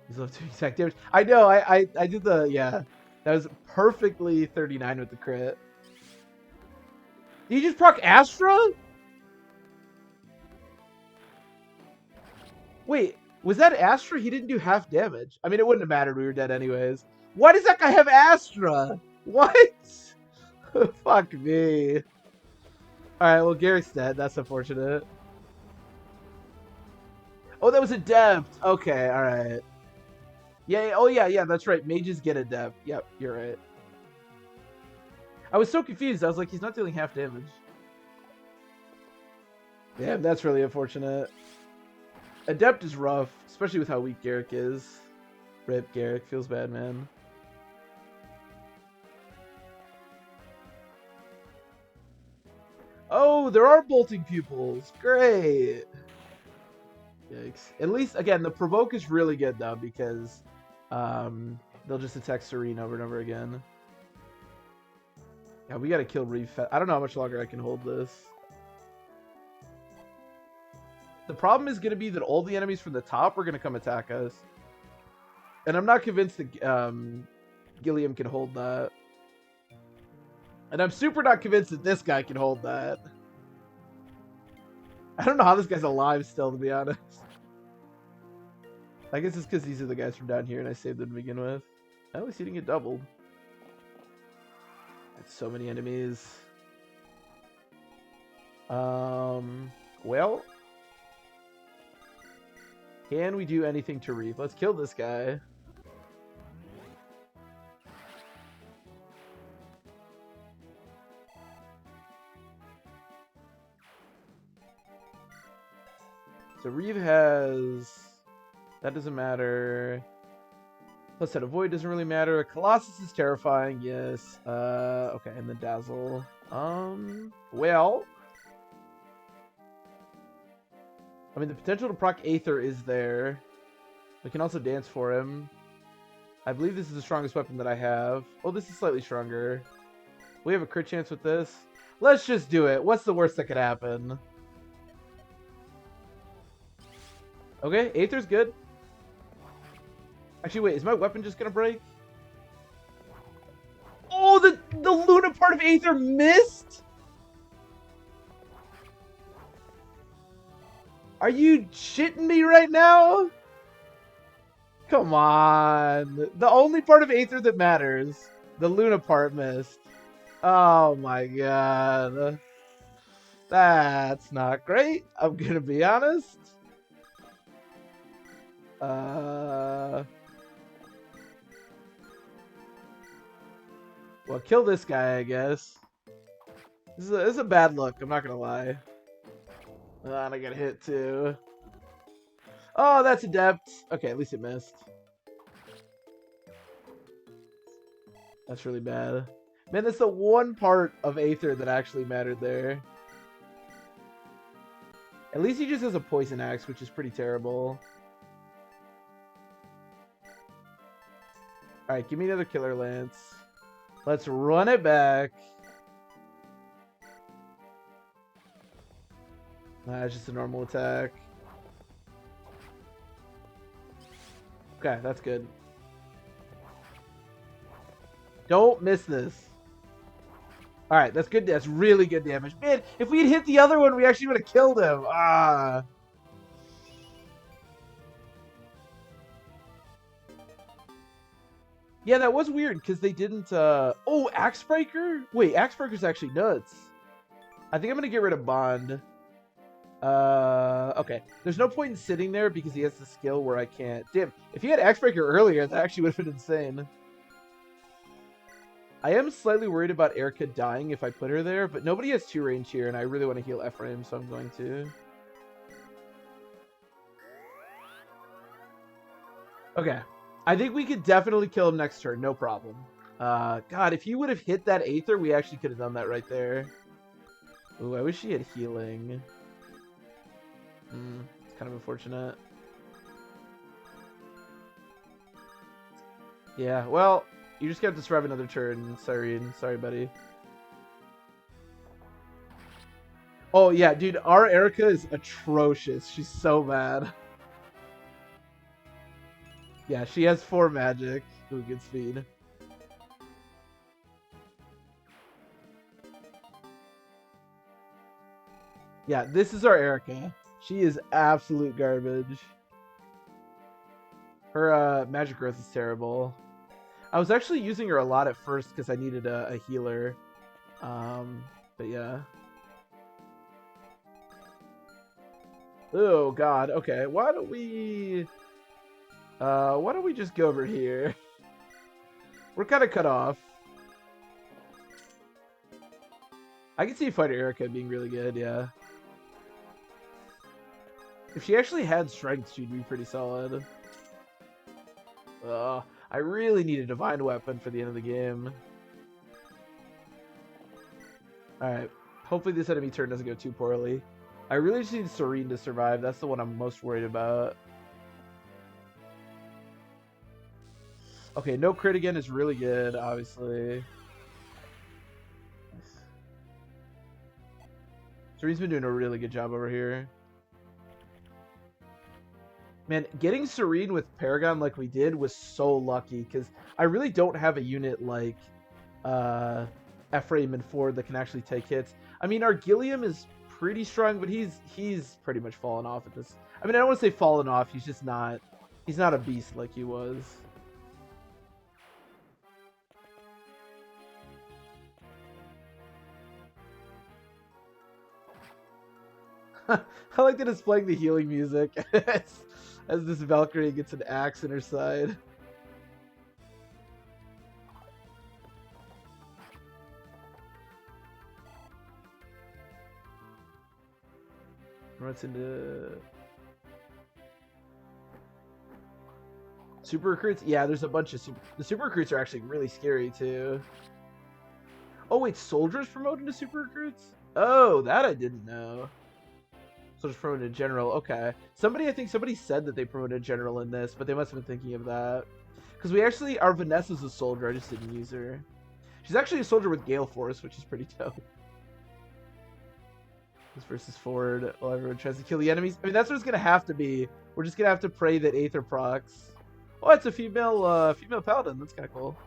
He's left 2 exact damage. I know, I did the, yeah. That was perfectly 39 with the crit. Did you just proc Astra? Wait, was that Astra? He didn't do half damage. I mean, it wouldn't have mattered. We were dead anyways. Why does that guy have Astra? What? Fuck me. Alright, well, Garrick's dead. That's unfortunate. Oh, that was Adept. Okay, alright. Yeah, oh yeah, that's right. Mages get Adept. Yep, you're right. I was so confused. I was like, he's not dealing half damage. Damn, that's really unfortunate. Adept is rough, especially with how weak Garrick is. Rip, Garrick. Feels bad, man. Oh, there are bolting pupils. Great. Yikes. At least, again, the provoke is really good, though, because they'll just attack Serene over and over again. Yeah, we gotta kill Riev. I don't know how much longer I can hold this. The problem is going to be that all the enemies from the top are going to come attack us. And I'm not convinced that Gilliam can hold that. And I'm super not convinced that this guy can hold that. I don't know how this guy's alive still, to be honest. I guess it's because these are the guys from down here and I saved them to begin with. At least he didn't get doubled. That's so many enemies. Well... Can we do anything to Riev? Let's kill this guy. So Riev has... That doesn't matter. Plus that Avoid doesn't really matter. Colossus is terrifying, yes. Okay, and the Dazzle. Well... I mean, the potential to proc Aether is there. We can also dance for him. I believe this is the strongest weapon that I have. Oh, this is slightly stronger. We have a crit chance with this. Let's just do it. What's the worst that could happen? Okay, Aether's good. Actually, wait, is my weapon just gonna break? Oh, the Luna part of Aether missed? Are you shitting me right now? Come on. The only part of Aether that matters. The Luna part missed. Oh my god. That's not great. I'm gonna be honest. Well, kill this guy, I guess. This is a bad look, I'm not gonna lie. And I got hit too. Oh, that's Adept. Okay, at least it missed. That's really bad. Man, that's the one part of Aether that actually mattered there. At least he just has a poison axe, which is pretty terrible. Alright, give me another Killer Lance. Let's run it back. It's just a normal attack. Okay, that's good. Don't miss this. Alright, that's good. That's really good damage. Man, if we'd hit the other one, we actually would have killed him. Ah. Yeah, that was weird because they didn't. Oh, Axebreaker? Wait, Axebreaker's actually nuts. I think I'm going to get rid of Bond. Okay. There's no point in sitting there because he has the skill where I can't. Damn, if he had Axebreaker earlier, that actually would have been insane. I am slightly worried about Erica dying if I put her there, but nobody has 2 range here, and I really want to heal Ephraim, so I'm going to. Okay. I think we could definitely kill him next turn, no problem. God, if he would have hit that Aether, we actually could have done that right there. Ooh, I wish he had healing. It's kind of unfortunate. Yeah, well, you just got to survive another turn, Cyrene. Sorry, buddy. Oh, yeah, dude, our Erica is atrocious. She's so bad. Yeah, she has 4 magic. Ooh, good speed. Yeah, this is our Erica. She is absolute garbage. Her magic growth is terrible. I was actually using her a lot at first because I needed a healer. But yeah. Oh god, okay. Why don't we just go over here? We're kind of cut off. I can see Fighter Erica being really good, yeah. If she actually had strength, she'd be pretty solid. I really need a divine weapon for the end of the game. Alright. Hopefully this enemy turn doesn't go too poorly. I really just need Serene to survive. That's the one I'm most worried about. Okay, no crit again is really good, obviously. Serene's been doing a really good job over here. Man, getting Serene with Paragon like we did was so lucky, because I really don't have a unit like Ephraim and Forde that can actually take hits. I mean, our Gilliam is pretty strong, but he's pretty much fallen off at this. I mean, I don't want to say fallen off. He's just not. He's not a beast like he was. I like that it's playing the healing music as this Valkyrie gets an axe in her side. Runs into super recruits. Yeah, there's a bunch of the super recruits are actually really scary too. Oh wait, soldiers promoted to super recruits? Oh, that I didn't know. Soldiers promoted to general. Okay, I think somebody said that they promoted general in this, but they must have been thinking of that. Because we actually, our Vanessa's a soldier. I just didn't use her. She's actually a soldier with Gale Force, which is pretty dope. This versus Forde, while everyone tries to kill the enemies. I mean, that's what it's gonna have to be. We're just gonna have to pray that Aether procs. Oh, it's a female paladin. That's kind of cool.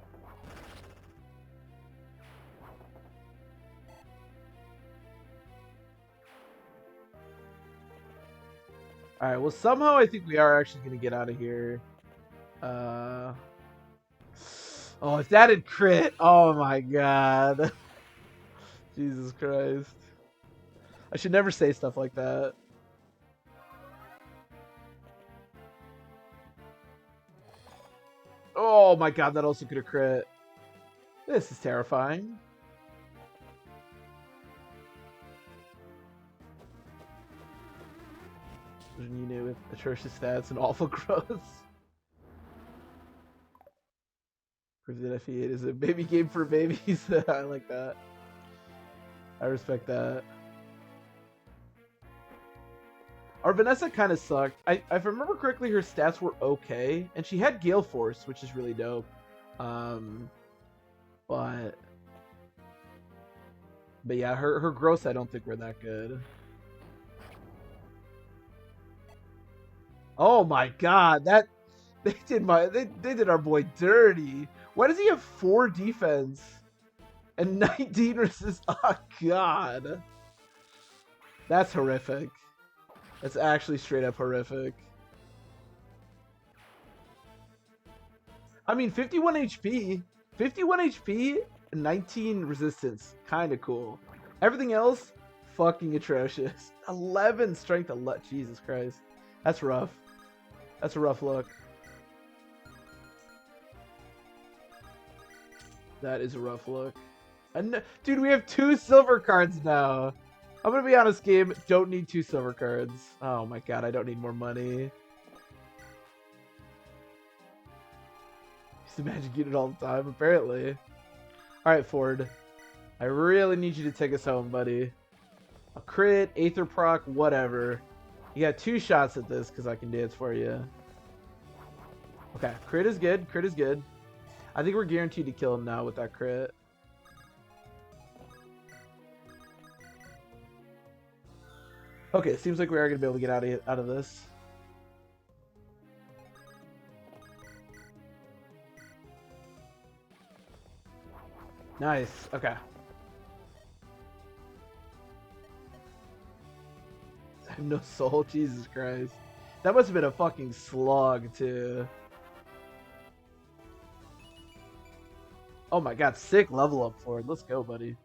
All right. Well, somehow I think we are actually gonna get out of here. Oh, if that had crit, oh my god. Jesus Christ. I should never say stuff like that. Oh my god, that also could have crit. This is terrifying. Unit with atrocious stats and awful growth. Proof that FE8 is a baby game for babies. I like that. I respect that. Our Vanessa kind of sucked. If I remember correctly, her stats were okay, and she had Gale Force, which is really dope. But yeah, her gross I don't think were that good. Oh my god, that they did our boy dirty. Why does he have 4 defense and 19 resist? Oh god, that's horrific. That's actually straight up horrific. I mean, 51 HP, 51 HP, 19 resistance, kind of cool. Everything else, fucking atrocious. 11 strength, Jesus Christ, that's rough. That's a rough look. That is a rough look. And dude, we have 2 silver cards now. I'm gonna be honest, game. Don't need 2 silver cards. Oh my god, I don't need more money. Just imagine getting it all the time, apparently. Alright, Forde. I really need you to take us home, buddy. A crit, Aether proc, whatever. You got 2 shots at this, because I can dance for you. Okay, crit is good. Crit is good. I think we're guaranteed to kill him now with that crit. Okay, seems like we are going to be able to get out of this. Nice. Okay. I have no soul. Jesus Christ. That must have been a fucking slog, too. Oh my god, sick level up for it. Let's go, buddy.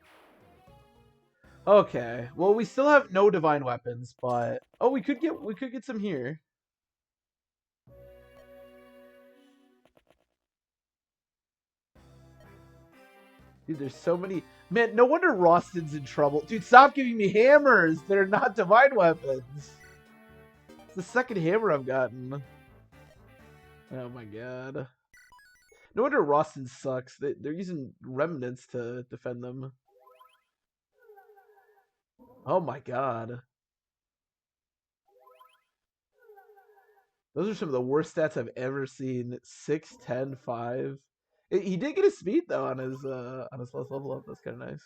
Okay. Well, we still have no divine weapons, but oh, we could get some here. Dude, there's so many. Man, no wonder Rostin's in trouble. Dude, stop giving me hammers. They're not divine weapons. It's the second hammer I've gotten. Oh my god. No wonder Rostin sucks. They're using remnants to defend them. Oh my god. Those are some of the worst stats I've ever seen. 6, 10, 5. He did get his speed though on his last level up. That's kind of nice.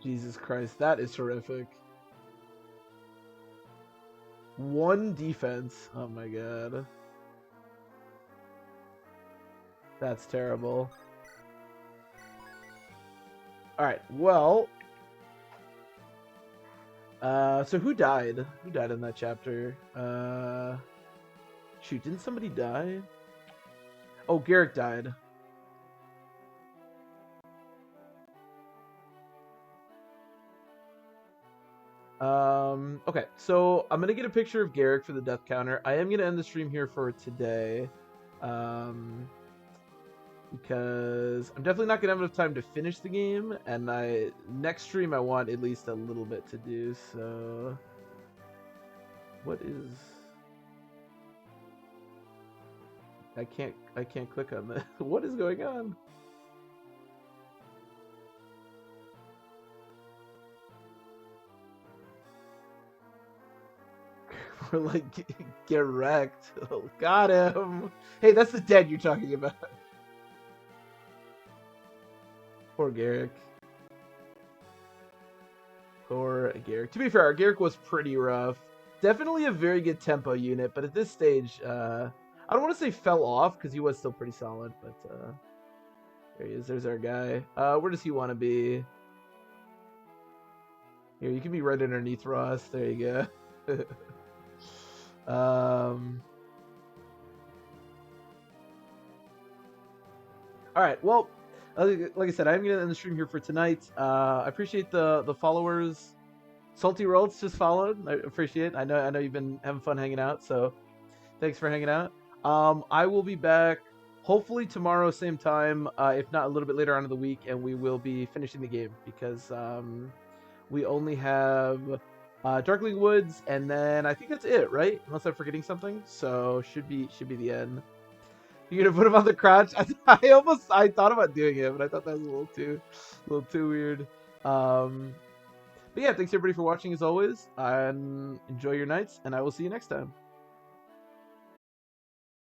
Jesus Christ, that is terrific. 1 defense. Oh my god. That's terrible. Alright, well. So who died? Who died in that chapter? Shoot, didn't somebody die? Oh, Garrick died. Okay, so I'm gonna get a picture of Garrick for the death counter. I am gonna end the stream here for today. Because I'm definitely not gonna have enough time to finish the game, and next stream I want at least a little bit to do. So, what is? I can't click on this. What is going on? We're like, get wrecked. Oh, got him. Hey, that's the dead you're talking about. Poor Garrick. Poor Garrick. To be fair, Garrick was pretty rough. Definitely a very good tempo unit, but at this stage, I don't want to say fell off because he was still pretty solid, but there he is. There's our guy. Where does he want to be? Here, you can be right underneath Ross. There you go. Alright, well, like I said, I'm going to end the stream here for tonight. I appreciate the followers. Salty Worlds just followed. I appreciate it. I know you've been having fun hanging out, so thanks for hanging out. I will be back hopefully tomorrow, same time, if not a little bit later on in the week, and we will be finishing the game because we only have Darkling Woods, and then I think that's it, right? Unless I'm forgetting something. So should be the end. You're gonna put him on the crotch. I thought about doing it, but I thought that was a little too weird. But yeah, thanks everybody for watching as always, and enjoy your nights, and I will see you next time.